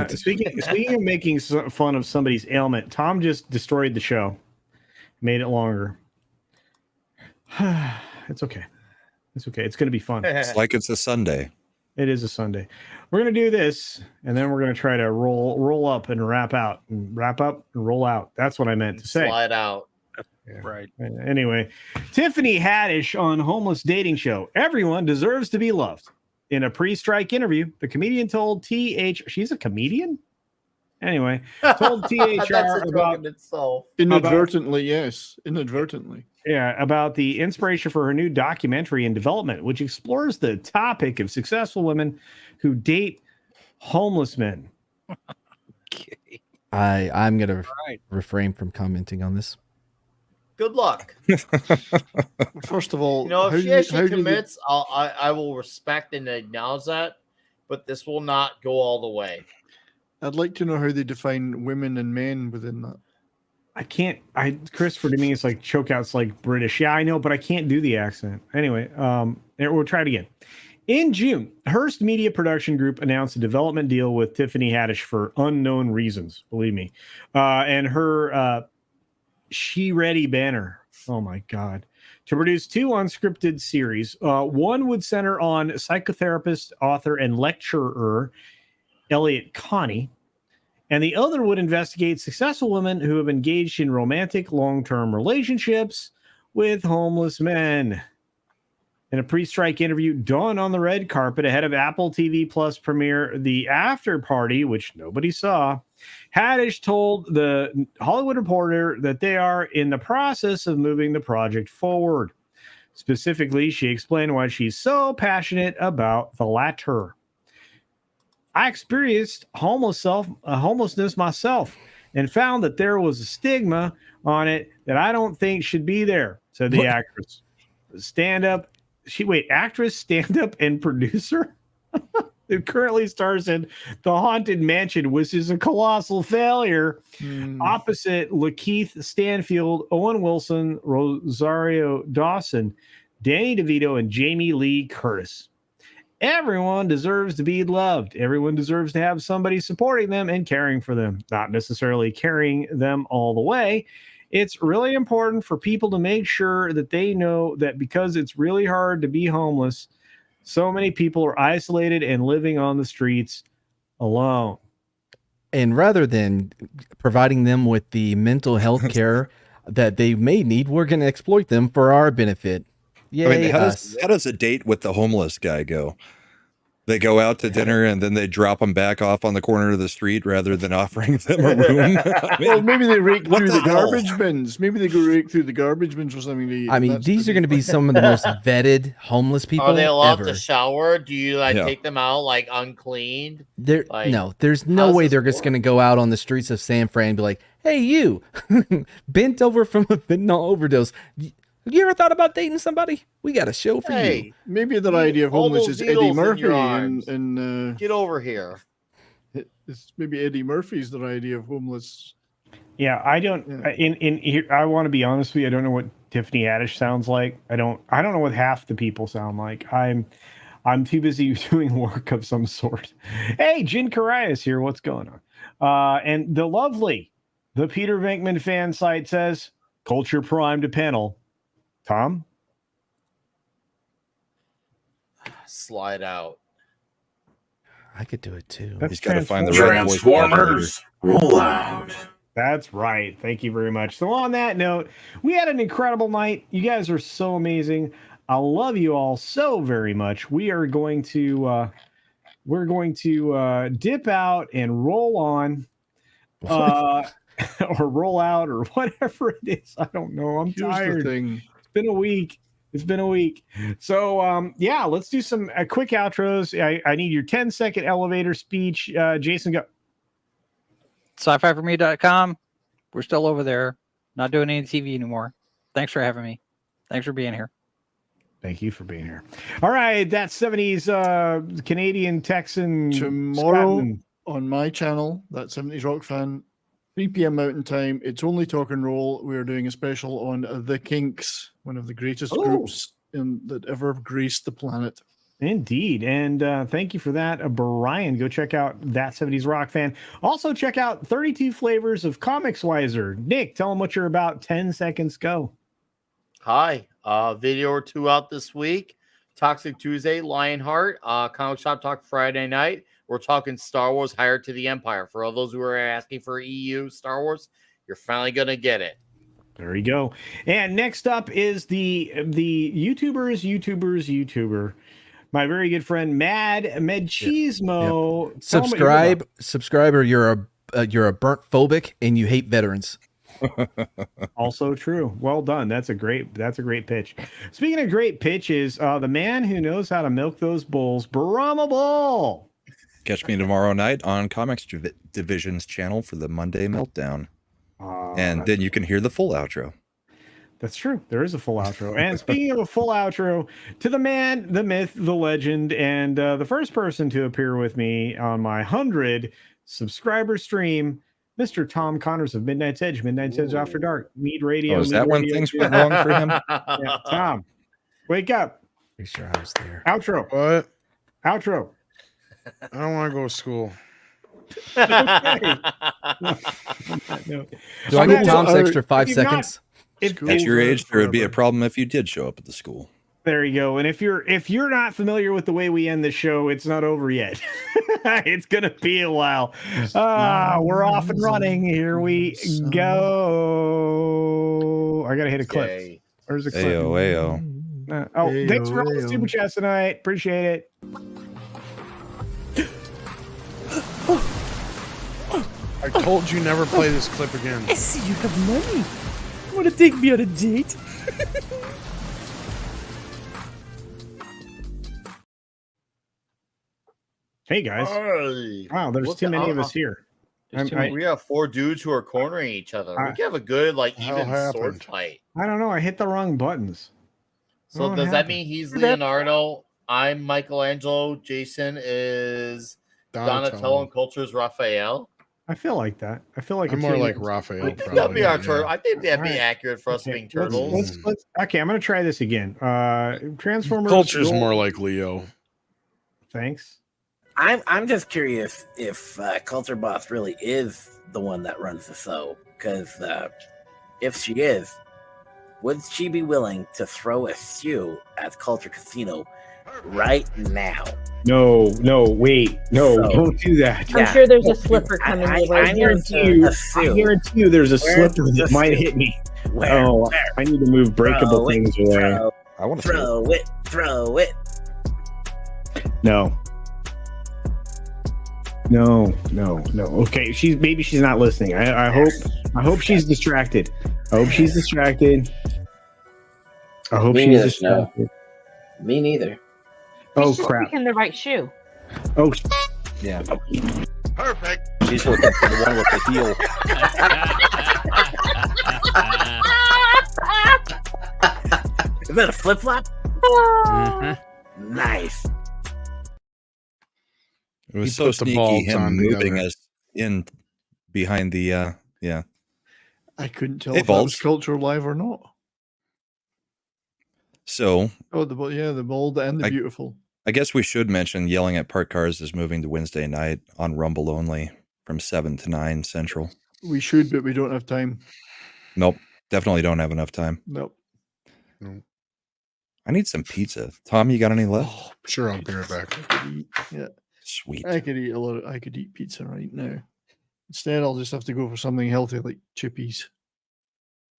Speaking of making fun of somebody's ailment, Tom just destroyed the show, made it longer. It's okay. It's okay. It's going to be fun. It's like it's a Sunday. It is a Sunday. We're going to do this, and then we're going to try to roll up and wrap up and roll out. That's what I meant to say. Slide out. Yeah. Right. Anyway, Tiffany Haddish on Homeless Dating Show. Everyone deserves to be loved. In a pre-strike interview, the comedian told she's a comedian? Anyway, told THR about itself. Inadvertently, yes. Inadvertently. Yeah, about the inspiration for her new documentary in development, which explores the topic of successful women who date homeless men. Okay. I'm going to refrain from commenting on this. Good luck. First of all, if she actually commits, I will respect and acknowledge that, but this will not go all the way. I'd like to know how they define women and men within that. I can't. Christopher, to me, it's like chokeouts like British. Yeah, I know, but I can't do the accent. Anyway, we'll try it again. In June, Hearst Media Production Group announced a development deal with Tiffany Haddish for unknown reasons. Believe me, and her She Ready banner. Oh my God. To produce 2 unscripted series. One would center on psychotherapist, author, and lecturer Elliot Connie. And the other would investigate successful women who have engaged in romantic long-term relationships with homeless men. In a pre-strike interview done on the red carpet ahead of Apple TV Plus premiere, The After Party, which nobody saw, Haddish told the Hollywood Reporter that they are in the process of moving the project forward. Specifically, she explained why she's so passionate about the latter. I experienced homelessness myself and found that there was a stigma on it that I don't think should be there, said the actress. Actress, stand-up, and producer who currently stars in The Haunted Mansion, which is a colossal failure, opposite Lakeith Stanfield, Owen Wilson, Rosario Dawson, Danny DeVito, and Jamie Lee Curtis. Everyone deserves to be loved. Everyone deserves to have somebody supporting them and caring for them, not necessarily carrying them all the way. It's really important for people to make sure that they know that because it's really hard to be homeless, so many people are isolated and living on the streets alone. And rather than providing them with the mental health care that they may need, we're going to exploit them for our benefit. Yay, I mean, how does a date with the homeless guy go? They go out to dinner and then they drop them back off on the corner of the street rather than offering them a room. I mean, well, maybe they rake through the hell? garbage bins. Maybe they go rake through the garbage bins or something. To eat. I mean, these are going to be some of the most vetted homeless people Are they allowed ever. to shower? Do you Yeah. take them out like uncleaned? There's no way they're just going to go out on the streets of San Fran and be like, "Hey, you, bent over from a fentanyl overdose. You ever thought about dating somebody? We got a show for you." Maybe their idea of all homeless those is Eddie needles in Murphy, your arms. and Get over here. It's maybe Eddie Murphy's their idea of homeless. Yeah, I don't. In here, I want to be honest with you. I don't know what Tiffany Haddish sounds like. I don't know what half the people sound like. I'm too busy doing work of some sort. Hey, Jin Karias here. What's going on? And the Peter Venkman fan site says Culture Prime to panel. Tom? Slide out. I could do it too. That's He's got to find the Transformers roll out. That's right. Thank you very much. So on that note, we had an incredible night. You guys are so amazing. I love you all so very much. We are going to dip out and roll on, or roll out, or whatever it is. I don't know. I'm tired. It's been a week. So let's do some quick outros. I need your 10-second elevator speech. Jason, go. Sci-fi4me.com. We're still over there. Not doing any TV anymore. Thanks for having me. Thanks for being here. Thank you for being here. All right, that's 70s Canadian Texan Tomorrow Scotland. on my channel, that 70s Rock Fan, 3 p.m. Mountain Time. It's only talk and roll. We are doing a special on The Kinks, one of the greatest groups that ever graced the planet. Indeed. And thank you for that, Brian. Go check out That 70s Rock Fan. Also, check out 32 Flavors of Comics Wiser. Nick, tell them what you're about. 10 seconds, go. Hi. Video or two out this week. Toxic Tuesday, Lionheart. Comic Shop Talk Friday night. We're talking Star Wars Higher to the Empire. For all those who are asking for EU Star Wars, you're finally going to get it. There you go. And next up is the YouTuber. My very good friend Mad Medchismo. Yep. Subscribe, or you're a burnt phobic and you hate veterans. Also true. Well done. That's a great pitch. Speaking of great pitches, the man who knows how to milk those bulls, Brahma Bull. Catch me tomorrow night on Comics Division's channel for the Monday Meltdown. And then you can hear the full outro. That's true. There is a full outro. And speaking of a full outro, to the man, the myth, the legend, and the first person to appear with me on my 100 subscriber stream, Mr. Tom Connors of Midnight's Edge After Dark, Mead Radio. Oh, is that when things went wrong for him? Yeah, Tom, wake up. Pretty sure I was there. Outro. What? Outro. I don't want to go to school. Do I get Tom's extra 5 seconds? At your age, there would be a problem if you did show up at the school. There you go. And if you're not familiar with the way we end the show, it's not over yet. It's gonna be a while. We're off and running. Here we go. I gotta hit a clip. Where's the clip? Ayo. Thanks for all the super chats tonight. Appreciate it. I told you never play this clip again. I see you have money. Want to take me on a date? Hey guys! Hey. Wow, there's Look too at- many of us here. We have 4 dudes who are cornering each other. We can have a good, like, Hell even sword happened? fight. I don't know. I hit the wrong buttons. So What does that happened? mean he's Leonardo? I'm Michelangelo. Jason is Donatello, and Culture's Raphael. I feel like that. I feel like I'm it's more hitting- like Raphael. I think that'd Probably, be our yeah. turtle. I think that'd be Alright. accurate for us Okay, being turtles. let's okay, I'm gonna try this again. Transformers. Culture's Gold- more like Leo. Thanks. I'm just curious if Culture Boss really is the one that runs the show. Because if she is, would she be willing to throw a shoe at Culture Casino right now? No, wait, no, So- don't do that. I'm sure there's a slipper coming your way. I guarantee you, there's a Where's slipper that the might shoe? hit me. Where? Oh, I need to move breakable Throw it, things away. I want to Throw it, throw it. No. Okay, maybe she's not listening. I hope she's distracted. I hope she's distracted. I hope Me she's neither, distracted. Me neither. Oh She's crap. picking the right shoe. Oh yeah. Perfect. She's looking for the one with the heel. Is that a flip flop? Mm-hmm. Nice. It was He so put the sneaky balls him on moving together. us in behind the yeah. I couldn't tell Hey, if that was Balls. Culture Live or not. So Oh, the bold and the beautiful. I guess we should mention Yelling at Parked Cars is moving to Wednesday night on Rumble only from 7 to 9 Central. We should, but we don't have time. Nope. Definitely don't have enough time. Nope. I need some pizza. Tom, you got any left? Sure, I'll be right back. Yeah. Sweet. I could eat a lot. I could eat pizza right now. Instead, I'll just have to go for something healthy like chippies.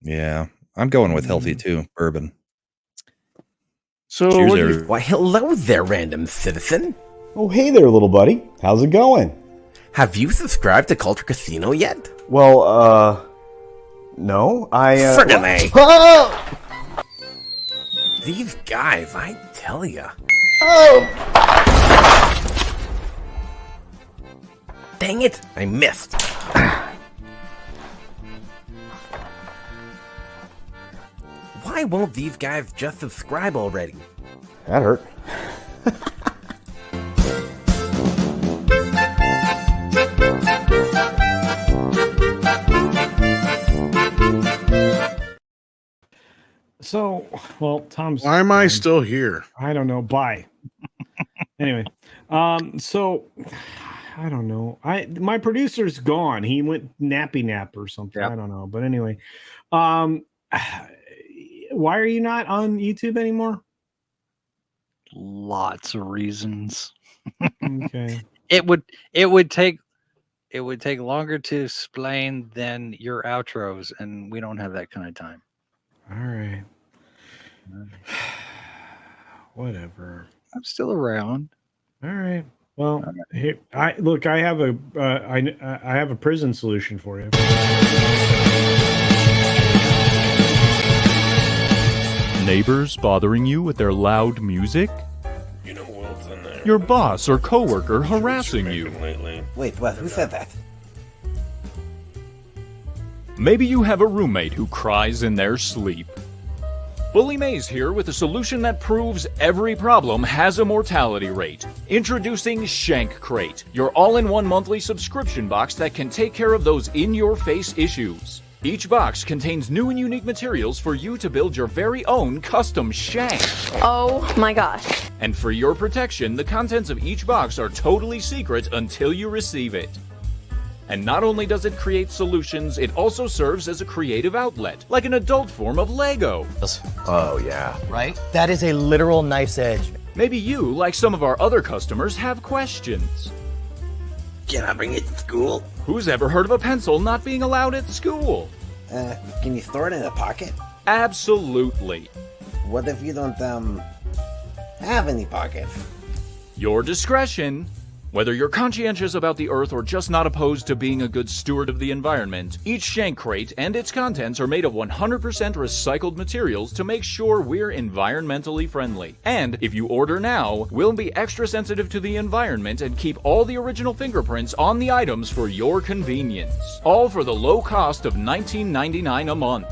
Yeah. I'm going with healthy too. Bourbon. So, Cheers, what do you- everybody. Why, hello there, random citizen. Oh, hey there, little buddy. How's it going? Have you subscribed to Culture Casino yet? Well, no. Friggin' A. Oh! These guys, I tell ya. Dang it, I missed. Why won't these guys just subscribe already? That hurt. So, well, Tom's. Why am I still here? I don't know. Bye. Anyway, so I don't know. My producer's gone. He went nappy nap or something. I don't know. But anyway, why are you not on YouTube anymore? Lots of reasons. Okay. It would take longer to explain than your outros, and we don't have that kind of time. All right. Whatever. I'm still around. All right. Well, here, I have a prison solution for you. Neighbors bothering you with their loud music? You know who else in there? Your boss or coworker harassing you? Wait, what? Who said that? Maybe you have a roommate who cries in their sleep. Bully Mays here with a solution that proves every problem has a mortality rate. Introducing Shank Crate, your all-in-one monthly subscription box that can take care of those in-your-face issues. Each box contains new and unique materials for you to build your very own custom shank. Oh my gosh. And for your protection, the contents of each box are totally secret until you receive it. And not only does it create solutions, it also serves as a creative outlet, like an adult form of Lego. Oh, yeah. Right? That is a literal knife's edge. Maybe you, like some of our other customers, have questions. Can I bring it to school? Who's ever heard of a pencil not being allowed at school? Can you store it in a pocket? Absolutely. What if you don't have any pockets? Your discretion. Whether you're conscientious about the Earth or just not opposed to being a good steward of the environment, each Shank crate and its contents are made of 100% recycled materials to make sure we're environmentally friendly. And if you order now, we'll be extra sensitive to the environment and keep all the original fingerprints on the items for your convenience. All for the low cost of $19.99 a month.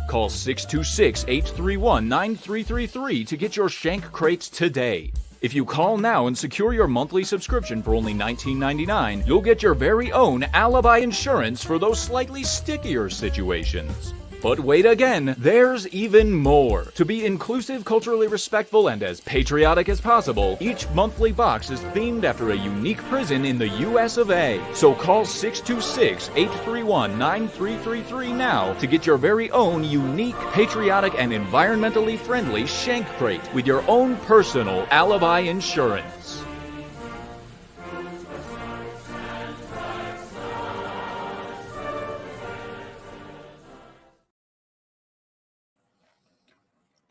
Call 626-831-9333 to get your Shank crates today. If you call now and secure your monthly subscription for only $19.99, you'll get your very own alibi insurance for those slightly stickier situations. But wait again, there's even more. To be inclusive, culturally respectful, and as patriotic as possible, each monthly box is themed after a unique prison in the US of A. So call 626-831-9333 now to get your very own unique, patriotic, and environmentally friendly Shank crate with your own personal alibi insurance.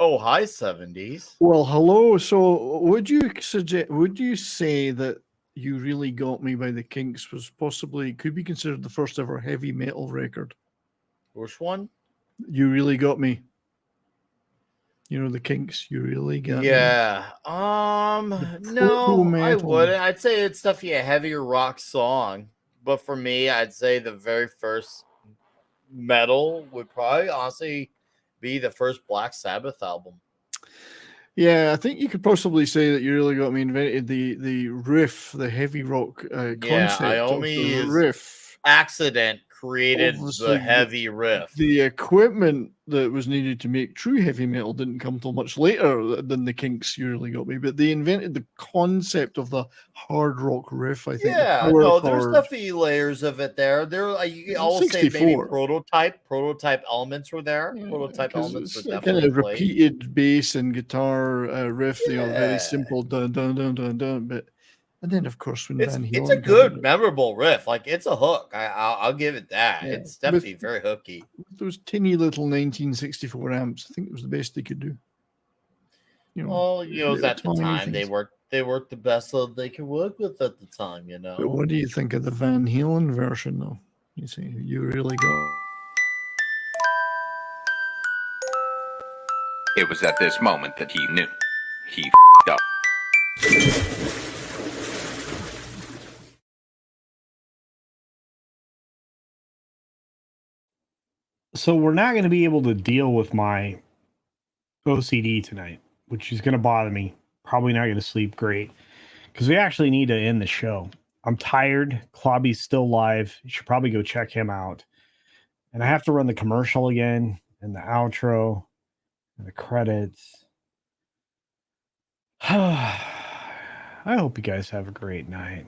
Oh, hi, 70s. Well, hello. So, would you suggest? Would you say that "You Really Got Me" by the Kinks was possibly could be considered the first ever heavy metal record? Which one? "You Really Got Me." You know the Kinks. "You Really Got Me." Yeah. No, I metal. wouldn't. I'd say it's definitely a heavier rock song, but for me, I'd say the very first metal would probably honestly be the first Black Sabbath album. Yeah, I think you could possibly say that "You Really Got Me" invented the riff, the heavy rock concept. Iommi's of the riff accident created Obviously, the heavy riff. The equipment that was needed to make true heavy metal didn't come till much later than the Kinks. "You Really Got Me," but they invented the concept of the hard rock riff. I think. Yeah, no, there's definitely layers of it there. There, you always say maybe 64. prototype elements were there. Prototype elements were Kind definitely of played. repeated bass and guitar riff. You know, very simple dun dun dun dun dun. But and then of course when It's Van a Halen good, memorable riff. Like it's a hook. I'll give it that. Yeah, It's definitely very hooky. those tinny little 1964 amps, I think it was the best they could do. You know, Well, you know, little at the tiny time things. they worked the best that they could work with at the time. You know. But what do you think of the Van Halen version, though? You see, "You Really Got." It was at this moment that he knew. He f***ed up. So we're not going to be able to deal with my OCD tonight, which is going to bother me. Probably not going to sleep great because we actually need to end the show. I'm tired. Clobby's still live. You should probably go check him out. And I have to run the commercial again and the outro and the credits. I hope you guys have a great night.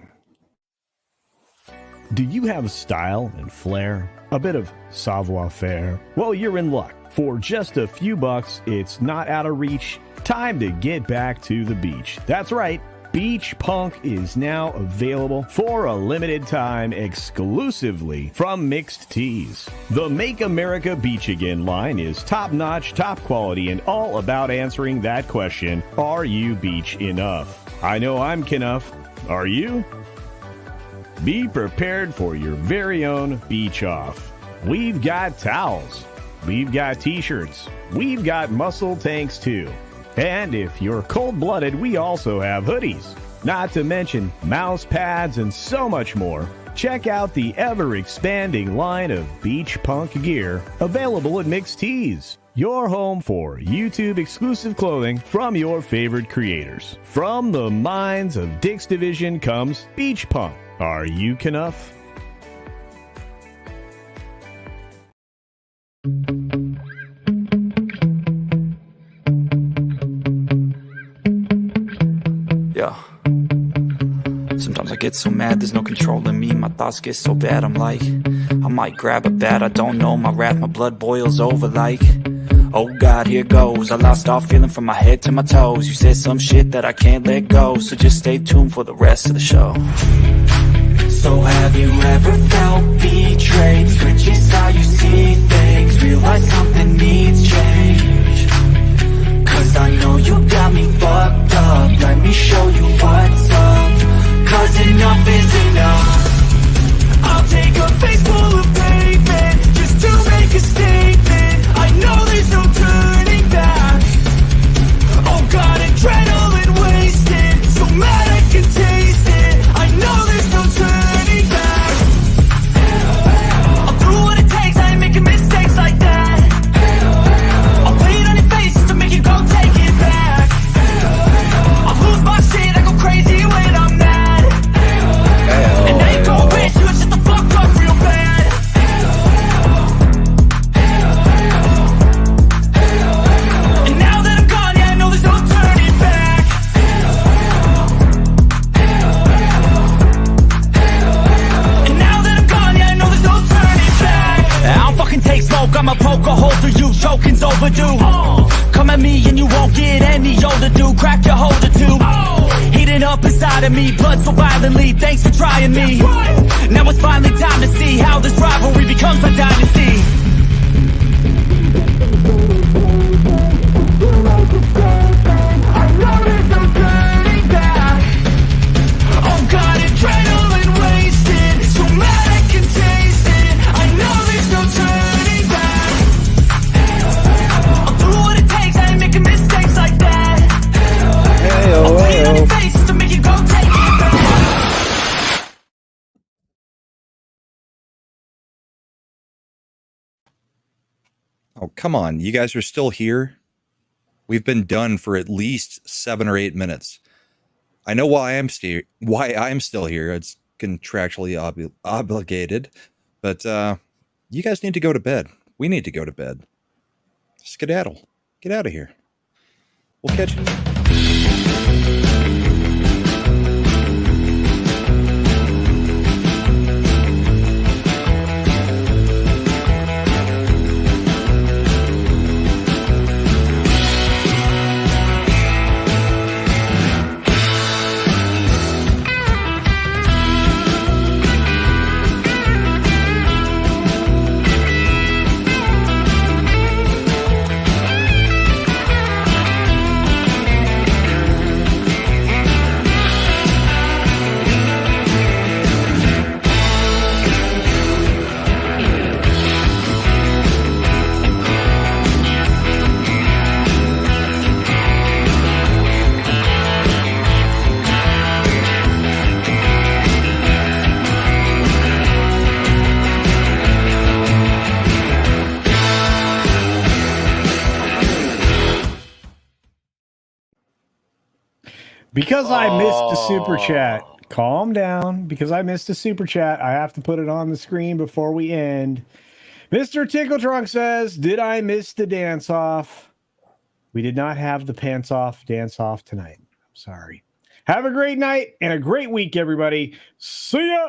Do you have style and flair? A bit of savoir-faire? Well, you're in luck. For just a few bucks, it's not out of reach. Time to get back to the beach. That's right. Beach Punk is now available for a limited time exclusively from Mixed Tees. The Make America Beach Again line is top-notch, top quality, and all about answering that question, are you beach enough? I know I'm Knuff. Are you? Be prepared for your very own beach off. We've got towels. We've got t-shirts. We've got muscle tanks too. And if you're cold-blooded, we also have hoodies. Not to mention mouse pads and so much more. Check out the ever-expanding line of Beach Punk gear available at Mixed Tees. Your home for YouTube-exclusive clothing from your favorite creators. From the minds of Dick's Division comes Beach Punk. Are you Knuff? Yeah. Sometimes I get so mad, there's no controlling me. My thoughts get so bad, I'm like, I might grab a bat, I don't know. My wrath, my blood boils over like, oh God, here goes. I lost all feeling from my head to my toes. You said some shit that I can't let go, so just stay tuned for the rest of the show. So have you ever felt betrayed? Switches how you see things, realize something needs change. 'cause I know you got me fucked up. Let me show you what's up, 'cause enough is enough. I'll take a face full of pavement just to make a statement. I know there's no turning back. Oh God, adrenaline wasted, so mad I can taste it. I know there's no turning back. I'll do what it takes, I ain't making mistakes like that. I'll play it on your face just to make you go take it back. I'll lose my shit, I go crazy when I'm mad. And I ain't gon' wish you shut the fuck up real bad. And now that I'm gone, yeah, I know there's no turning back. And now that I'm gone, yeah, I know there's no turning back. I don't fucking take smoke, I'ma poke a hole through you, choking's overdue. Come at me and you won't get any older, dude. Crack your holder too. Heating up inside of me, blood so violently. Thanks for trying me. Now it's finally time to see how this rivalry becomes a dynasty. I know there's no turning back. Oh God, adrenaline wasted, so mad I can taste it. I know there's no turning back. I'll do what it takes, I ain't making mistakes like that. I'll play it on your face just to make you go take it back. Oh, come on. You guys are still here? We've been done for at least 7 or 8 minutes. I know why I'm still here. It's contractually obligated. But you guys need to go to bed. We need to go to bed. Skedaddle. Get out of here. We'll catch you. Because I missed a super chat. Calm down. Because I missed a super chat, I have to put it on the screen before we end. Mr. Tickle Trunk says, did I miss the dance off? We did not have the pants off dance off tonight. I'm sorry. Have a great night and a great week, everybody. See ya.